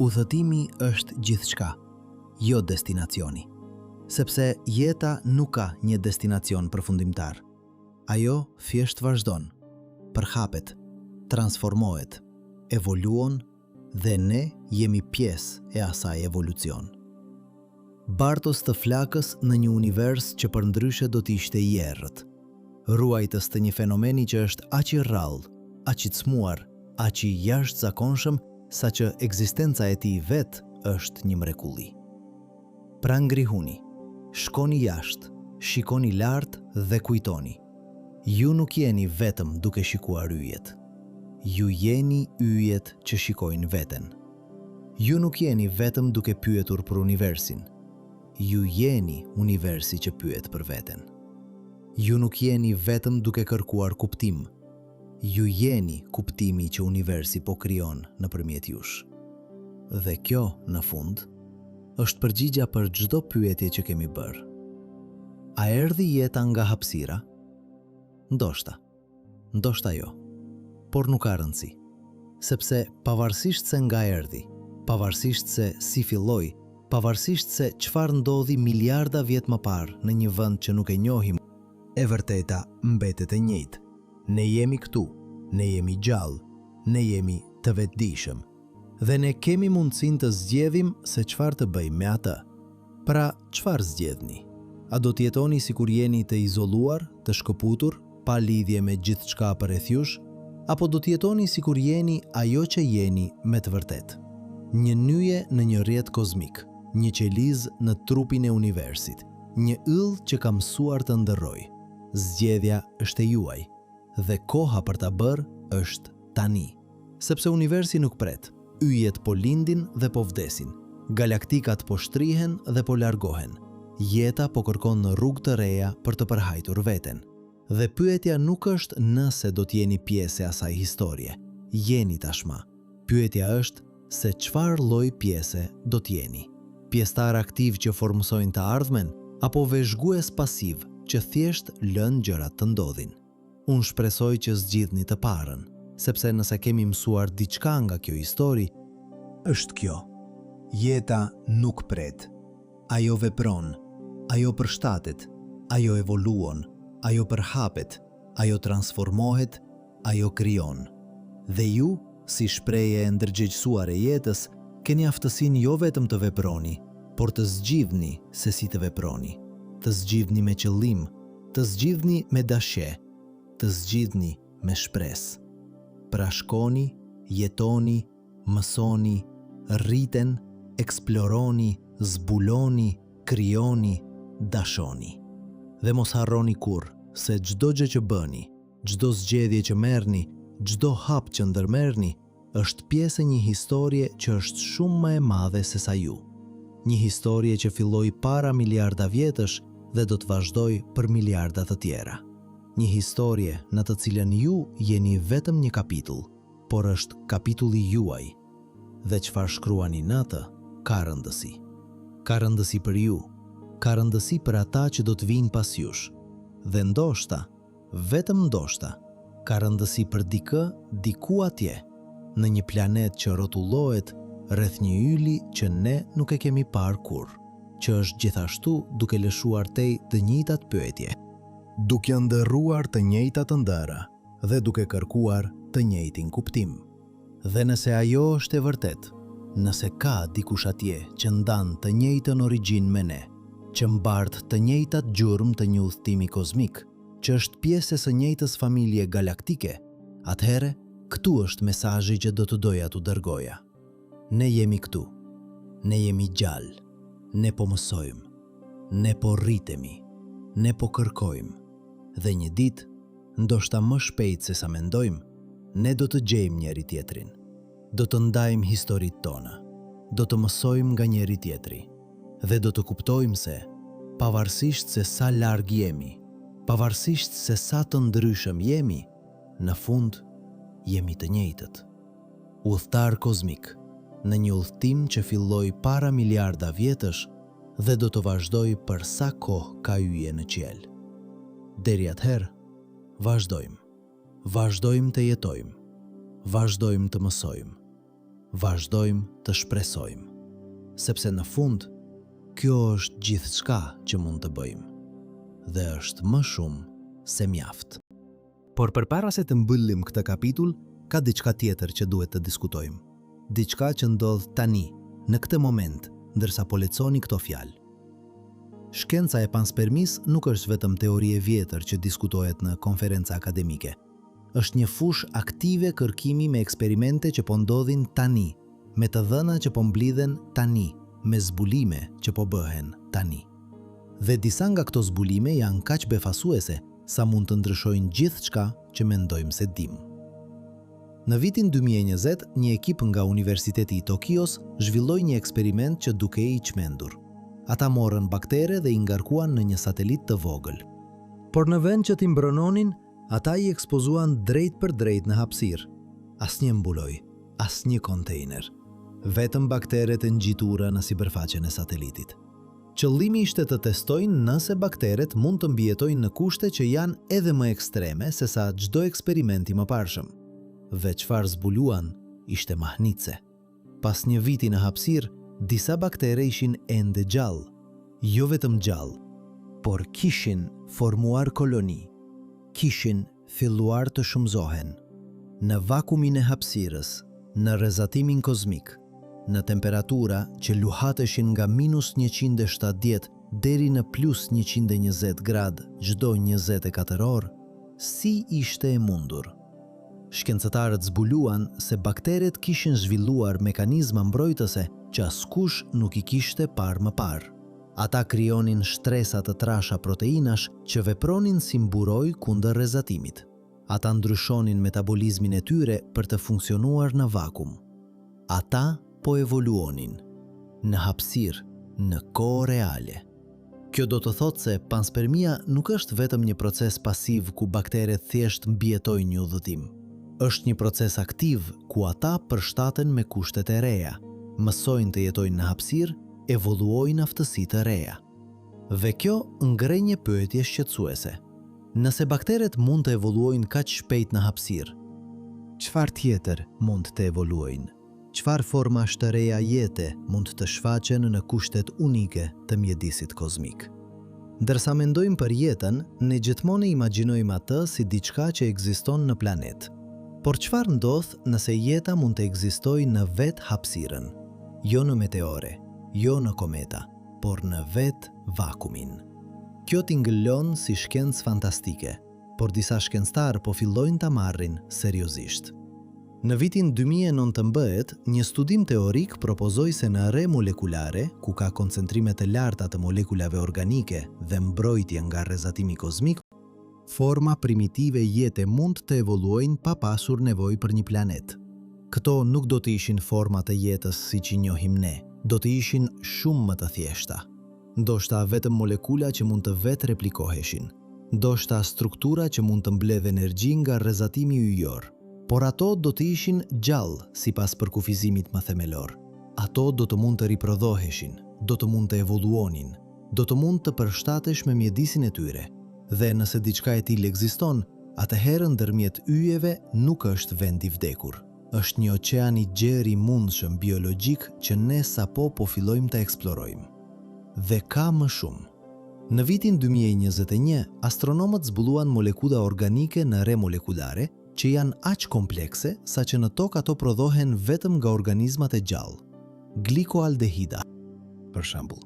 Udhëtimi është gjithçka, jo destinacioni. Sepse jeta nuk ka një destinacion përfundimtar. Ajo thjesht vazhdon, përhapet, transformohet, evoluon dhe ne jemi pjesë e asaj evolucion. Bartos të flakës në një univers që përndryshe do të ishte i errët, ruajtës të një fenomeni që është aq i rrallë, aq i çmuar, aq i jashtëzakonshëm sa që ekzistenca e tij vetë është një mrekulli. Pra ngrihuni, shkoni jashtë, shikoni lart dhe kujtoni. Ju nuk jeni vetëm duke shikuar yjet. Ju jeni yjet që shikojnë veten. Ju nuk jeni vetëm duke pyetur për universin. Ju jeni universi që pyet për veten. Ju nuk jeni vetëm duke kërkuar kuptim. Ju jeni kuptimi që universi po krijon nëpërmjet jush. Dhe kjo, në fund, është përgjigja për çdo pyetje që kemi bërë. A erdhi jeta nga hapësira? Ndoshta jo, por nuk ka rëndësi, sepse pavarësisht se nga erdhi, pavarësisht se si filloi, pavarësisht se çfarë ndodhi miliarda vjet më parë në një vend që nuk e njohim, e vërteta mbetet e njëjtë. Ne jemi këtu, ne jemi gjallë, ne jemi të vetëdijshëm, dhe ne kemi mundësinë të zgjedhim se çfarë të bëjmë me atë. Pra, çfarë zgjedhni? A do të jetoni sikur jeni të izoluar, të shkëputur, pa lidhje me gjithçka përreth jush, apo do të jetoni sikur jeni ajo që jeni me të vërtetë? Një nyje në një rrjet kozmik, një qeliz në trupin e universit, një yll që ka mësuar të ndërroj. Zgjedhja është e juaj, dhe koha për ta bërë është tani. Sepse universi nuk pret, yjet po lindin dhe po vdesin, galaktikat po shtrihen dhe po largohen. Jeta po kërkon në rrugë të reja për të përhajtur veten. Dhe pyetja nuk është nëse do t'jeni pjesë e asaj historie. Jeni tashma. Pyetja është se çfarë lloj pjese do t'jeni. Pjesëtar aktiv që formsojnë të ardhmen, apo veshgues pasiv që thjesht lën gjërat të ndodhin. Unë shpresoj që zgjidhni të parën, sepse nëse kemi mësuar diçka nga kjo histori, është kjo. Jeta nuk pret. Ajo vepron, ajo përshtatet, ajo evoluon, ajo përhapet, ajo transformohet, ajo krijon. Dhe ju, si shprehje e ndërgjegjësuar e jetës, keni aftësinë jo vetëm të veproni, por të zgjidhni se si të veproni, të zgjidhni me qëllim, të zgjidhni me dashje, të zgjidhni me shpresë. Pra shkoni, jetoni, mësoni, rriten, eksploroni, zbuloni, krijoni, dashoni. Dhe mos harroni kurrë se çdo gjë që bëni, çdo zgjedhje që merrni, çdo hap që ndërmerrni, është pjesë e një historie që është shumë më e madhe se sa ju. një historie që filloi para miliarda vjetësh dhe do të vazhdoj për miliarda të tjera. Një historie në të cilën ju jeni vetëm një kapitull, por është kapitulli juaj. Dhe çfarë shkruani në të, ka rëndësi. Ka rëndësi për ju, ka rëndësi për ata që do të vinë pas jush. Dhe ndoshta, vetëm ndoshta, ka rëndësi për dikë, diku atje, në një planet që rrotullohet rreth një yli që ne nuk e kemi parë kurrë, që është gjithashtu duke lëshuar tej të njëjtat pyetje, duke ndërruar të njëjtat ëndëra dhe duke kërkuar të njëjtin kuptim. Dhe nëse ajo është e vërtet, nëse ka dikush atje që ndan të njëjtën origjinë me ne, që mbart të njëjtat gjurmë të një udhëtimi kozmik, që është pjesë e së njëjtës familje galaktike, atëherë këtu është mesazhi që do të doja t'u dërgoja. Ne jemi këtu, ne jemi gjallë, ne po mësojmë, ne po rritemi, ne po kërkojmë, dhe një ditë, ndoshta më shpejt se sa mendojmë, ne do të gjejmë njëri tjetrin, do të ndajmë historitë tona, do të mësojmë nga njëri tjetri, dhe do të kuptojmë se, pavarësisht se sa larg jemi, pavarësisht se sa të ndryshëm jemi, në fund jemi të njëjtët. Udhëtar kozmik, në një udhëtim që filloi para miliarda vjetësh dhe do të vazhdoj për sa kohë ka yje në qiell. Deri atëherë, vazhdojmë të jetojmë, vazhdojmë të mësojmë, vazhdojmë të shpresojmë, sepse në fund, kjo është gjithçka që mund të bëjmë, dhe është më shumë se mjaft. Por përpara se të mbyllim këtë kapitull, ka diçka tjetër që duhet të diskutojmë. Diçka që ndodh tani, në këtë moment, ndërsa po lexoni këto fjalë. Shkenca e panspermis nuk është vetëm teori e vjetër që diskutohet në konferenca akademike. Është një fushë aktive kërkimi me eksperimente që po ndodhin tani, me të dhëna që po mblidhen tani, me zbulime që po bëhen tani. Dhe disa nga këto zbulime janë kaq befasuese sa mund të ndryshojnë gjithçka që mendojmë se dimë. Në vitin 2020, një ekip nga Universiteti i Tokios zhvilloi një eksperiment që dukej i çmendur. Ata morën baktere dhe i ngarkuan në një satelit të vogël. Por në vend që t'i mbrononin, ata i ekspozuan drejt për drejt në hapësirë. Asnjë mbuloj, asnjë kontejner. Vetëm bakteret e ngjitura në sipërfaqen e satelitit. Qëllimi ishte të testojnë nëse bakteret mund të mbijetojnë në kushte që janë edhe më ekstreme se sa çdo eksperimenti më parshëm. Dhe çfarë zbuluan ishte mahnitse. Pas një viti në hapësirë, disa baktere ishin ende gjallë, jo vetëm gjallë, por kishin formuar koloni, kishin filluar të shumëzohen, në vakumin e hapësirës, në rrezatimin kozmik, në temperatura që luhateshin nga -170 deri në +120 gradë çdo 24 orë, si ishte e mundur? Shkencëtarët zbuluan se bakteret kishin zhvilluar mekanizma mbrojtëse që askush nuk i kishte parë më parë. Ata krijonin shtresa të trasha proteinash që vepronin si mburoj kundër rrezatimit. Ata ndryshonin metabolizmin e tyre për të funksionuar në vakum. Ata po evoluonin në hapësirë, në kohë reale. Kjo do të thotë se panspermia nuk është vetëm një proces pasiv ku bakteret thjesht mbijetojnë një udhëtim. Është një proces aktiv ku ata përshtaten me kushtet e reja, mësojnë të jetojnë në hapësirë, evoluojnë aftësi të reja. Dhe kjo ngre një pyetje shqetësuese. Nëse bakteret mund të evoluojnë kaq shpejt në hapësirë, çfarë tjetër mund të evoluojnë? Çfarë formash të reja jete mund të shfaqen në kushtet unike të mjedisit kozmik? Ndërsa mendojmë për jetën, ne gjithmonë e imagjinojmë atë si diçka që ekziston në planet. Por çfarë ndodh nëse jeta mund të ekzistojë në vetë hapësirën, jo në meteore, jo në kometa, por në vetë vakumin? Kjo t'ingëllon si shkencë fantastike, por disa shkencëtarë po fillojnë ta marrin seriozisht. Në vitin 2019, një studim teorik propozoi se në re molekulare, ku ka koncentrime të larta të molekulave organike dhe mbrojtje nga rrezatimi kozmik, forma primitive jete mund të evoluojnë pa pasur nevojë për një planet. Këto nuk do të ishin forma të jetës siç i njohim ne, do të ishin shumë më të thjeshta. Ndoshta vetëm molekula që mund të vetë replikoheshin. Ndoshta struktura që mund të mbledh energji nga rrezatimi yjor. Por ato do të ishin gjallë sipas përkufizimit më themelor. Ato do të mund të riprodhoheshin, do të mund të evoluonin, do të mund të përshtatesh me mjedisin e tyre. Dhe nëse diçka e tillë ekziston, atëherë ndërmjet yjeve nuk është vend i vdekur. Është një oqean i gjerë i mundshëm biologjik që ne sapo po fillojmë ta eksplorojmë. Dhe ka më shumë. Në vitin 2021, astronomët zbuluan molekula organike në re molekulare që janë aq komplekse sa që në tokë ato prodhohen vetëm nga organizmat e gjallë. Glikoaldehida, për shembull.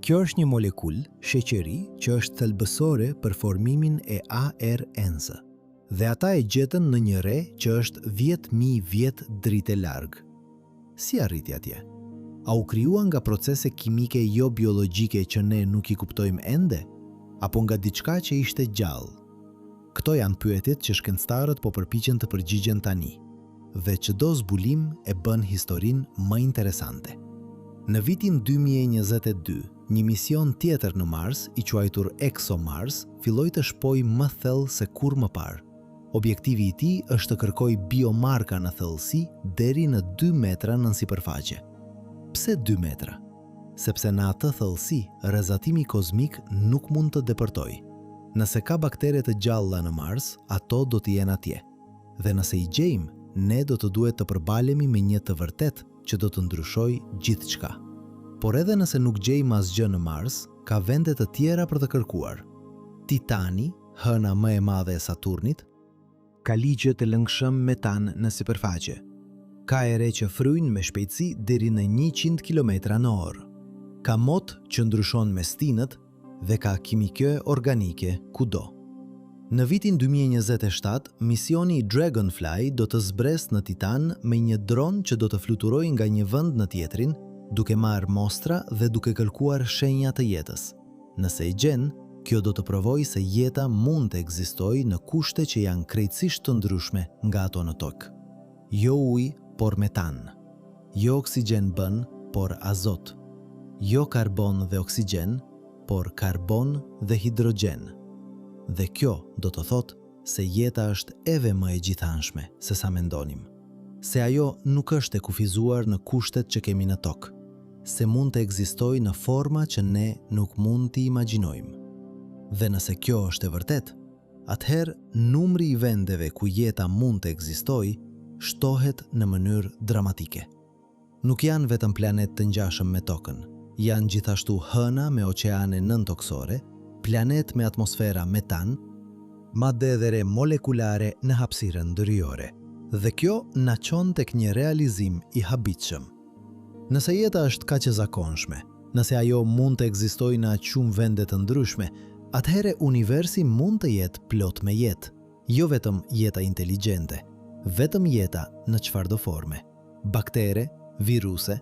Kjo është një molekul, sheqeri, që është thelbësore për formimin e ARNs. Dhe ata e gjetën në një re që është 10.000 vjet drite larg. Si arriti atje? A u krijuan nga procese kimike jo biologjike që ne nuk i kuptojmë ende? Apo nga diçka që ishte gjallë? Këto janë pyetjet që shkencëtarët po përpiqen të përgjigjen tani. Dhe çdo zbulim e bën historinë më interesante. Në vitin 2022, një mision tjetër në Mars, i quajtur ExoMars, filloi të shpojë më thellë se kur më parë. Objektivi i tij është të kërkojë biomarka në thellësi deri në 2 metra nën sipërfaqe. Pse 2 metra? Sepse në atë thellësi, rrezatimi kozmik nuk mund të depërtojë. Nëse ka baktere të gjalla në Mars, ato do të jenë atje. Dhe nëse i gjejmë, ne do të duhet të përbalemi me një të vërtet që do të ndryshojë gjithçka. Por edhe nëse nuk gjejmë asgjë në Mars, ka vende të tjera për të kërkuar. Titani, hëna më e madhe e Saturnit, ka ligje të lëngshëm metan në sipërfaqe. Ka ere që fryjnë me shpejtësi deri në 100 km/h. Ka mot që ndryshon me stinët dhe ka kimikë organike kudo. Në vitin 2027, misioni Dragonfly do të zbresë në Titan me një dron që do të fluturojë nga një vend në tjetrin, duke marrë mostra dhe duke kërkuar shenja të jetës. Nëse i gjen, kjo do të provojë se jeta mund të ekzistojë në kushte që janë krejtësisht të ndryshme nga ato në tokë. Jo ujë, por metan. Jo oksigjen bën, por azot. Jo karbon dhe oksigjen, por karbon dhe hidrogjen. Dhe kjo do të thotë se jeta është eve më e gjithanshme se sa mendonim. Se ajo nuk është e kufizuar në kushtet që kemi në tokë. Se mund të ekzistojë në forma që ne nuk mund t'i imagjinojmë. Dhe nëse kjo është e vërtet, atëherë numri i vendeve ku jeta mund të ekzistojë shtohet në mënyrë dramatike. Nuk janë vetëm planet të ngjashëm me tokën, janë gjithashtu hëna me oqeane nëntoksore, planet me atmosfera metan, madje edhe re molekulare në hapësirën ndërjore. Dhe kjo na çon tek një realizim i habitshëm. Nëse jeta është kaq e zakonshme, nëse ajo mund të ekzistojë në aq shumë vende të ndryshme, atëherë universi mund të jetë plot me jetë, jo vetëm jeta inteligjente, vetëm jeta në çfarëdo forme. Baktere, viruse,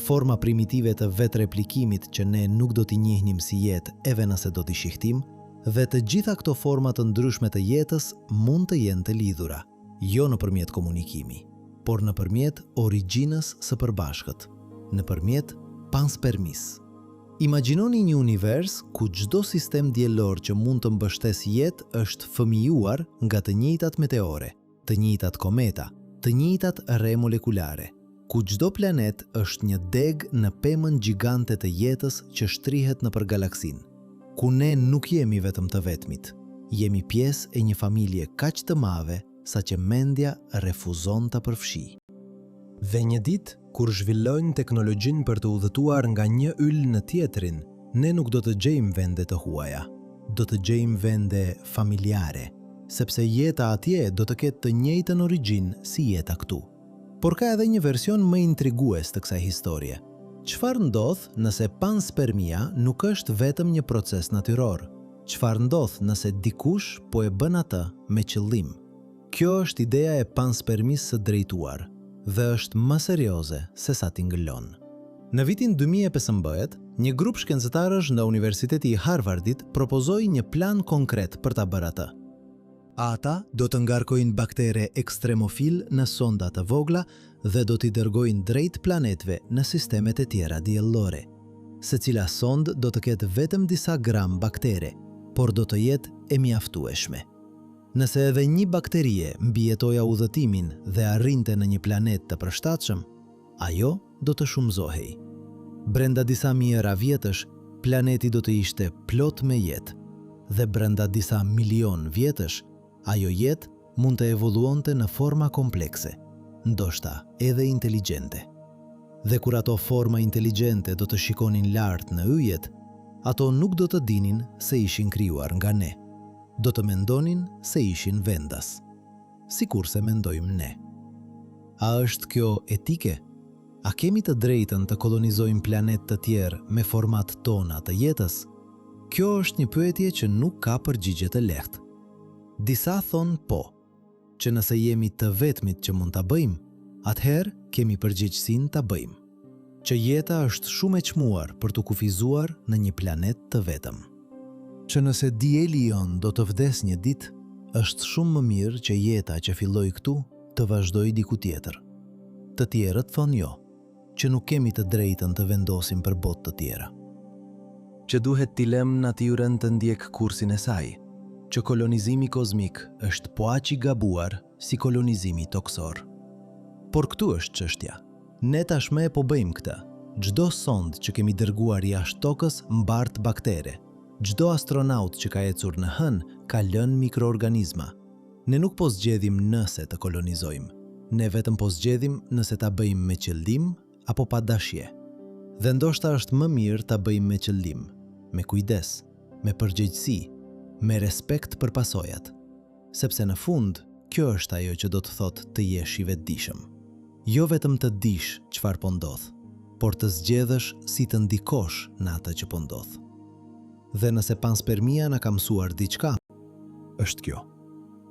forma primitive të vetë replikimit që ne nuk do t'i njihnim si jetë eve nëse do t'i shihtim, dhe të gjitha këto forma të ndryshme të jetës mund të jenë të lidhura, jo nëpërmjet komunikimi, por nëpërmjet origjinës së përbashkët, nëpërmjet panspermis. Imagjinoni një univers ku çdo sistem diellor që mund të mbështesë jetë është fëmijuar nga të njëjtat meteore, të njëjtat kometa, të njëjtat re molekulare, ku çdo planet është një deg në pemën gjigante të jetës që shtrihet nëpër galaksin, ku ne nuk jemi vetëm të vetmit, jemi pjesë e një familje kaq të madhe sa që mendja refuzon ta përfshijë. Dhe një ditë, kur zhvillojnë teknologjinë për të udhëtuar nga një yll në tjetrin, ne nuk do të gjejmë vende të huaja, do të gjejmë vende familjare, sepse jeta atje do të ketë të njëjtën origjinë si jeta këtu. Por ka edhe një version më intrigues të kësaj historie. Çfarë ndodh nëse panspermia nuk është vetëm një proces natyror? Çfarë ndodh nëse dikush po e bën atë me qëllim? Kjo është ideja e panspermisë së drejtuar dhe është më serioze se sa tingëllon. Në vitin 2015, një grup shkencëtarësh nga Universiteti i Harvardit propozoi një plan konkret për ta bërë atë. Ata do të ngarkojnë baktere ekstremofil në sonda të vogla dhe do t'i dërgojnë drejt planetëve në sistemet e tjera diellore. Secila sond do të ketë vetëm disa gram baktere, por do të jetë e mjaftueshme. Nëse edhe një bakterie mbijetoja udhëtimin dhe arrinte në një planet të përshtatshëm, ajo do të shumëzohej. Brenda disa mijëra vjetësh, planeti do të ishte plot me jetë, dhe brenda disa milion vjetësh, ajo jetë mund të evoluonte në forma komplekse, ndoshta edhe inteligjente. Dhe kur ato forma inteligjente do të shikonin lart në yjet, ato nuk do të dinin se ishin krijuar nga ne. Do të mendonin se ishin vendas, sikurse mendojmë ne. A është kjo etike? A kemi të drejtën të kolonizojmë planet të tjerë me format tona të jetës? Kjo është një pyetje që nuk ka përgjigje të lehtë. Disa thonë po, që nëse jemi të vetmit që mund ta bëjmë, atëherë kemi përgjegjësinë ta bëjmë. Që jeta është shumë e çmuar për të kufizuar në një planet të vetëm. Që nëse dieli jon do të vdes një ditë, është shumë më mirë që jeta që filloi këtu të vazhdojë diku tjetër. Të tjerët thonë jo, që nuk kemi të drejtën të vendosim për botë të tjera. Që duhet t'i lëm natyrën të ndjek kursin e saj, që kolonizimi kozmik është po aq i gabuar si kolonizimi toksor. Por këtu është çështja. Ne tashmë po bëjmë këtë. Çdo sond që kemi dërguar jashtë tokës mbart baktere. Çdo astronaut që ka ecur në hën ka lënë mikroorganizma. Ne nuk po zgjedhim nëse të kolonizojmë. Ne vetëm po zgjedhim nëse ta bëjmë me qëllim apo pa dashje. Dhe ndoshta është më mirë ta bëjmë me qëllim, me kujdes, me përgjegjësi, me respekt për pasojat. Sepse në fund, kjo është ajo që do të thotë të jesh i vetëdijshëm. Jo vetëm të dish çfarë po ndodh, por të zgjedhësh si të ndikosh në atë që po ndodh. Dhe nëse panspermia na ka mësuar diçka, është kjo.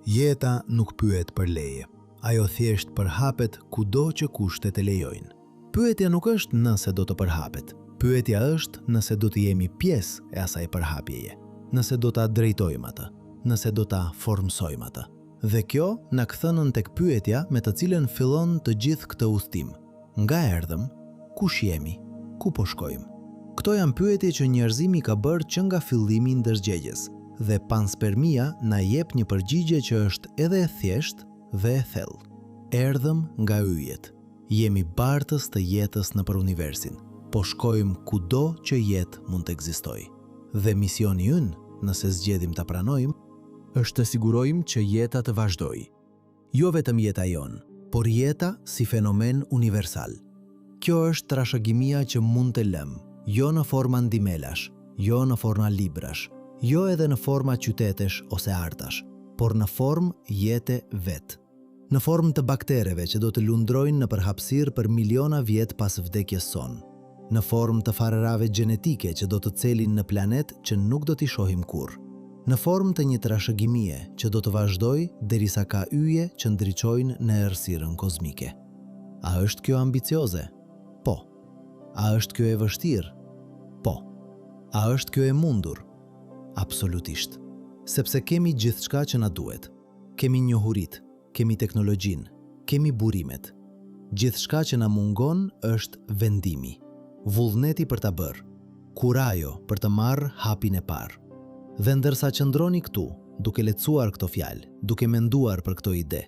Jeta nuk pyet për leje. Ajo thjesht përhapet kudo që kushtet e lejojnë. Pyetja nuk është nëse do të përhapet. Pyetja është nëse do të jemi pjesë e asaj përhapjeje. Nëse do ta drejtojmë atë, nëse do ta formsojmë atë. Dhe kjo na kthënën tek pyetja me të cilën fillon të gjithë këtë udhtim. Nga erdhëm, kush jemi, ku po shkojmë? Këto janë pyetje që njerëzimi ka bërë që nga fillimi i ndërzgjedhjes, dhe panspermia na jep një përgjigje që është edhe e thjeshtë dhe e thellë. Erdhëm nga yjet. Jemi bartës të jetës nëpër universin, po shkojmë kudo që jetë mund të ekzistojë. Dhe misioni ynë, nëse zgjedhim ta pranojmë, është të sigurojmë që jeta të vazhdojë. Jo vetëm jeta jonë, por jeta si fenomen universal. Kjo është trashëgimia që mund të lëmë, jo në forma ndimelash, jo në forma librash, jo edhe në forma qytetesh ose artash, por në formë jete vetë. Në formë të baktereve që do të lundrojnë në përhapësirë për miliona vjet pas vdekjes sonë. Në formë të farërave gjenetike që do të celin në planet që nuk do t'i shohim kurrë. Në formë të një trashëgimie që do të vazhdoj derisa ka yje që ndriçojnë në errësirën kozmike. A është kjo ambicioze? Po. A është kjo e vështirë? Po. A është kjo e mundur? Absolutisht. Sepse kemi gjithçka që na duhet. Kemi njohuritë, kemi teknologjinë, kemi burimet. Gjithçka që na mungon është vendimi, vullneti për ta bërë, kurajo për të marrë hapin e parë. Dhe ndërsa qëndroni këtu, duke lecuar këto fjalë, duke menduar për këto ide,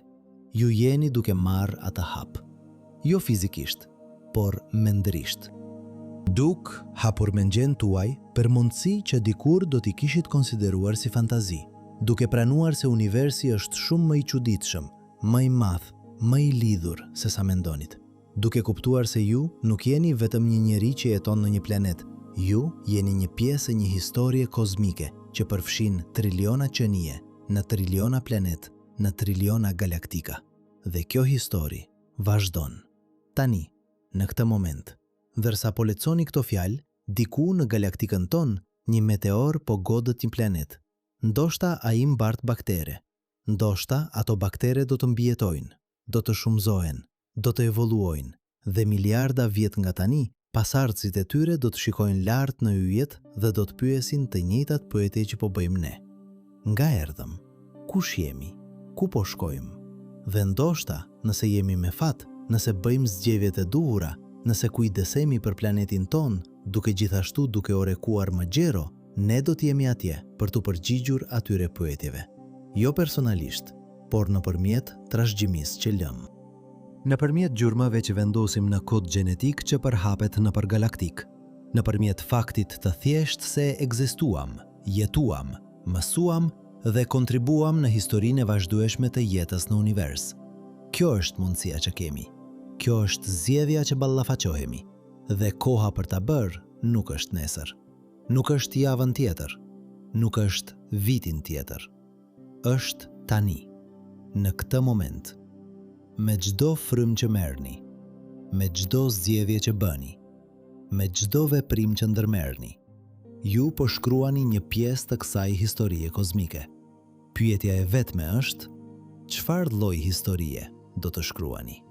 ju jeni duke marrë atë hap. Jo fizikisht, por mendrisht. Duk hapur mendjen tuaj për mundësi që dikur do t'i kishit konsideruar si fantazi, duke pranuar se universi është shumë më i çuditshëm, më i madh, më i lidhur se sa mendonit. Duke kuptuar se ju nuk jeni vetëm një njeri që jeton në një planet, ju jeni një pjesë e një historie kozmike që përfshin triliona qenie, në triliona planet, në triliona galaktika. Dhe kjo histori vazhdon. Tani, në këtë moment, ndërsa po lexoni këto fjalë, diku në galaktikën tonë, një meteor po godët një planet. Ndoshta ai mbart baktere. Ndoshta ato baktere do të mbijetojnë, do të shumëzohen, do të evoluojnë, dhe miliarda vjet nga tani, pasardhësit e tyre do të shikojnë lart në yjet dhe do të pyesin të njëjtat pyetje që po bëjmë ne. Nga erdhëm? kush jemi, ku po shkojmë. Dhe ndoshta, nëse jemi me fat, nëse bëjmë zgjedhjet e duhura, nëse kujdesemi për planetin ton, duke gjithashtu duke orekuar më gjero, ne do t'jemi atje për t'u përgjigjur atyre pyetjeve. Jo personalisht, por nëpërmjet trashëgimisë që lëm. Nëpërmjet gjurmëve që vendosim në kod gjenetik që përhapet nëpër galaktik, nëpërmjet faktit të thjesht se ekzistuam, jetuam, mësuam dhe kontribuam në historinë e vazhdueshme të jetës në univers. Kjo është mundësia që kemi. Kjo është zgjedhja që ballafaqohemi. Dhe koha për ta bërë nuk është nesër. Nuk është javën tjetër. Nuk është vitin tjetër. Është tani, në këtë moment. Me çdo frymë që merrni, me çdo zgjedhje që bëni, me çdo veprim që ndërmerrni, ju po shkruani një pjesë të kësaj historie kozmike. Pyetja e vetme është, çfarë lloj historie do të shkruani?